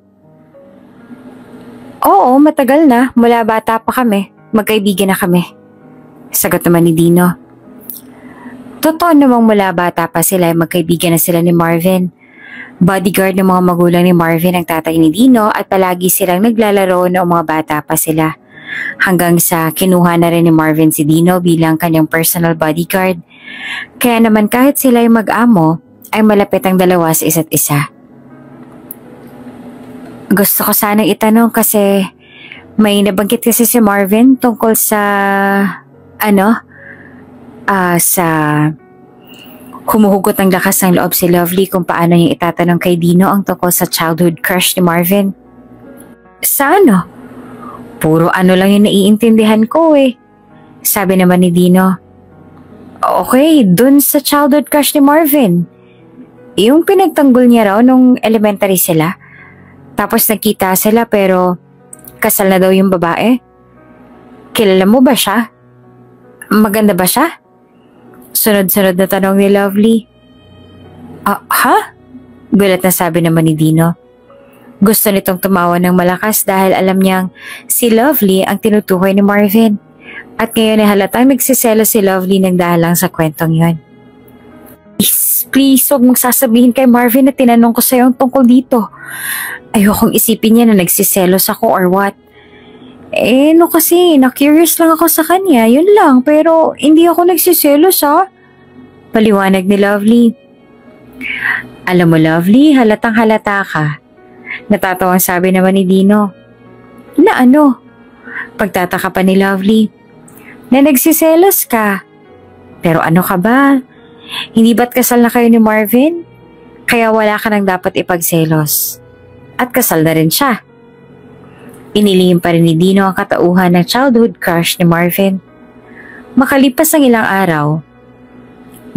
Oo, matagal na. Mula bata pa kami. Magkaibigan na kami. Sagot naman ni Dino. Totoo namang mula bata pa sila ay magkaibigan na sila ni Marvin. Bodyguard ng mga magulang ni Marvin ang tatay ni Dino at palagi silang naglalaro noong mga bata pa sila. Hanggang sa kinuha na rin ni Marvin si Dino bilang kanyang personal bodyguard. Kaya naman kahit sila ay mag-amo, ay malapit ang dalawa sa isa't isa. Gusto ko sanang itanong kasi may nabanggit kasi si Marvin tungkol sa sa humuhugot ng lakas ng loob si Lovely kung paano niya itatanong kay Dino ang tungkol sa childhood crush ni Marvin. Sa ano? Puro ano lang yung naiintindihan ko eh. Sabi naman ni Dino. Okay, dun sa childhood crush ni Marvin. Yung pinagtanggol niya raw nung elementary sila. Tapos nagkita sila pero kasal na daw yung babae. Kilala mo ba siya? Maganda ba siya? Sunod-sunod na tanong ni Lovely. Ha? Gulat na sabi naman ni Dino. Gusto nitong tumawa ng malakas dahil alam niyang si Lovely ang tinutukoy ni Marvin. At ngayon ay halatang nagsiselo si Lovely ng dahil lang sa kwentong yon. Please, huwag mong sasabihin kay Marvin na tinanong ko sa'yo ang tungkol dito. Ayokong isipin niya na nagsiselos ako or what. No kasi, na-curious lang ako sa kanya, yun lang. Pero hindi ako nagsiselos ha. Paliwanag ni Lovely. Alam mo Lovely, halatang halata ka. Natatawang sabi naman ni Dino. Na ano? Pagtataka pa ni Lovely. Na nagsiselos ka. Pero ano ka ba? Hindi ba't kasal na kayo ni Marvin? Kaya wala ka nang dapat ipagselos. At kasal na rin siya. Inilihim pa rin ni Dino ang katauhan ng childhood crush ni Marvin. Makalipas ang ilang araw.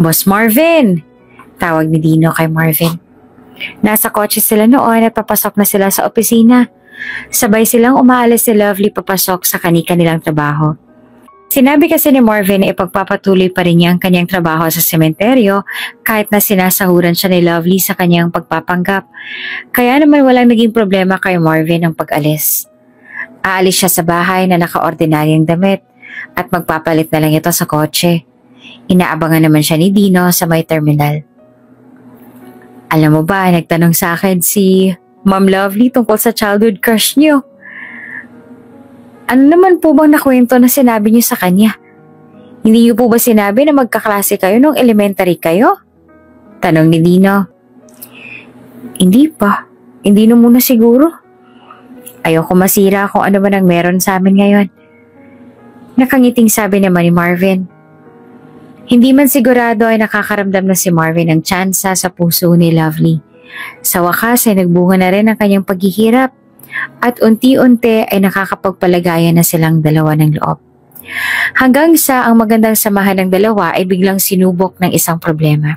Boss Marvin! Tawag ni Dino kay Marvin. Nasa kotse sila noon at papasok na sila sa opisina. Sabay silang umaalis si Lovely papasok sa kani-kanilang trabaho. Sinabi kasi ni Marvin na ipagpapatuloy pa rin niya ang kanyang trabaho sa sementeryo kahit na sinasahuran siya ni Lovely sa kanyang pagpapanggap. Kaya naman walang naging problema kay Marvin ang pag-alis. Aalis siya sa bahay na naka-ordinaryang damit at magpapalit na lang ito sa kotse. Inaabangan naman siya ni Dino sa may terminal. Alam mo ba, nagtanong sa akin si Ma'am Lovely tungkol sa childhood crush niyo. Ano naman po bang nakwento na sinabi niyo sa kanya? Hindi niyo po ba sinabi na magkaklase kayo nung elementary kayo? Tanong ni Dino. Hindi pa. Hindi na muna siguro. Ayoko masira kung ano man ang meron sa amin ngayon. Nakangiting sabi naman ni Marvin. Hindi man sigurado ay nakakaramdam na si Marvin ng tsansa sa puso ni Lovely. Sa wakas ay nagbunga na rin ang kanyang paghihirap at unti-unti ay nakakapagpalagayan na silang dalawa ng loob. Hanggang sa ang magandang samahan ng dalawa ay biglang sinubok ng isang problema.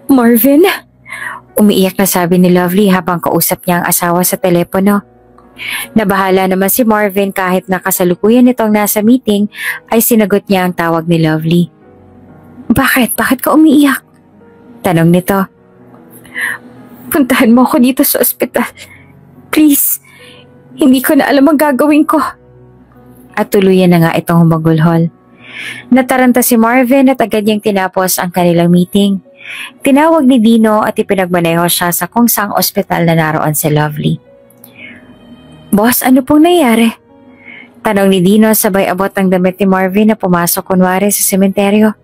Marvin? Umiiyak na sabi ni Lovely habang kausap niya ang asawa sa telepono. Nabahala naman si Marvin kahit nakasalukuyan nitong nasa meeting ay sinagot niya ang tawag ni Lovely. Bakit? Bakit ka umiiyak? Tanong nito. Puntahan mo ako dito sa ospital. Please, hindi ko na alam ang gagawin ko. At tuluyan na nga itong humagulhol. Nataranta si Marvin at agad niyang tinapos ang kanilang meeting. Tinawag ni Dino at ipinagmaneho siya sa kung saang ospital na naroon si Lovely. Boss, ano pong nangyari? Tanong ni Dino sabay abot ng damit ni Marvin na pumasok kunwari sa sementeryo.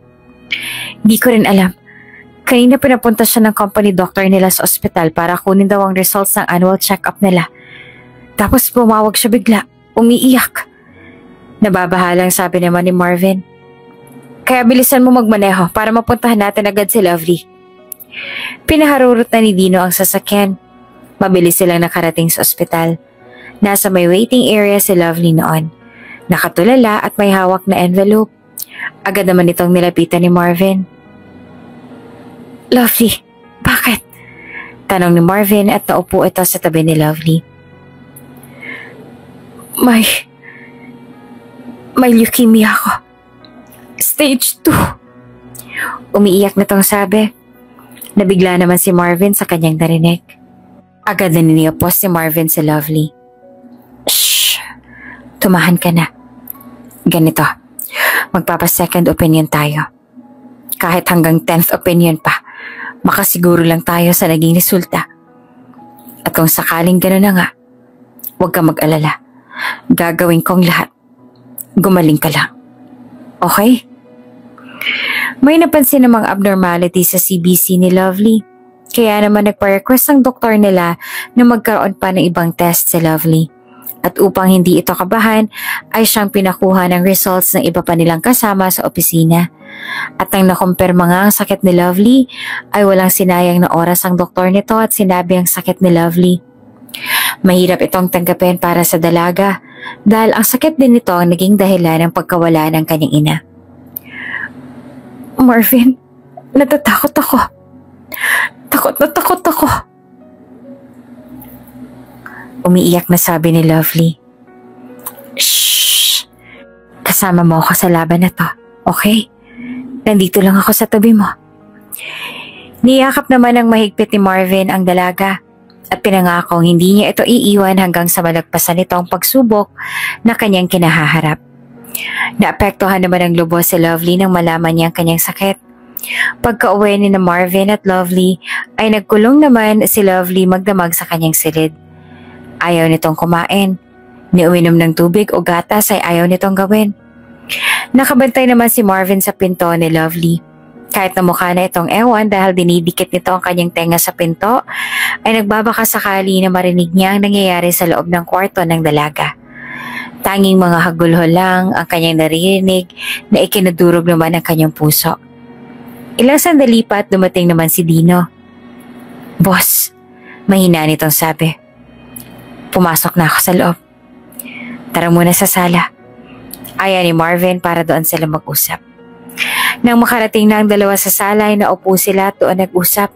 Di ko rin alam. Kanina pinapunta siya ng company doctor nila sa ospital para kunin daw ang results ng annual check-up nila. Tapos bumawag siya bigla, umiiyak. Nababahalang sabi naman ni Marvin. Kaya bilisan mo magmaneho para mapuntahan natin agad si Lovely. Pinaharurot na ni Dino ang sasakyan. Mabilis silang nakarating sa ospital. Nasa may waiting area si Lovely noon. Nakatulala at may hawak na envelope. Agad naman itong nilapitan ni Marvin. Lovely, bakit? Tanong ni Marvin at naupo ito sa tabi ni Lovely. May leukemia ako. Stage 2. Umiiyak na tong sabi. Nabigla naman si Marvin sa kanyang narinig. Agad na niniapos si Marvin si Lovely. Shh! Tumahan ka na. Ganito, magpapa-second opinion tayo. Kahit hanggang 10th opinion pa, makasiguro lang tayo sa naging resulta. At kung sakaling gano'n na nga, huwag ka mag-alala. Gagawin kong lahat. Gumaling ka lang. Okay? May napansin namang abnormality sa CBC ni Lovely. Kaya naman nagpa-request ang doktor nila na magkaroon pa ng ibang test si Lovely. At upang hindi ito kabahan, ay siyang pinakuha ng results ng iba pa nilang kasama sa opisina. At nang nakumpirma nga ang sakit ni Lovely, ay walang sinayang na oras ang doktor nito at sinabi ang sakit ni Lovely. Mahirap itong tanggapin para sa dalaga dahil ang sakit din nito ang naging dahilan ng pagkawala ng kanyang ina. Marvin, natatakot ako. Takot ako. Umiiyak na sabi ni Lovely. Shh! Kasama mo ako sa laban na to, okay? Nandito lang ako sa tabi mo. Niyakap naman ng mahigpit ni Marvin ang dalaga at pinangakong hindi niya ito iiwan hanggang sa malagpasan nito ang pagsubok na kanyang kinahaharap. Naapektuhan naman ang lubos si Lovely nang malaman niya ang kanyang sakit. Pagka-uwi ni na Marvin at Lovely ay nagkulong naman si Lovely magdamag sa kanyang silid. Ayaw nitong kumain. Ni uminom ng tubig o gatas ay ayaw nitong gawin. Nakabantay naman si Marvin sa pinto ni Lovely. Kahit na mukha na itong ewan dahil dinidikit nito ang kanyang tenga sa pinto, ay nagbabaka sakali na marinig niya ang nangyayari sa loob ng kwarto ng dalaga. Tanging mga hagulho lang ang kanyang naririnig na ikinadurog naman ang kanyang puso. Ilang sandali pa at dumating naman si Dino. "Boss," mahina nitong sabi. "Pumasok na ako sa loob. Tara muna sa sala." Ayaw ni Marvin para doon sila mag-usap. Nang makarating na ang dalawa sa sala ay naupo sila at doon nag-usap.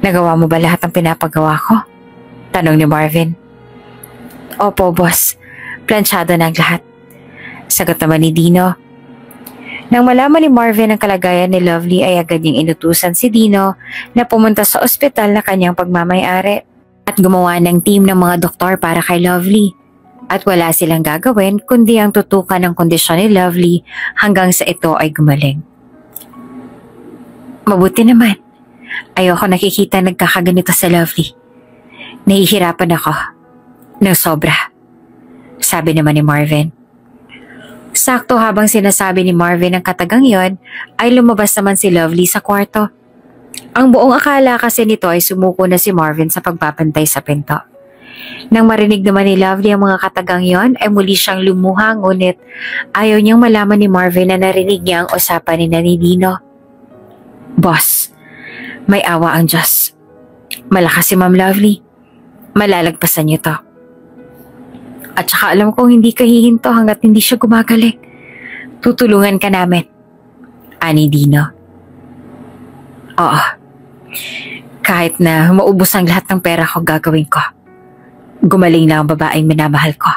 "Nagawa mo ba lahat ng pinapagawa ko?" tanong ni Marvin. "Opo, boss. Plansyado na ang lahat," sagot naman ni Dino. Nang malaman ni Marvin ang kalagayan ni Lovely ay agad niyang inutusan si Dino na pumunta sa ospital na kanyang pagmamayari at gumawa ng team ng mga doktor para kay Lovely. At wala silang gagawin kundi ang tutukan ng kondisyon ni Lovely hanggang sa ito ay gumaling. "Mabuti naman. Ayoko nakikita nagkakaganito sa Lovely. Nahihirapan ako ng sobra," sabi naman ni Marvin. Sakto habang sinasabi ni Marvin ang katagang yon, ay lumabas naman si Lovely sa kwarto. Ang buong akala kasi nito ay sumuko na si Marvin sa pagbabantay sa pinto. Nang marinig naman ni Lovely ang mga katagang yon, ay muli siyang lumuha, ngunit ayaw niyang malaman ni Marvin na narinig niya ang usapan ni Dino. "Boss, may awa ang Diyos. Malakas si Ma'am Lovely. Malalagpasan niyo to. At saka alam kong hindi ka hihinto hanggat hindi siya gumagaling. Tutulungan ka namin," ani Dino. "Oo. Kahit na maubos ang lahat ng pera ko, gagawin ko. Gumaling lang ang babaeng minamahal ko,"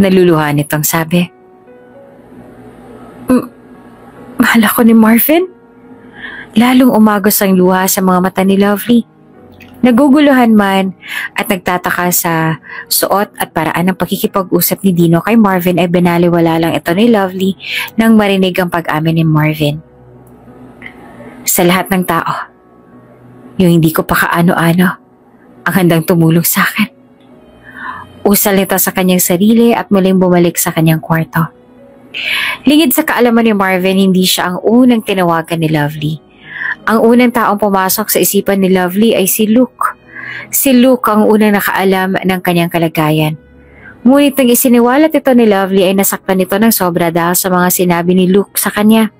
naluluha nitong sabi. Mahal ako ni Marvin?" Lalong umagos ang luha sa mga mata ni Lovely. Naguguluhan man at nagtataka sa suot at paraan ng pakikipag-usap ni Dino kay Marvin ay binaliwala lang ito ni Lovely nang marinig ang pag-amin ni Marvin. "Sa lahat ng tao, yung hindi ko pa kaano-ano ang handang tumulong sa akin." Usal nito sa kanyang sarili at muling bumalik sa kanyang kwarto. Lingid sa kaalaman ni Marvin, hindi siya ang unang tinawagan ni Lovely. Ang unang taong pumasok sa isipan ni Lovely ay si Luke. Si Luke ang unang nakaalam ng kanyang kalagayan. Ngunit nang isiniwalat ito ni Lovely ay nasaktan ito ng sobra dahil sa mga sinabi ni Luke sa kanya.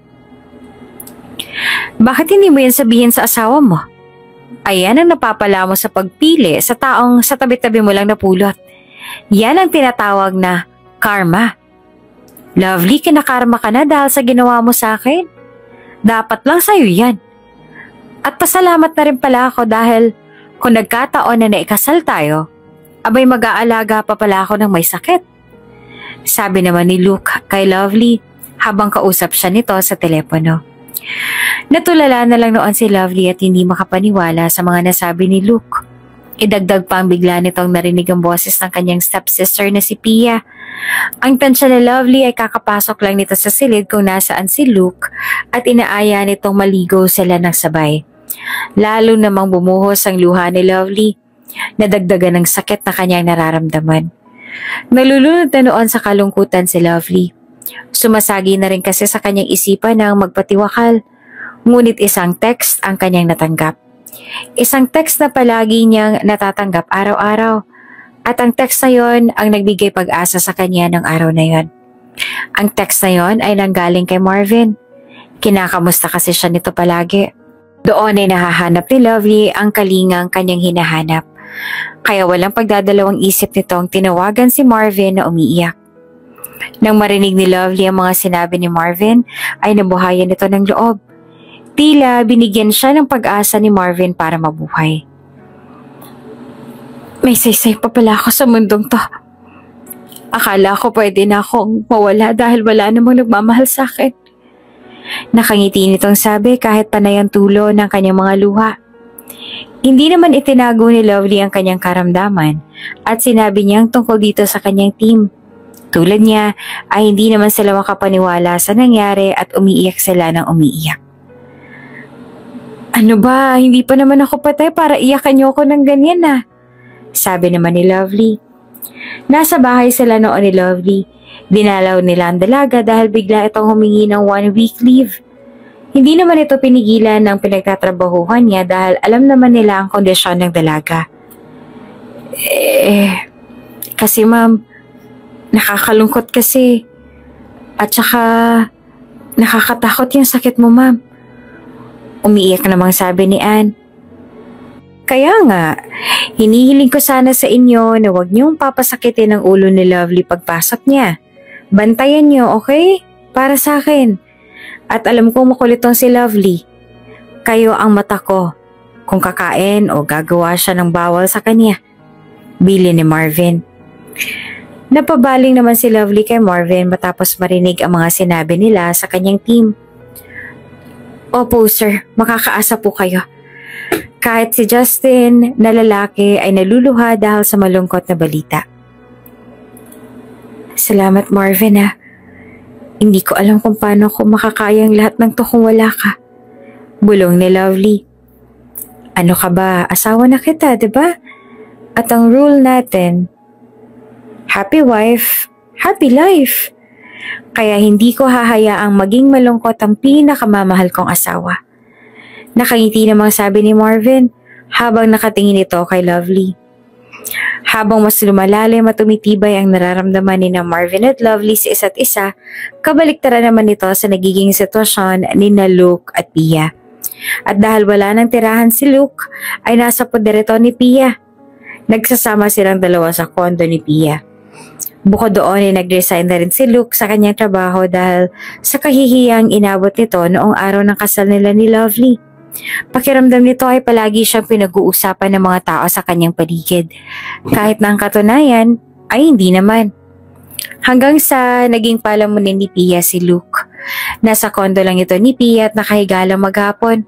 "Bakit hindi mo yan sabihin sa asawa mo? Ayan ang napapala mo sa pagpili sa taong sa tabi-tabi mo lang napulot. Yan ang tinatawag na karma. Lovely, kinakarma ka na dahil sa ginawa mo sa akin. Dapat lang sa'yo yan. At pasalamat na rin pala ako dahil kung nagkataon na naikasal tayo, abay mag-aalaga pa pala ako ng may sakit," sabi naman ni Luke kay Lovely habang kausap siya nito sa telepono. Natulala na lang noon si Lovely at hindi makapaniwala sa mga nasabi ni Luke. Idagdag pa ang bigla nitong narinig ang boses ng kanyang stepsister na si Pia. Ang tansya ni Lovely ay kakapasok lang nito sa silid kung nasaan si Luke at inaaya nitong maligo sila ng sabay. Lalo namang bumuhos ang luha ni Lovely. Nadagdagan ng sakit na kanyang nararamdaman. Nalulunod na noon sa kalungkutan si Lovely. Sumasagi na rin kasi sa kanyang isipan ng magpatiwakal. Ngunit isang text ang kanyang natanggap. Isang text na palagi niyang natatanggap araw-araw. At ang text na yon ang nagbigay pag-asa sa kanya ng araw na yon. Ang text na yon ay nanggaling kay Marvin. Kinakamusta kasi siya nito palagi. Doon ay nahahanap ni Lovely ang kalingang kanyang hinahanap. Kaya walang pagdadalawang isip nitong tinawagan si Marvin na umiiyak. Nang marinig ni Lovely ang mga sinabi ni Marvin, ay nabuhayan ito ng loob. Tila binigyan siya ng pag-asa ni Marvin para mabuhay. "May saysay pa pala ako sa mundong to. Akala ko pwede na akong mawala dahil wala namang nagmamahal sa akin. Nakangiti nitong sabi kahit panay ang tulo ng kanyang mga luha. Hindi naman itinago ni Lovely ang kanyang karamdaman at sinabi niyang tungkol dito sa kanyang team. Tulad niya ay hindi naman sila makapaniwala sa nangyari at umiiyak sila ng umiiyak. Ano ba, hindi pa naman ako patay para iyakan niyo ako ng ganyan ah. Sabi naman ni Lovely. Nasa bahay sila noon ni Lovely. Dinalaw nila ang dalaga dahil bigla itong humingi ng 1-week leave. Hindi naman ito pinigilan ng pinagtatrabahuhan niya dahil alam naman nila ang kondisyon ng dalaga. Kasi ma'am, nakakalungkot kasi. At saka, nakakatakot yung sakit mo ma'am. Umiiyak namang sabi ni Anne. Kaya nga, hinihiling ko sana sa inyo na huwag niyong papasakitin ang ulo ni Lovely pagpasok niya. Bantayan niyo, okay? Para sa akin. At alam kong makulit tong si Lovely. Kayo ang mata ko. Kung kakain o gagawa siya ng bawal sa kanya. Bili ni Marvin. Napabaling naman si Lovely kay Marvin matapos marinig ang mga sinabi nila sa kanyang team. Opo sir, makakaasa po kayo. Kahit si Justin na lalaki ay naluluha dahil sa malungkot na balita. Salamat Marvin ha. Hindi ko alam kung paano ko makakayang lahat ng to kung wala ka. Bulong ni Lovely. Ano ka ba? Asawa na kita, diba? At ang rule natin, happy wife, happy life. Kaya hindi ko hahayaang maging malungkot ang pinakamamahal kong asawa. Nakangiti namang sabi ni Marvin habang nakatingin ito kay Lovely. Habang mas lumalalim at tumitibay ang nararamdaman ni Marvin at Lovely sa isa't isa, kabaliktaran naman ito sa nagiging sitwasyon ni Luke at Pia. At dahil wala nang tirahan si Luke, ay nasa poder ito ni Pia. Nagsasama silang dalawa sa kondo ni Pia. Bukod doon ay nag-resign na rin si Luke sa kanyang trabaho dahil sa kahihiyang inabot nito noong araw ng kasal nila ni Lovely. Pakiramdam nito ay palagi siyang pinag-uusapan ng mga tao sa kanyang paligid. Kahit na ang katunayan ay hindi naman. Hanggang sa naging palamunin ni Pia si Luke. Nasa kondo lang ito ni Pia at nakahiga lang maghapon.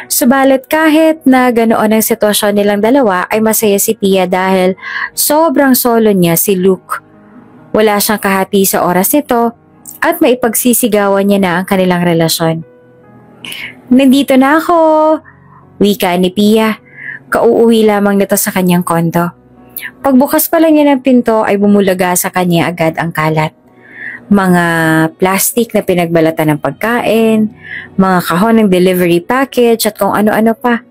Subalit kahit na ganoon ang sitwasyon nilang dalawa ay masaya si Pia dahil sobrang solo niya si Luke. Wala siyang kahati sa oras nito at maipagsisigawan niya na ang kanilang relasyon. Nandito na ako, wika ni Pia. Kauuwi lamang nito sa kanyang kondo. Pagbukas pa lang niya ng pinto ay bumulaga sa kanya agad ang kalat. Mga plastic na pinagbalatan ng pagkain, mga kahon ng delivery package at kung ano-ano pa.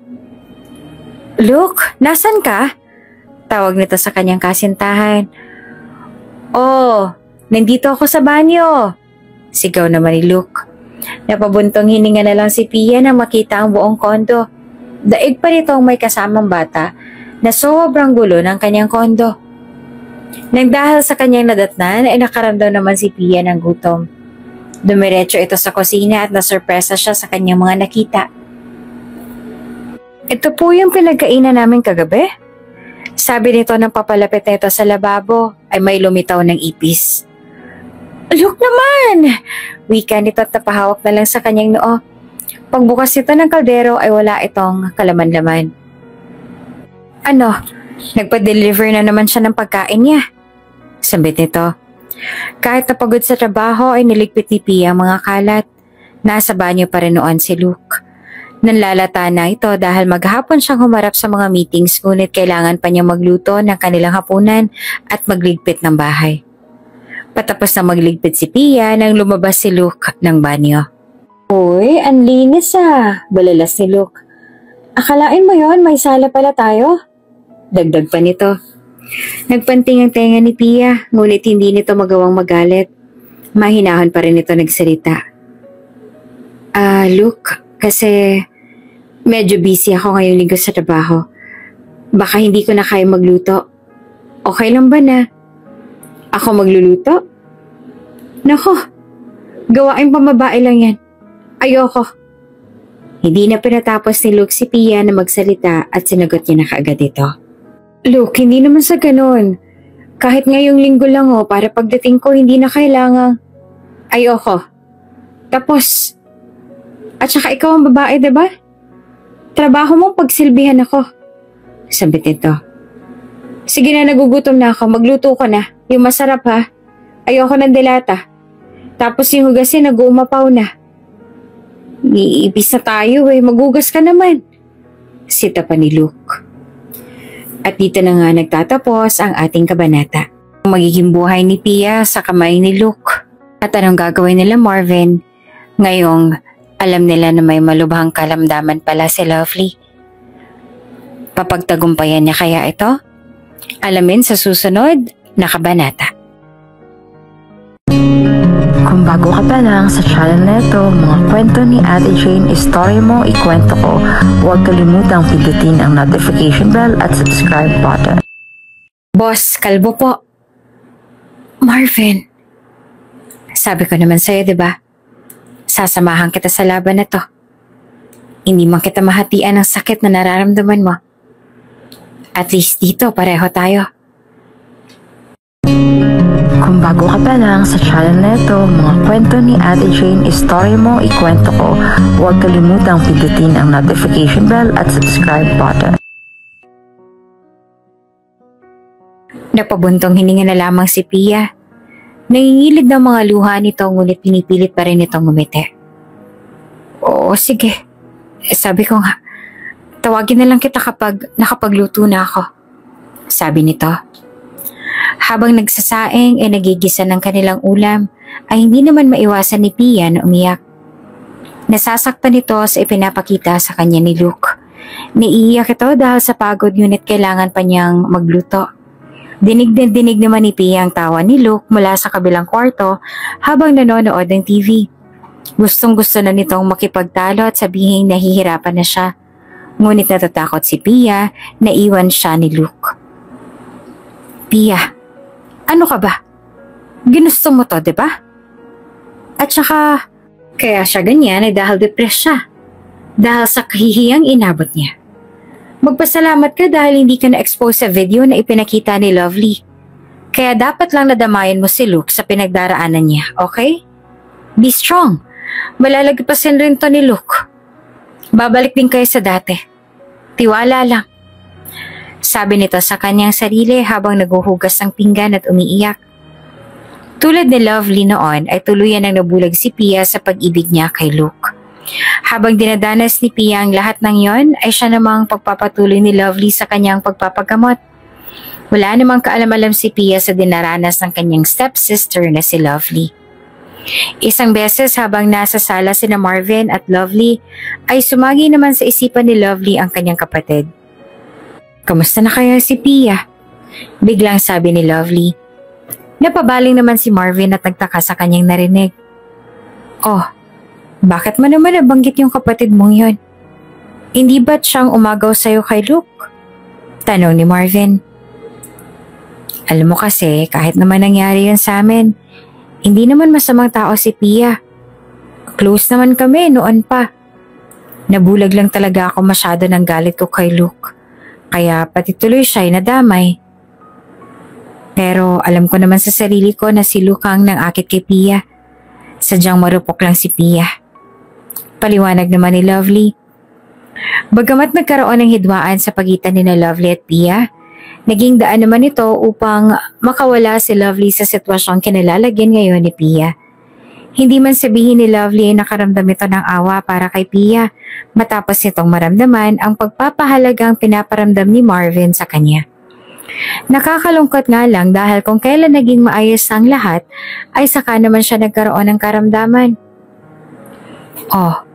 Luke, nasan ka? Tawag nito sa kanyang kasintahan. Oh, nandito ako sa banyo. Sigaw naman ni Luke. Napabuntong hininga na lang si Pia na makita ang buong kondo. Daig pa nitong may kasamang bata na sobrang gulo ng kanyang kondo. Nang dahil sa kanyang nadatnan ay nakaramdam naman si Pia ng gutom. Dumiretso ito sa kusina at nasurpresa siya sa kanyang mga nakita. Ito po yung pinagkainan namin kagabi? Sabi nito nang papalapit nito sa lababo ay may lumitaw ng ipis. Look naman! Wika nito at napahawak na lang sa kanyang noo. Pagbukas nito ng kaldero ay wala itong kalaman-laman. Ano? Nagpa-deliver na naman siya ng pagkain niya. Sambit nito. Kahit napagod sa trabaho ay niligpit ni Pia ang mga kalat. Nasa banyo pa rin noon si Luke. Nanlalata na ito dahil maghapon siyang humarap sa mga meetings ngunit kailangan pa niyang magluto ng kanilang hapunan at magligpit ng bahay. Patapos na magligpit si Pia nang lumabas si Luke ng banyo. Uy, ang linis ah, balalas ni Luke. Akalain mo yon may sala pala tayo? Dagdag pa nito. Nagpanting ang tenga ni Pia ngunit hindi nito magawang magalit. Mahinahon pa rin ito nagsalita. Luke, kasi medyo busy ako ngayong linggo sa trabaho. Baka hindi ko na kaya magluto. Okay lang ba na ako magluluto? Nako, gawain pambabae lang yan. Ayoko. Hindi na pinatapos ni Luke si Pia na magsalita at sinagot niya na kaagad ito. Luke, hindi naman sa ganun. Kahit ngayong linggo lang para pagdating ko hindi na kailangan. Ayoko. Tapos, At saka ikaw ang babae, diba? Trabaho mo pagsilbihan ako. Sabit nito. Sige na, nagugutom na ako. Magluto ka na. Yung masarap ha. Ayoko ng delata. Tapos yung hugasin, nag-uumapaw na. Iibis na tayo eh. Magugas ka naman. Sita pa ni Luke. At dito na nga nagtatapos ang ating kabanata. Magiging buhay ni Pia sa kamay ni Luke. At anong gagawin nila Marvin ngayong alam nila na may malubhang kalamdaman pala si Lovely. Papagtagumpayan niya kaya ito? Alamin sa susunod na kabanata. Kung bago ka pa lang sa channel na ito, mga kwento ni Ate Jane, Story Mo, Ikwento Ko, huwag kalimutang pindutin ang notification bell at subscribe button. Boss, kalbo po. Marvin, sabi ko naman sa'yo, diba? Sasamahan kita sa laban na to. Hindi man kita mahatian ng sakit na nararamdaman mo. At least dito, pareho tayo. Kung bago ka pa lang sa channel na ito, mga kwento ni Ate Jane, Story Mo, Ikwento Ko, huwag kalimutang pindutin ang notification bell at subscribe button. Napabuntong hininga na lamang si Pia. Nangingilid ng mga luha nito ngunit pinipilit pa rin itong ngumiti. Oo, sige. Sabi ko nga, tawagin na lang kita kapag nakapagluto na ako. Sabi nito. Habang nagsasaing e nagigisa ng kanilang ulam, ay hindi naman maiwasan ni Pia na umiyak. Nasasaktan ito sa ipinapakita sa kanya ni Luke. Naiiyak ito dahil sa pagod ngunit kailangan pa niyang magluto. Dinig naman ni Pia ang tawa ni Luke mula sa kabilang kwarto habang nanonood ng TV. Gustong-gusto na nitong makipagtalo at sabihin nahihirapan na siya. Ngunit natatakot si Pia na iwan siya ni Luke. Pia, ano ka ba? Ginusto mo to, diba? At saka, kaya siya ganyan ay dahil depressed siya. Dahil sa kahihiyang inabot niya. Magpasalamat ka dahil hindi ka na-expose sa video na ipinakita ni Lovely. Kaya dapat lang nadamayan mo si Luke sa pinagdaraanan niya, okay? Be strong. Malalagpasin rin to ni Luke. Babalik din kayo sa dati. Tiwala lang. Sabi nito sa kanyang sarili habang naguhugas ng pinggan at umiiyak. Tulad ni Lovely noon ay tuluyan ang nabulag si Pia sa pag-ibig niya kay Luke. Habang dinadanas ni Pia ang lahat ng yon, ay siya namang pagpapatuloy ni Lovely sa kanyang pagpapagamot. Wala namang kaalam-alam si Pia sa dinaranas ng kanyang stepsister na si Lovely. Isang beses habang nasa sala sina Marvin at Lovely, ay sumagi naman sa isipan ni Lovely ang kanyang kapatid. Kamusta na kaya si Pia? Biglang sabi ni Lovely. Napabaling naman si Marvin at nagtaka sa kanyang narinig. Oh, bakit mo naman nabanggit yung kapatid mong yon? Hindi ba't siyang umagaw sa'yo kay Luke? Tanong ni Marvin. Alam mo kasi, kahit naman nangyari yun sa amin, hindi naman masamang tao si Pia. Close naman kami noon pa. Nabulag lang talaga ako masyado ng galit ko kay Luke. Kaya pati tuloy siya'y nadamay. Pero alam ko naman sa sarili ko na si Luke ang nang-akit kay Pia. Sadyang marupok lang si Pia. Paliwanag naman ni Lovely. Bagamat nagkaroon ng hidwaan sa pagitan ni Lovely at Pia, naging daan naman ito upang makawala si Lovely sa sitwasyong kinalalagyan ngayon ni Pia. Hindi man sabihin ni Lovely ay nakaramdam ito ng awa para kay Pia matapos nitong maramdaman ang pagpapahalagang pinaparamdam ni Marvin sa kanya. Nakakalungkot nga lang dahil kung kailan naging maayos ang lahat ay saka naman siya nagkaroon ng karamdaman. Oh,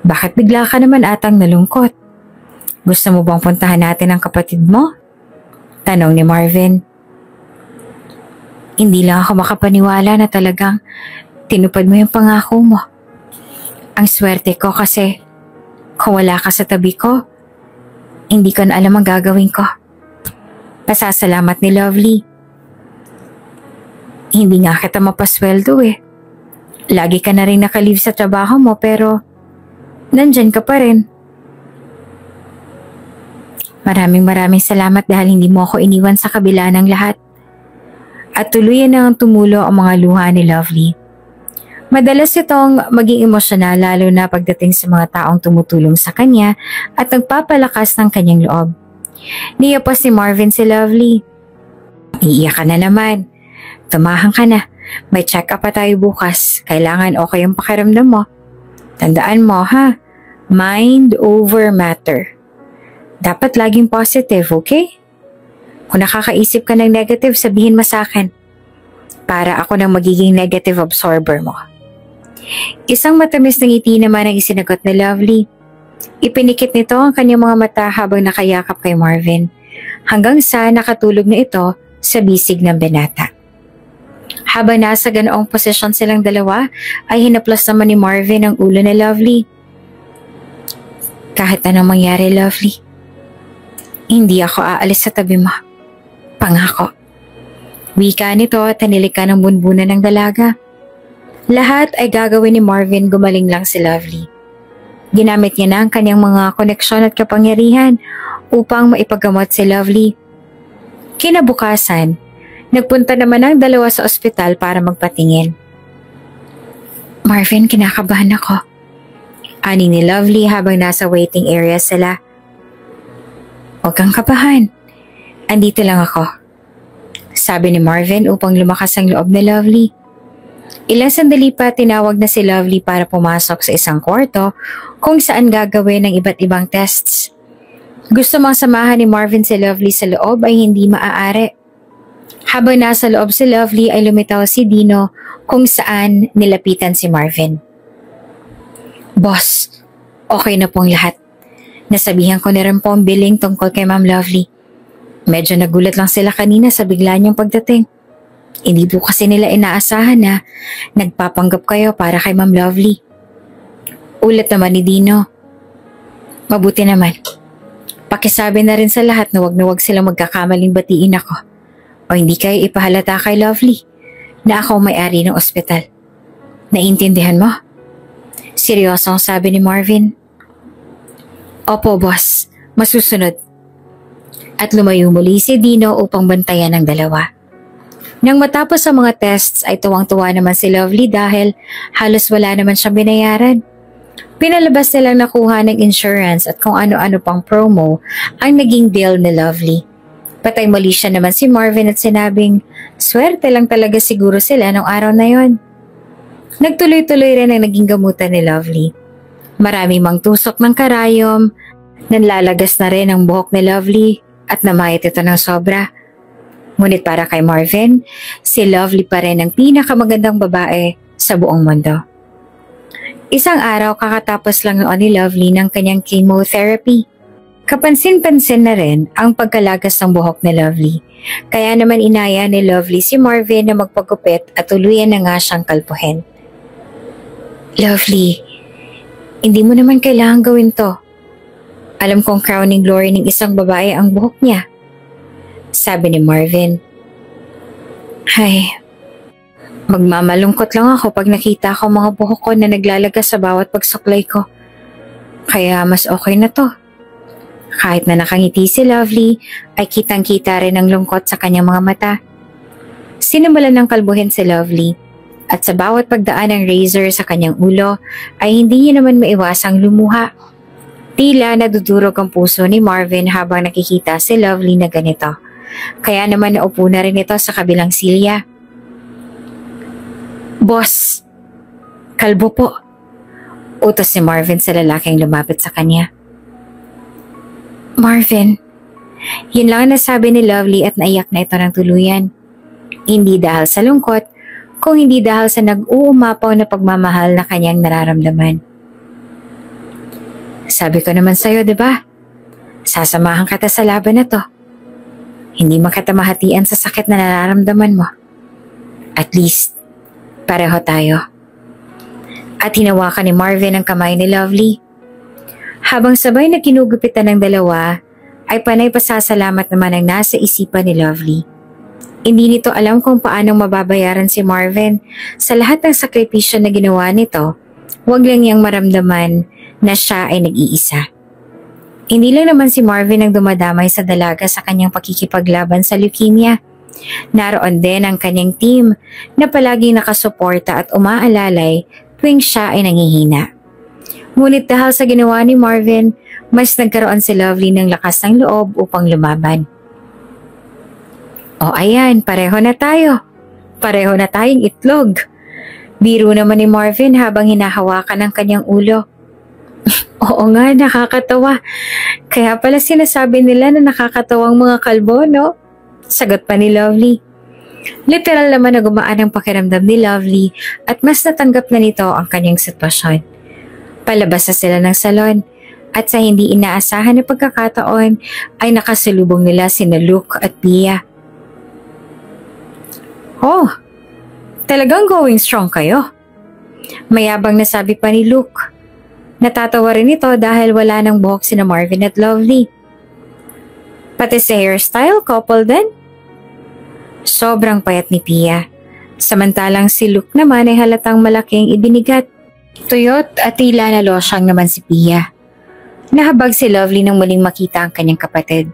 bakit bigla ka naman atang nalungkot? Gusto mo bang puntahan natin ang kapatid mo? Tanong ni Marvin. Hindi lang ako makapaniwala na talagang tinupad mo yung pangako mo. Ang swerte ko kasi kung wala ka sa tabi ko, hindi ko na alam ang gagawin ko. Pasasalamat ni Lovely. Hindi nga kita mapasweldo eh. Lagi ka na rin nakalive sa trabaho mo pero nandyan ka pa rin. Maraming salamat dahil hindi mo ako iniwan sa kabila ng lahat. At tuluyan na ang tumulo ang mga luha ni Lovely. Madalas itong maging emosyonal lalo na pagdating sa mga taong tumutulong sa kanya at nagpapalakas ng kanyang loob. Niyapos ni Marvin si Lovely. Iiyak ka na naman. Tumahan ka na. May check-up pa tayo bukas. Kailangan okay yung pakiramdam mo. Tandaan mo ha, mind over matter. Dapat laging positive, okay? Kung nakakaisip ka ng negative, sabihin mo sa akin. Para ako nang magiging negative absorber mo. Isang matamis na ngiti naman ang isinagot ni Lovely. Ipinikit nito ang kanyang mga mata habang nakayakap kay Marvin, hanggang sa nakatulog na ito sa bisig ng binata. Habang nasa ganoong posisyon silang dalawa, ay hinaplas naman ni Marvin ang ulo ni Lovely. Kahit anong mangyari, Lovely, hindi ako aalis sa tabi mo. Pangako. Wika nito at tanilikan ng bunbunan ng dalaga. Lahat ay gagawin ni Marvin, gumaling lang si Lovely. Ginamit niya na ang kanyang mga koneksyon at kapangyarihan upang maipagamot si Lovely. Kinabukasan, nagpunta naman ang dalawa sa ospital para magpatingin. Marvin, kinakabahan ako. Ani ni Lovely habang nasa waiting area sila. Huwag kang kabahan. Andito lang ako. Sabi ni Marvin upang lumakas ang loob ni Lovely. Ilang sandali pa tinawag na si Lovely para pumasok sa isang kwarto kung saan gagawin ng iba't ibang tests. Gusto mang samahan ni Marvin si Lovely sa loob ay hindi maaari. Habang nasa loob si Lovely ay lumitaw si Dino kung saan nilapitan si Marvin. Boss, okay na pong lahat. Nasabihan ko na rin po ang billing tungkol kay Ma'am Lovely. Medyo nagulat lang sila kanina sa bigla niyong pagdating. Hindi po kasi nila inaasahan na nagpapanggap kayo para kay Ma'am Lovely. Ulat naman ni Dino. Mabuti naman. Pakisabi na rin sa lahat na wag silang magkakamaling batiin ako. O hindi kayo ipahalata kay Lovely na ako may-ari ng ospital. Naiintindihan mo? Seryoso ang sabi ni Marvin. Opo, boss. Masusunod. At lumayo muli si Dino upang bantayan ang dalawa. Nang matapos ang mga tests ay tuwang-tuwa naman si Lovely dahil halos wala naman siyang binayaran. Pinalabas nilang nakuha ng insurance at kung ano-ano pang promo ang naging deal ni Lovely. Patay muli siya naman si Marvin at sinabing swerte lang talaga siguro sila nung araw na yon. Nagtuloy-tuloy rin ang naging gamutan ni Lovely. Marami mang tusok ng karayom, nanlalagas na rin ang buhok ni Lovely at namayat ito ng sobra. Ngunit para kay Marvin, si Lovely pa rin ang pinakamagandang babae sa buong mundo. Isang araw kakatapos lang noon ni Lovely ng kanyang chemotherapy. Kapansin-pansin na rin ang pagkalagas ng buhok ni Lovely. Kaya naman inaya ni Lovely si Marvin na magpagupit at tuluyan na nga siyang kalpuhin. Lovely, hindi mo naman kailangan gawin to. Alam kong crowning glory ng isang babae ang buhok niya. Sabi ni Marvin. Ay, magmamalungkot lang ako pag nakita ko mga buhok ko na naglalagas sa bawat pagsuklay ko. Kaya mas okay na to. Kahit na nakangiti si Lovely, ay kitang-kita rin ang lungkot sa kanyang mga mata. Sinimulan ng kalbuhin si Lovely at sa bawat pagdaan ng razor sa kanyang ulo ay hindi niya naman maiwasang lumuha. Tila nadudurog ang puso ni Marvin habang nakikita si Lovely na ganito. Kaya naman naupo na rin ito sa kabilang silya. Boss, kalbo po. Utos ni Marvin sa lalaking lumapit sa kanya. Marvin, yun lang ang nasabi ni Lovely at naiyak na ito ng tuluyan. Hindi dahil sa lungkot, kung hindi dahil sa nag-uumapaw na pagmamahal na kanyang nararamdaman. Sabi ko naman sa'yo, diba? Sasamahan kita sa laban na to. Hindi man kita mahatian sa sakit na nararamdaman mo. At least, pareho tayo. At hinawakan ni Marvin ang kamay ni Lovely. Habang sabay na kinugupitan ng dalawa, ay panay pasasalamat naman ang nasa isipan ni Lovely. Hindi nito alam kung paanong mababayaran si Marvin sa lahat ng sakripisyo na ginawa nito, wag lang niyang maramdaman na siya ay nag-iisa. Hindi lang naman si Marvin ang dumadamay sa dalaga sa kanyang pakikipaglaban sa leukemia. Naroon din ang kanyang team na palaging nakasuporta at umaalalay tuwing siya ay nangihina. Ngunit dahil sa ginawa ni Marvin, mas nagkaroon si Lovely ng lakas ng loob upang lumaban. O ayan, pareho na tayo. Pareho na tayong itlog. Biro naman ni Marvin habang hinahawakan ang kanyang ulo. Oo nga, nakakatawa. Kaya pala sinasabi nila na nakakatawang mga kalbo, no? Sagot pa ni Lovely. Literal naman na gumaan ang pakiramdam ni Lovely at mas natanggap na nito ang kanyang sitwasyon. Palabas na sila ng salon at sa hindi inaasahan na pagkakataon ay nakasalubong nila sina Luke at Pia. Oh, talagang going strong kayo. Mayabang na sabi pa ni Luke. Natatawa rin ito dahil wala ng buhok sina Marvin at Lovely. Pati sa hairstyle, couple din. Sobrang payat ni Pia. Samantalang si Luke naman ay halatang malaking ibinigat. Tuyot at tila na losyang naman si Pia. Nahabag si Lovely nang muling makita ang kanyang kapatid.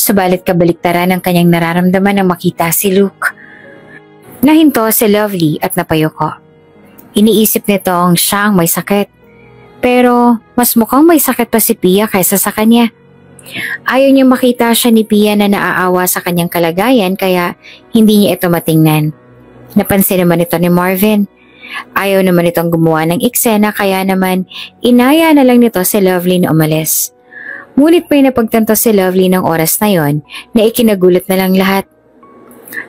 Subalit kabaliktaran ang kanyang nararamdaman nang makita si Luke. Nahinto si Lovely at napayuko. Iniisip nitong siyang may sakit. Pero mas mukhang may sakit pa si Pia kaysa sa kanya. Ayaw niya makita siya ni Pia na naaawa sa kanyang kalagayan kaya hindi niya ito matingnan. Napansin naman ito ni Marvin. Ayaw naman itong gumawa ng eksena kaya naman inaya na lang nito si Lovely na umalis. Ngunit may napagtanto si Lovely ng oras na yon na ikinagulat na lang lahat.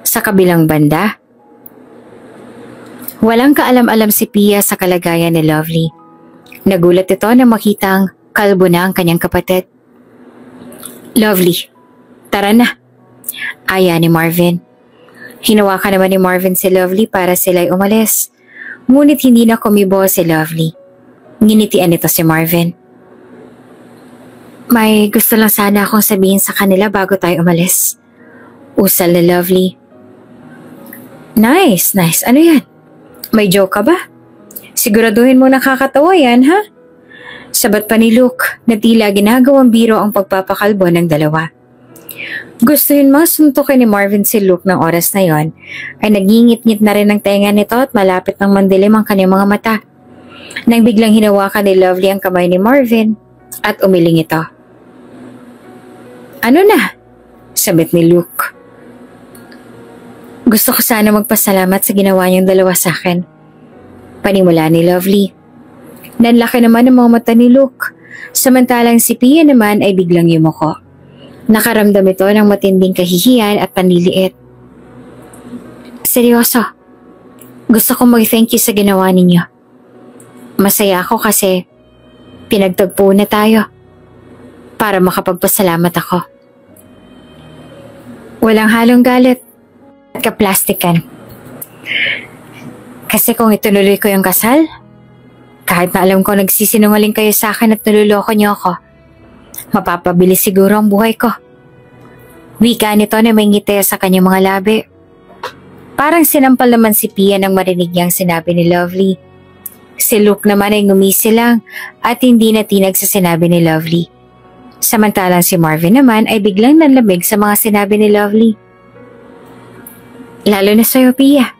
Sa kabilang banda, walang kaalam-alam si Pia sa kalagayan ni Lovely. Nagulat ito na makitang kalbo na ang kanyang kapatid. Lovely, tara na. Aya ni Marvin. Hinawakan naman ni Marvin si Lovely para sila'y umalis. Ngunit hindi na kumibo si Lovely. Nginitian nito si Marvin. May gusto lang sana akong sabihin sa kanila bago tayo umalis. Usal na Lovely. Nice. Ano yan? May joke ka ba? Siguraduhin mo nakakatawa yan, ha? Sabat pa ni Luke na tila ginagawang biro ang pagpapakalbo ng dalawa. Gustuhin mo suntukin ni Marvin si Luke ng oras na yon ay nagingit-ngit na rin ang tenga nito at malapit ng mandilim ang kanyang mga mata. Nang biglang hinawakan ni Lovely ang kamay ni Marvin at umiling ito. Ano na? Sabit ni Luke. Gusto ko sana magpasalamat sa ginawa niyong dalawa sa akin. Panimula ni Lovely. Nanlaki naman ang mga mata ni Luke. Samantalang si Pia naman ay biglang yumuko. Nakaramdam ito ng matinding kahihiyan at panliliit. Seryoso. Gusto kong mag-thank you sa ginawa ninyo. Masaya ako kasi pinagtagpo na tayo para makapagpasalamat ako. Walang halong galit at kaplastikan. Kasi kung ituloy ko yung kasal, kahit na alam ko nagsisinungaling kayo sa akin at niloloko niyo ako, mapapabilis siguro ang buhay ko. Wika nito na may ngiti sa kanyang mga labi. Parang sinampal naman si Pia nang marinig niyang sinabi ni Lovely. Si Luke naman ay ngumisi lang at hindi natinag sa sinabi ni Lovely. Samantalang si Marvin naman ay biglang nanlamig sa mga sinabi ni Lovely. Lalo na sa'yo, Pia.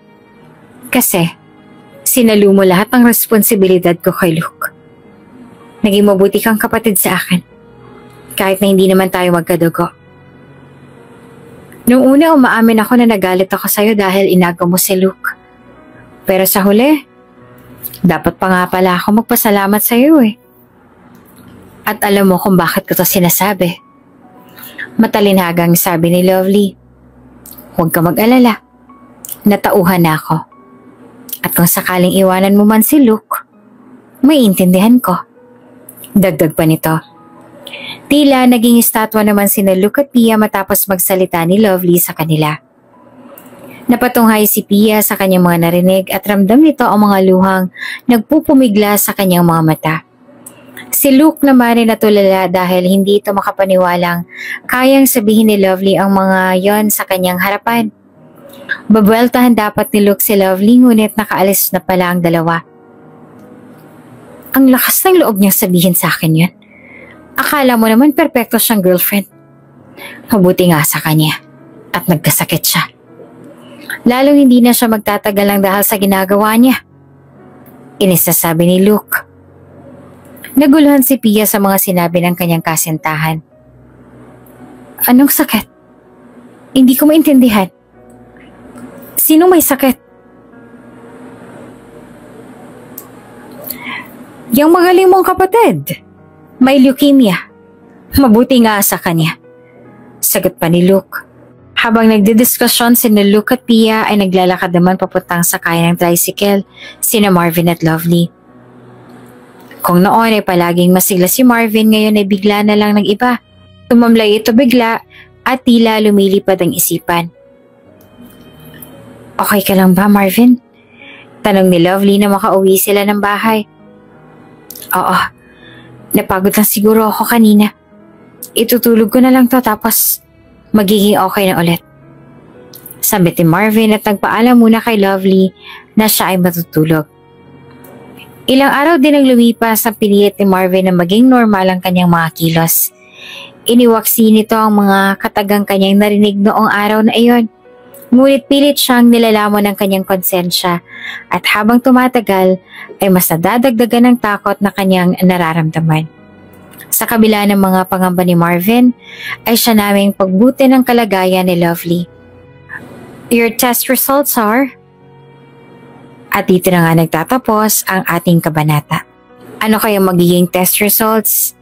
Kasi sinalo mo lahat ng responsibilidad ko kay Luke. Naging mabuti kang kapatid sa akin. Kahit na hindi naman tayo magkadugo. Noong una umaamin ako na nagalit ako sa'yo dahil inago mo si Luke. Pero sa huli, dapat pa nga pala ako magpasalamat sa'yo eh. At alam mo kung bakit ko to sinasabi. Matalinhagang sabi ni Lovely. Huwag ka mag-alala. Natauhan na ako. At kung sakaling iwanan mo man si Luke, maiintindihan ko. Dagdag pa nito. Tila naging estatwa naman sina Luke at Pia matapos magsalita ni Lovely sa kanila. Napatunghay si Pia sa kanyang mga narinig at ramdam nito ang mga luhang nagpupumigla sa kanyang mga mata. Si Luke naman ay natulala dahil hindi ito makapaniwalang kayang sabihin ni Lovely ang mga yon sa kanyang harapan. Babueltahan dapat ni Luke si Lovely ngunit nakaalis na pala ang dalawa. Ang lakas ng loob niyang sabihin sa akin yun. Akala mo naman perpekto siyang girlfriend. Mabuti nga sa kanya. at nagkasakit siya. Lalong hindi na siya magtatagal lang dahil sa ginagawa niya. Inisasabi ni Luke. Naguluhan si Pia sa mga sinabi ng kanyang kasintahan. Anong sakit? Hindi ko maintindihan. Sino may sakit? Yang magaling mong kapatid. May leukemia. Mabuti nga sa kanya. Sagot pa ni Luke. Habang nagdidiskusyon sina Luke at Pia ay naglalakad naman papuntang sakay ng tricycle sina Marvin at Lovely. Kung noon ay palaging masigla si Marvin, ngayon ay bigla na lang nag-iba. Tumamlay ito bigla at tila lumilipad ang isipan. Okay ka lang ba, Marvin? Tanong ni Lovely na makauwi sila ng bahay. Oo, napagod lang siguro ako kanina. Itutulog ko na lang to tapos magiging okay na ulit. Sabi ni Marvin at nagpaalam muna kay Lovely na siya ay matutulog. Ilang araw din ang lumipas ang pinilit ni Marvin na maging normal ang kanyang mga kilos. Iniwaksi nito ang mga katagang kanyang narinig noong araw na iyon. Ngunit pilit siyang nilalamon ng kanyang konsensya at habang tumatagal ay mas nadadagdagan ng takot na kanyang nararamdaman. Sa kabila ng mga pangamba ni Marvin ay siya naming pagbuti ng kalagayan ni Lovely. Your test results are... At dito na nga nagtatapos ang ating kabanata. Ano kaya magiging test results?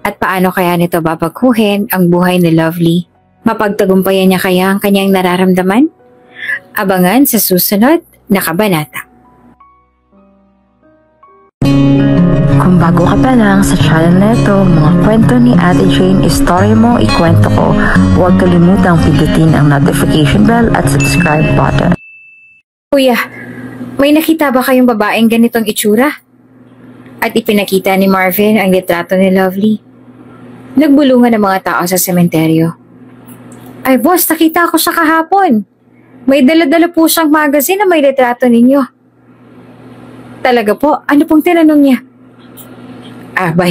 At paano kaya nito babaguhin ang buhay ni Lovely? Mapagtagumpayan niya kaya ang kanyang nararamdaman? Abangan sa susunod na kabanata. Kung bago ka pa lang sa channel na ito, mga kwento ni Ate Jane, Story Mo, Ikwento Ko, huwag kalimutang pindutin ang notification bell at subscribe button. Kuya, may nakita ba kayong babaeng ganitong itsura? At ipinakita ni Marvin ang litrato ni Lovely. Nagbulungan ng mga tao sa sementeryo. Ay boss, nakita ko siya kahapon. May dala-dala po siyang magazine na may litrato ninyo. Talaga po? Ano pong tinanong niya?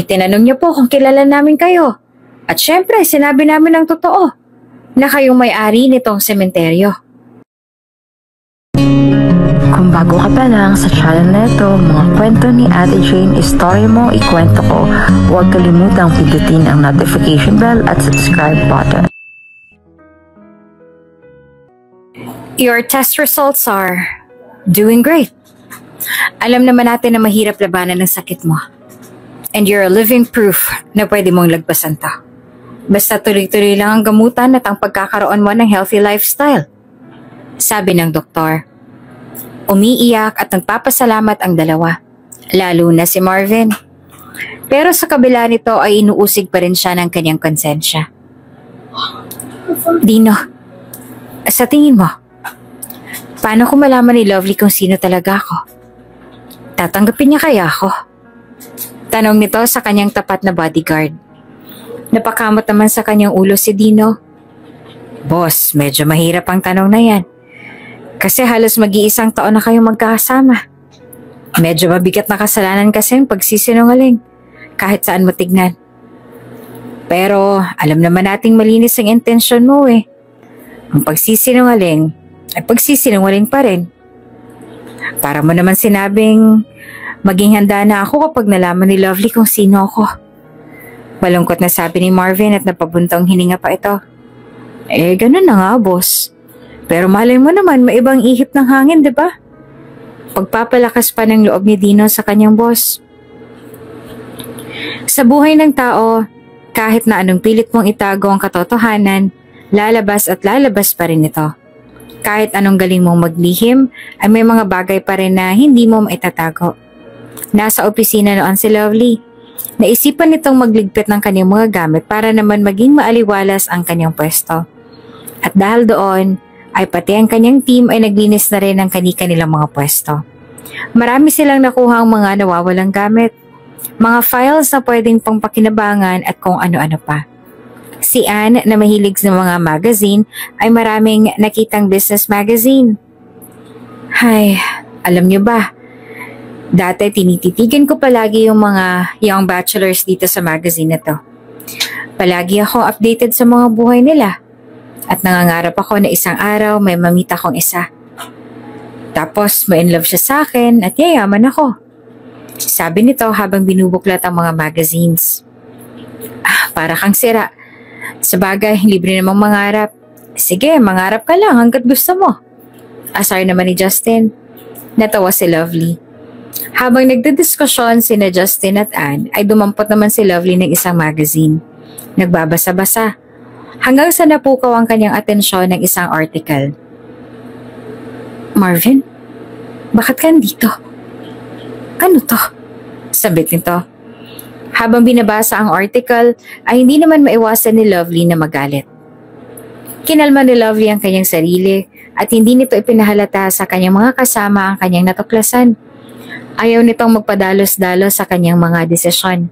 Tinanong niya po kung kilala namin kayo. At syempre, sinabi namin ang totoo na kayong may-ari nitong sementeryo. Kung bago ka pa lang sa channel na ito, mga kwento ni Ate Jane, Story Mo, Ikwento Ko, huwag kalimutang pindutin ang notification bell at subscribe button. Your test results are doing great. Alam naman natin na mahirap labanan ng sakit mo. And you're a living proof na pwede mong lagpasan to. Basta tuloy-tuloy lang ang gamutan at ang pagkakaroon mo ng healthy lifestyle. Sabi ng doktor. Umiiyak at nagpapasalamat ang dalawa, lalo na si Marvin. Pero sa kabila nito ay inuusig pa rin siya ng kanyang konsensya. Dino, sa tingin mo, paano ko malaman ni Lovely kung sino talaga ako? Tatanggapin niya kaya ako? Tanong nito sa kanyang tapat na bodyguard. Napakamot naman sa kanyang ulo si Dino. Boss, medyo mahirap ang tanong na yan. Kasi halos mag-iisang taon na kayong magkakasama. Medyo mabigat na kasalanan kasi ang pagsisinungaling, kahit saan mo tignan. Pero alam naman nating malinis ang intensyon mo eh. Ang pagsisinungaling ay pagsisinungaling pa rin. Para mo naman sinabing maging handa na ako kapag nalaman ni Lovely kung sino ako. Malungkot na sabi ni Marvin at napabuntong hininga pa ito. Ganun na nga boss. Pero malay mo naman, may ibang ihip ng hangin, di ba? Pagpapalakas pa ng loob ni Dino sa kanyang boss. Sa buhay ng tao, kahit na anong pilit mong itago ang katotohanan, lalabas at lalabas pa rin ito. Kahit anong galing mong maglihim, ay may mga bagay pa rin na hindi mo maitatago. Nasa opisina noon si Lovely. Naisipan nitong magligpit ng kanyang mga gamit para naman maging maaliwalas ang kanyang pwesto. At dahil doon, ay pati ang kanyang team ay naglinis na rin ng kani-kanilang mga pwesto. Marami silang nakuhang mga nawawalang gamit, mga files na pwedeng pangpakinabangan at kung ano-ano pa. Si Anne na mahilig sa mga magazine ay maraming nakitang business magazine. Hay, alam niyo ba, dati tinititigan ko palagi yung mga young bachelors dito sa magazine na to. Palagi ako updated sa mga buhay nila. At nangangarap ako na isang araw may mamita kong isa. Tapos ma-in love siya sa akin at yayaman ako. Sabi nito habang binubuklat ang mga magazines. Para kang sira. Sabagay, libre namang mangarap. Sige, mangarap ka lang hanggat gusto mo. Asar naman ni Justin. Natawa si Lovely. Habang nagdidiskusyon sina Justin at Anne, ay dumampot naman si Lovely ng isang magazine. Nagbabasa-basa. Hanggang sa napukaw ang kanyang atensyon ng isang article. Marvin? Bakit ka nandito? Ano to? Sabit nito. Habang binabasa ang article, ay hindi naman maiwasan ni Lovely na magalit. Kinalma ni Lovely ang kanyang sarili at hindi nito ipinahalata sa kanyang mga kasama ang kanyang natuklasan. Ayaw nitong magpadalos-dalos sa kanyang mga desisyon.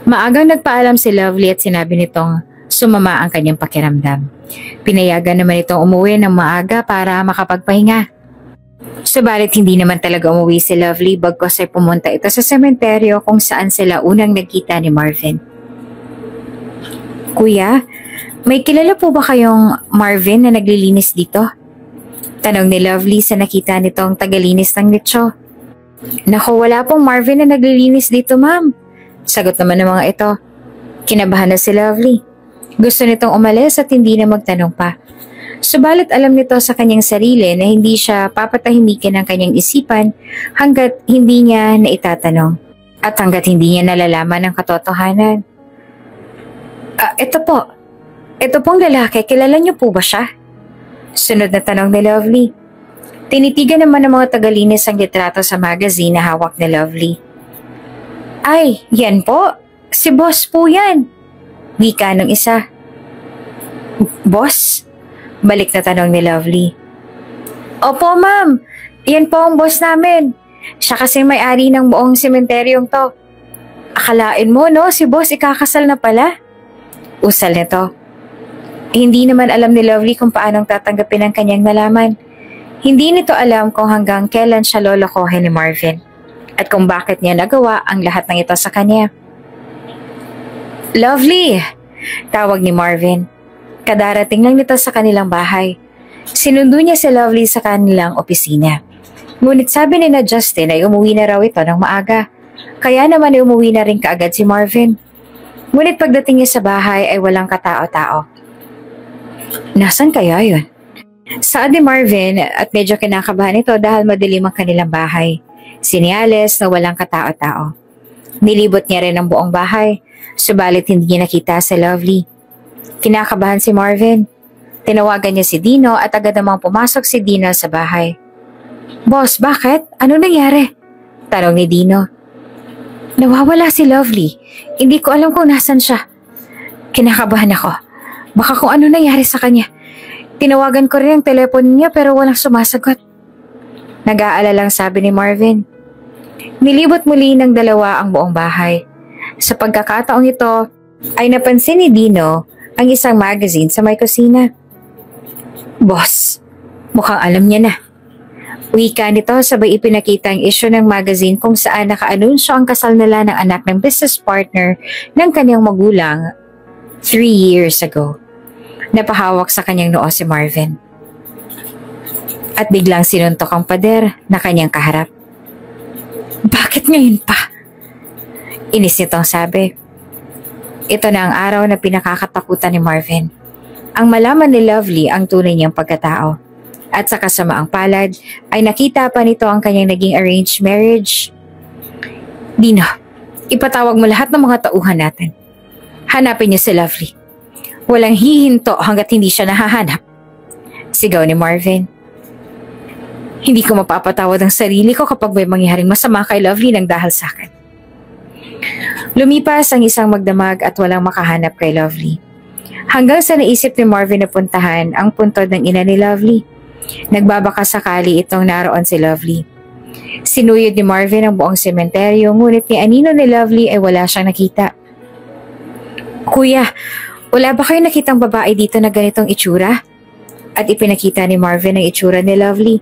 Maagang nagpaalam si Lovely at sinabi nitong sumama ang kanyang pakiramdam. Pinayagan naman itong umuwi ng maaga para makapagpahinga. Subalit hindi naman talaga umuwi si Lovely bagkos ay pumunta ito sa sementeryo kung saan sila unang nagkita ni Marvin. Kuya, may kilala po ba kayong Marvin na naglilinis dito? Tanong ni Lovely sa nakita nitong tagalinis ng nicho. Naku, wala pong Marvin na naglilinis dito, ma'am. Sagot naman ng mga ito. Kinabahan na si Lovely. Gusto nitong umalis at hindi na magtanong pa. Subalit alam nito sa kanyang sarili na hindi siya papatahimikin ng kanyang isipan hanggat hindi niya naitatanong at hanggat hindi niya nalalaman ang katotohanan. Ito po. Ito pong lalaki, kilala niyo po ba siya? Sunod na tanong ni Lovely. Tinitigan naman ng mga tagalinis ang litrato sa magazine na hawak ni Lovely. Ay, yan po. Si boss po yan. Wika ng isa. Boss? Balik na tanong ni Lovely. Opo ma'am, yan po ang boss namin. Siya kasi may-ari ng buong sementeryong to. Akalain mo no, si boss ikakasal na pala? Usal nito. Hindi naman alam ni Lovely kung paanong tatanggapin ang kanyang nalaman. Hindi nito alam kung hanggang kailan siya lolokohin ni Marvin at kung bakit niya nagawa ang lahat ng ito sa kanya. Lovely! Tawag ni Marvin. Kadarating lang nito sa kanilang bahay. Sinundo niya si Lovely sa kanilang opisina. Ngunit sabi ni na Justin ay umuwi na raw ito ng maaga. Kaya naman ay umuwi na rin kaagad si Marvin. Ngunit pagdating niya sa bahay ay walang katao-tao. Nasaan kaya yun? Saad ni Marvin at medyo kinakabahan ito dahil madilim ang kanilang bahay. Sinyales na walang katao-tao. Nilibot niya rin ang buong bahay, subalit hindi niya nakita si Lovely. Kinakabahan si Marvin. Tinawagan niya si Dino at agad namang pumasok si Dino sa bahay. Boss, bakit? Ano nangyari? Tanong ni Dino. Nawawala si Lovely. Hindi ko alam kung nasan siya. Kinakabahan ako. Baka kung ano nangyari sa kanya. Tinawagan ko rin ang telepono niya pero walang sumasagot. Nag-aalalang sabi ni Marvin. Nilibot muli ng dalawa ang buong bahay. Sa pagkakataong ito, ay napansin ni Dino ang isang magazine sa may kusina. Boss, mukhang alam niya na. Wika nito sabay ipinakita ang issue ng magazine kung saan nakaanunsyo ang kasal nila ng anak ng business partner ng kanyang magulang 3 years ago. Napahawak sa kanyang noo si Marvin. At biglang sinuntok ang pader na kanyang kaharap. Bakit ngayon pa? Inis nitong sabi. Ito na ang araw na pinakakatakutan ni Marvin. Ang malaman ni Lovely ang tunay niyang pagkatao. At sa kasamaang palad ay nakita pa nito ang kanyang naging arranged marriage. Dino, ipatawag mo lahat ng mga tauhan natin. Hanapin niyo si Lovely. Walang hihinto hanggat hindi siya nahahanap. Sigaw ni Marvin. Hindi ko mapapatawad ang sarili ko kapag may mangyaring masama kay Lovely nang dahil sa akin. Lumipas ang isang magdamag at walang makahanap kay Lovely. Hanggang sa naisip ni Marvin na puntahan ang puntod ng ina ni Lovely. Nagbabaka sakali itong naroon si Lovely. Sinuyod ni Marvin ang buong sementeryo ngunit ni anino ni Lovely ay wala siyang nakita. Kuya, wala ba kayo nakitang babae dito na ganitong itsura? At ipinakita ni Marvin ang itsura ni Lovely.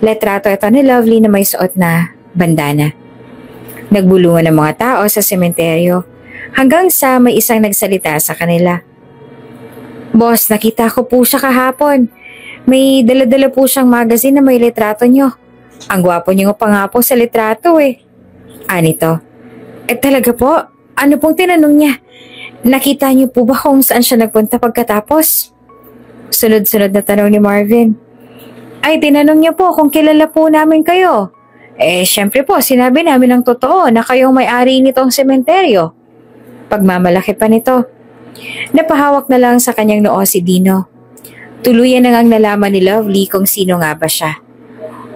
Letrato ito ni Lovely na may suot na bandana. Nagbulungan ng mga tao sa sementeryo hanggang sa may isang nagsalita sa kanila. Boss, nakita ko po siya kahapon. May dala-dala po siyang magazine na may litrato nyo. Ang gwapo niyo pa nga po sa litrato eh. Anito? Talaga po? Ano pong tinanong niya? Nakita niyo po ba kung saan siya nagpunta pagkatapos? Sunod-sunod na tanong ni Marvin. Ay, tinanong niya po kung kilala po namin kayo. Syempre po, sinabi namin ng totoo na kayong may-ari nitong sementeryo. Pagmamalaki pa nito. Napahawak na lang sa kanyang noo si Dino. Tuluyan na ngang nalaman ni Lovely kung sino nga ba siya.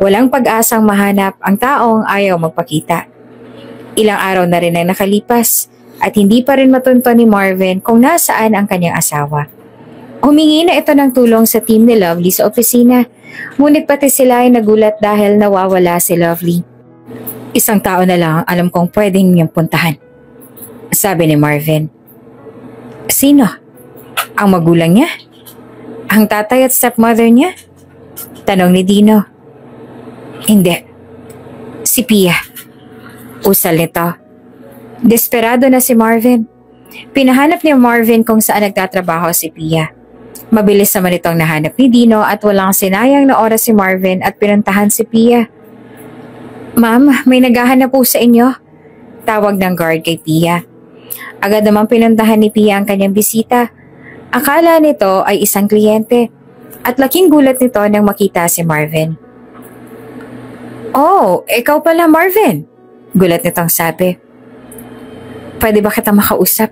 Walang pag-asang mahanap ang taong ayaw magpakita. Ilang araw na rin ang nakalipas at hindi pa rin matunto ni Marvin kung nasaan ang kanyang asawa. Humingi na ito ng tulong sa team ni Lovely sa opisina, ngunit pati sila ay nagulat dahil nawawala si Lovely. Isang tao na lang alam kong pwedeng niyang puntahan, sabi ni Marvin. Sino? Ang magulang niya? Ang tatay at stepmother niya? Tanong ni Dino. Hindi. Si Pia. Usal nito. Desperado na si Marvin. Pinahanap ni Marvin kung saan nagtatrabaho si Pia. Mabilis naman itong nahanap ni Dino at walang sinayang na oras si Marvin at pinuntahan si Pia. Ma'am, may naghahanap po sa inyo. Tawag ng guard kay Pia. Agad namang pinuntahan ni Pia ang kanyang bisita. Akala nito ay isang kliyente at laking gulat nito nang makita si Marvin. Oh, ikaw pala Marvin. Gulat nitong sabi. Pwede ba kita makausap?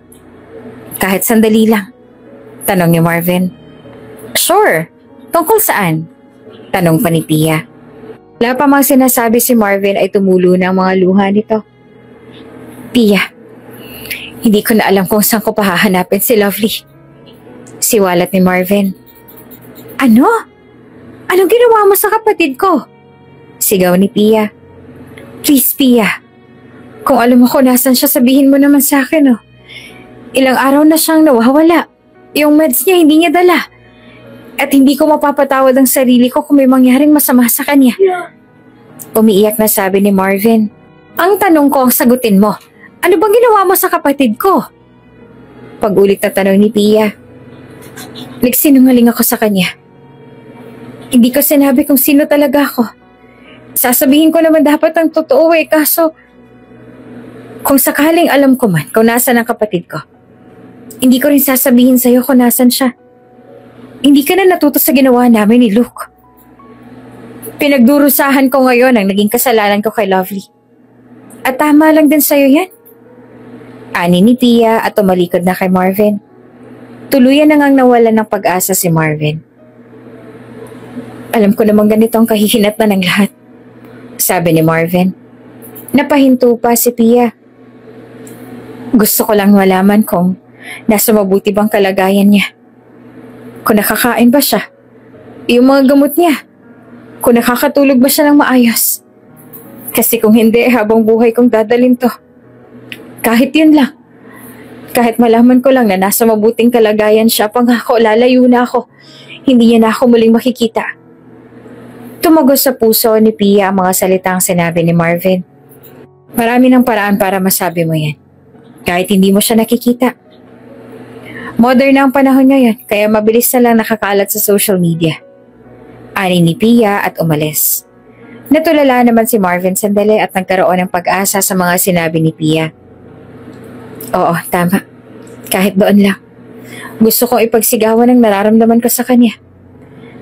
Kahit sandali lang. Tanong ni Marvin. Sure. Tungkol saan? Tanong pa ni Pia. Wala pa mang sinasabi si Marvin ay tumulo ng mga luha nito. Pia, hindi ko na alam kung saan ko pahahanapin si Lovely. Siwalat ni Marvin. Ano? Anong ginawa mo sa kapatid ko? Sigaw ni Pia. Please, Pia. Kung alam mo kung nasan siya, sabihin mo naman sa akin, oh. Ilang araw na siyang nawawala. Yung meds niya hindi niya dala. At hindi ko mapapatawad ang sarili ko kung may mangyaring masama sa kanya. Umiiyak na sabi ni Marvin. Ang tanong ko ang sagutin mo. Ano bang ginawa mo sa kapatid ko? Pag-ulit na tanong ni Pia. Nagsinungaling ako sa kanya. Hindi ko sinabi kung sino talaga ako. Sasabihin ko naman dapat ang totoo kaso kung sakaling alam ko man kung nasan ang kapatid ko, hindi ko rin sasabihin sa'yo kung nasan siya. Hindi ka na natuto sa ginawa namin ni Luke. Pinagdurusahan ko ngayon ang naging kasalanan ko kay Lovely. At tama lang din sa'yo yan. Ani ni Pia at tumalikod na kay Marvin. Tuluyan na ngang nawalan ng pag-asa si Marvin. Alam ko namang ganito ang kahihinatnan ng lahat, sabi ni Marvin. Napahinto pa si Pia. Gusto ko lang malaman kung nasa mabuti bang kalagayan niya. Kung nakakain ba siya, yung mga gamot niya, kung nakakatulog ba siya ng maayos. Kasi kung hindi, habang buhay kong dadalhin to. Kahit yun lang. Kahit malaman ko lang na nasa mabuting kalagayan siya, pangako lalayo na ako. Hindi niya na ako muling makikita. Tumagos sa puso ni Pia ang mga salitang sinabi ni Marvin. Marami ng paraan para masabi mo yan. Kahit hindi mo siya nakikita. Modern na ang panahon ngayon, kaya mabilis na lang nakakalat sa social media. Ani ni Pia at umalis. Natulala naman si Marvin sandali at nagkaroon ng pag-asa sa mga sinabi ni Pia. Oo, tama. Kahit doon lang. Gusto kong ipagsigawan ang nararamdaman ko sa kanya.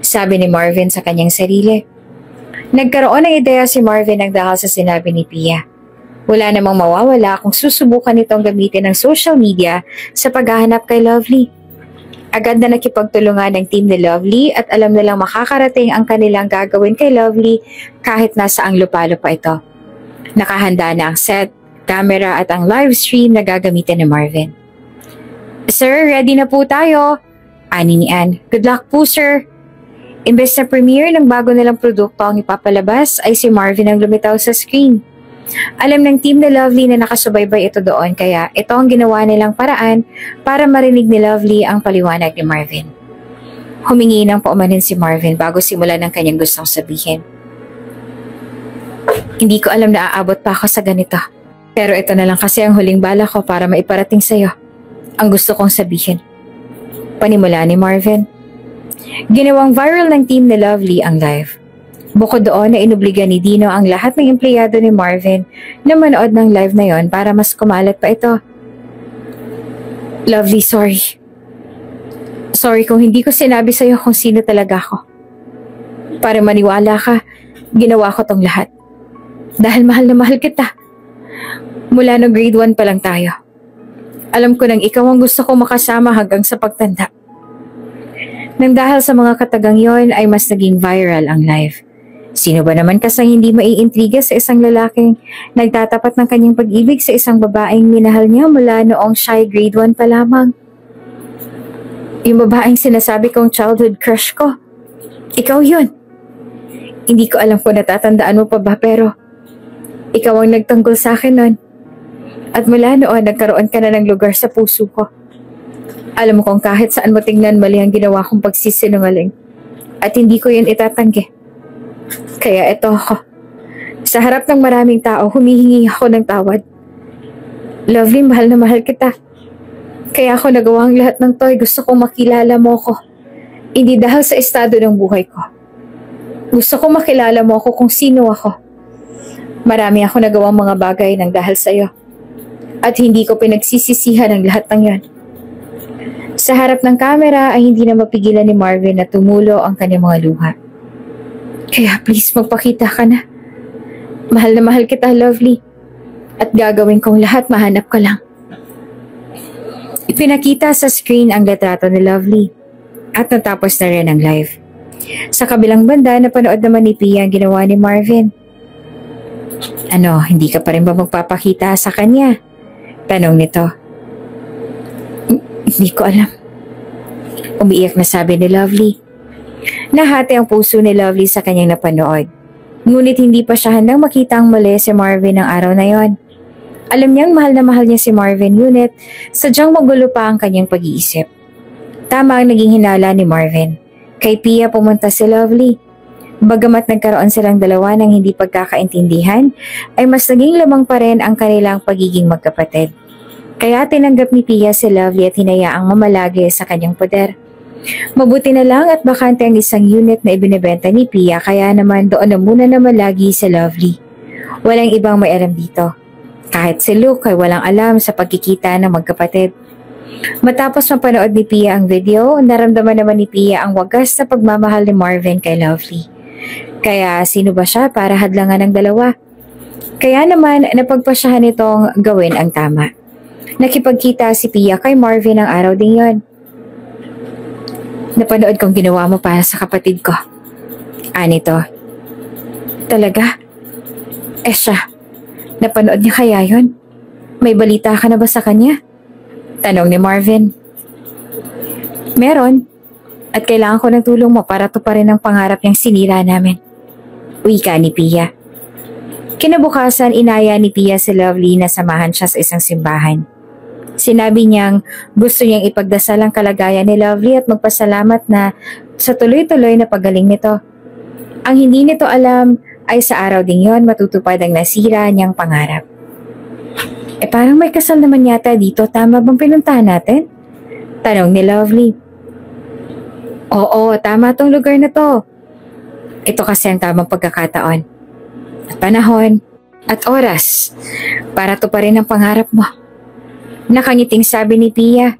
Sabi ni Marvin sa kanyang sarili. Nagkaroon ng ideya si Marvin ng dahil sa sinabi ni Pia. Wala namang mawawala kung susubukan nitong gamitin ng social media sa paghahanap kay Lovely. Agad na nakipagtulungan ng team ni Lovely at alam nilang makakarating ang kanilang gagawin kay Lovely kahit nasa ang lupalo pa ito. Nakahanda na ang set, camera at ang live stream na gagamitin ni Marvin. Sir, ready na po tayo. Ani ni Ann. Good luck po, sir. Imbes na premiere ng bago nilang produkto ang ipapalabas ay si Marvin ang lumitaw sa screen. Alam ng team ni Lovely na nakasubaybay ito doon kaya ito ang ginawa nilang paraan para marinig ni Lovely ang paliwanag ni Marvin. Humingi ng paumanin si Marvin bago simulan ang kanyang gustong sabihin. Hindi ko alam na aabot pa ako sa ganito. Pero ito na lang kasi ang huling bala ko para maiparating sa'yo ang gusto kong sabihin. Panimula ni Marvin. Ginawang viral ng team ni Lovely ang live. Bukod doon na inobliga ni Dino ang lahat ng empleyado ni Marvin na manood ng live na yon para mas kumalat pa ito. Lovely, sorry. Sorry kung hindi ko sinabi sa'yo kung sino talaga ako. Para maniwala ka, ginawa ko tong lahat. Dahil mahal na mahal kita. Mula no grade 1 pa lang tayo. Alam ko nang ikaw ang gusto kong makasama hanggang sa pagtanda. Nang dahil sa mga katagang yon ay mas naging viral ang live. Sino ba naman kasang hindi maiintriga sa isang lalaking nagtatapat ng kanyang pag-ibig sa isang babaeng minahal niya mula noong shy grade 1 pa lamang? Yung babaeng sinasabi kong childhood crush ko. Ikaw yun. Hindi ko alam kung natatandaan mo pa ba pero ikaw ang nagtanggol sa akin nun. At mula noon, nagkaroon ka na ng lugar sa puso ko. Alam mo kung kahit saan mo tingnan mali ang ginawa kong pagsisinungaling. At hindi ko yun itatanggi. Kaya eto ako. Sa harap ng maraming tao, humihingi ako ng tawad. Lovely, mahal na mahal kita. Kaya ako nagawa ang lahat ng toy. Gusto kong makilala mo ko. Hindi dahil sa estado ng buhay ko. Gusto kong makilala mo ako kung sino ako. Marami ako nagawang mga bagay ng dahil sa'yo. At hindi ko pinagsisisihan ang lahat ng yan. Sa harap ng kamera ay hindi na mapigilan ni Marvin na tumulo ang kanyang mga luha. Kaya please magpakita ka na. Mahal na mahal kita, Lovely. At gagawin kong lahat mahanap ka lang. Ipinakita sa screen ang litrato ni Lovely. At natapos na rin ang live. Sa kabilang banda, napanood naman ni Pia ang ginawa ni Marvin. Ano, hindi ka pa rin ba magpapakita sa kanya? Tanong nito. Hindi ko alam. Umiiyak na sabi ni Lovely. Nahati ang puso ni Lovely sa kanyang napanood. Ngunit hindi pa siya handang makita ang mali si Marvin ng araw na yon. Alam niyang mahal na mahal niya si Marvin, ngunit sadyang magulo pa ang kanyang pag-iisip. Tama ang naging hinala ni Marvin. Kay Pia pumunta si Lovely. Bagamat nagkaroon silang dalawa ng hindi pagkakaintindihan, ay mas naging lamang pa rin ang kanilang pagiging magkapatid. Kaya tinanggap ni Pia si Lovely at hinayaang mamalagi sa kanyang poder. Mabuti na lang at bakante ang isang unit na ibinebenta ni Pia kaya naman doon na muna na malagi si Lovely. Walang ibang may alam dito. Kahit si Luke ay walang alam sa pagkikita ng magkapatid. Matapos mapanood ni Pia ang video, naramdaman naman ni Pia ang wagas na pagmamahal ni Marvin kay Lovely. Kaya sino ba siya para hadlangan ng dalawa? Kaya naman napagpasyahan nitong gawin ang tama. Nakipagkita si Pia kay Marvin ang araw din yon. Napanood kong ginawa mo para sa kapatid ko. Anito. Talaga? Siya. Napanood niya kaya yon? May balita ka na ba sa kanya? Tanong ni Marvin. Meron. At kailangan ko ng tulong mo para tuparin ang pangarap niyang sinira namin. Wika ni Pia. Kinabukasan, inaya ni Pia si Lovely na samahan siya sa isang simbahan. Sinabi niyang gusto niyang ipagdasal ang kalagayan ni Lovely at magpasalamat na sa tuloy-tuloy na pagaling nito. Ang hindi nito alam ay sa araw ding yon matutupad ang nasira niyang pangarap. Parang may kasal naman yata dito, tama bang pinuntahan natin? Tanong ni Lovely. Oo, tama tong lugar na to. Ito kasi ang tamang pagkakataon. At panahon at oras para tuparin ang pangarap mo. Nakangiting sabi ni Pia.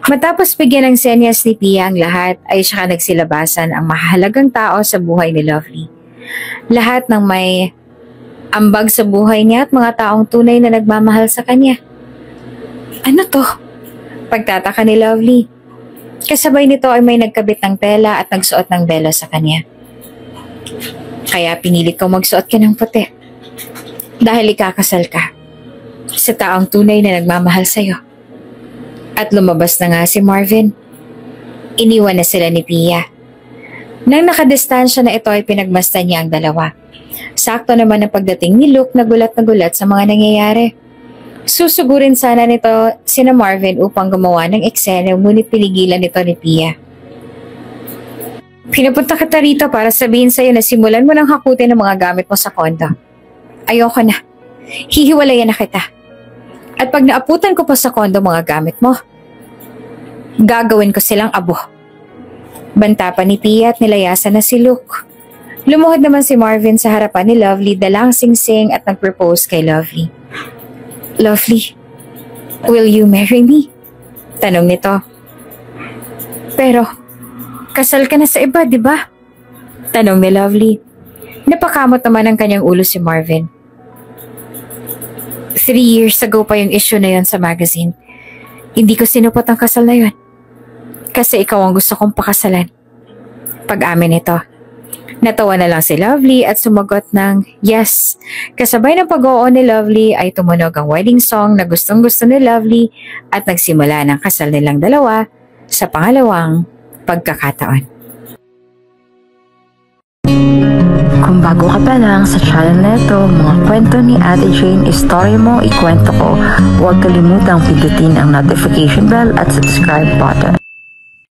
Matapos bigyan ng senyas ni Pia ang lahat ay siya nagsilabasan ang mahalagang tao sa buhay ni Lovely. Lahat ng may ambag sa buhay niya at mga taong tunay na nagmamahal sa kanya. Ano to? Pagtataka ni Lovely. Kasabay nito ay may nagkabit ng tela at nagsuot ng belo sa kanya. Kaya pinilit kong magsuot ka ng puti. Dahil ikakasal ka sa taong tunay na nagmamahal sa'yo. At lumabas na nga si Marvin. Iniwan na sila ni Pia. Nang nakadistansya na ito ay pinagmasdan niya ang dalawa. Sakto naman ang pagdating ni Luke na gulat sa mga nangyayari. Susugurin sana nito sina Marvin upang gumawa ng eksena ngunit pinigilan nito ni Pia. Pinapunta kita rito para sabihin sa'yo na simulan mo ng hakutin ang mga gamit mo sa kondo. Ayoko na. Hihiwalayan na kita. At pag naaputan ko pa sa kondo mga gamit mo, Gagawin ko silang abo. Banta pa ni Pia at nilayasan na si Luke. Lumuhod naman si Marvin sa harapan ni Lovely, dalang singsing at nag-propose kay Lovely. Lovely, will you marry me? Tanong nito. Pero, kasal ka na sa iba, di ba? Tanong ni Lovely. Napakamot naman ang kanyang ulo si Marvin. 3 years ago pa yung issue na yon sa magazine. Hindi ko sinupot ang kasal na yon. Kasi ikaw ang gusto kong pakasalan. Pag-amin nito. Natawa na lang si Lovely at sumagot ng yes. Kasabay ng pag-oo ni Lovely ay tumunog ang wedding song na gustong-gusto ni Lovely at nagsimula ng kasal nilang dalawa sa pangalawang pagkakataon. Kung bago ka pa lang sa channel neto, mga kwento ni Ate Jane, story mo, ikwento ko, huwag kalimutang pindutin ang notification bell at subscribe button.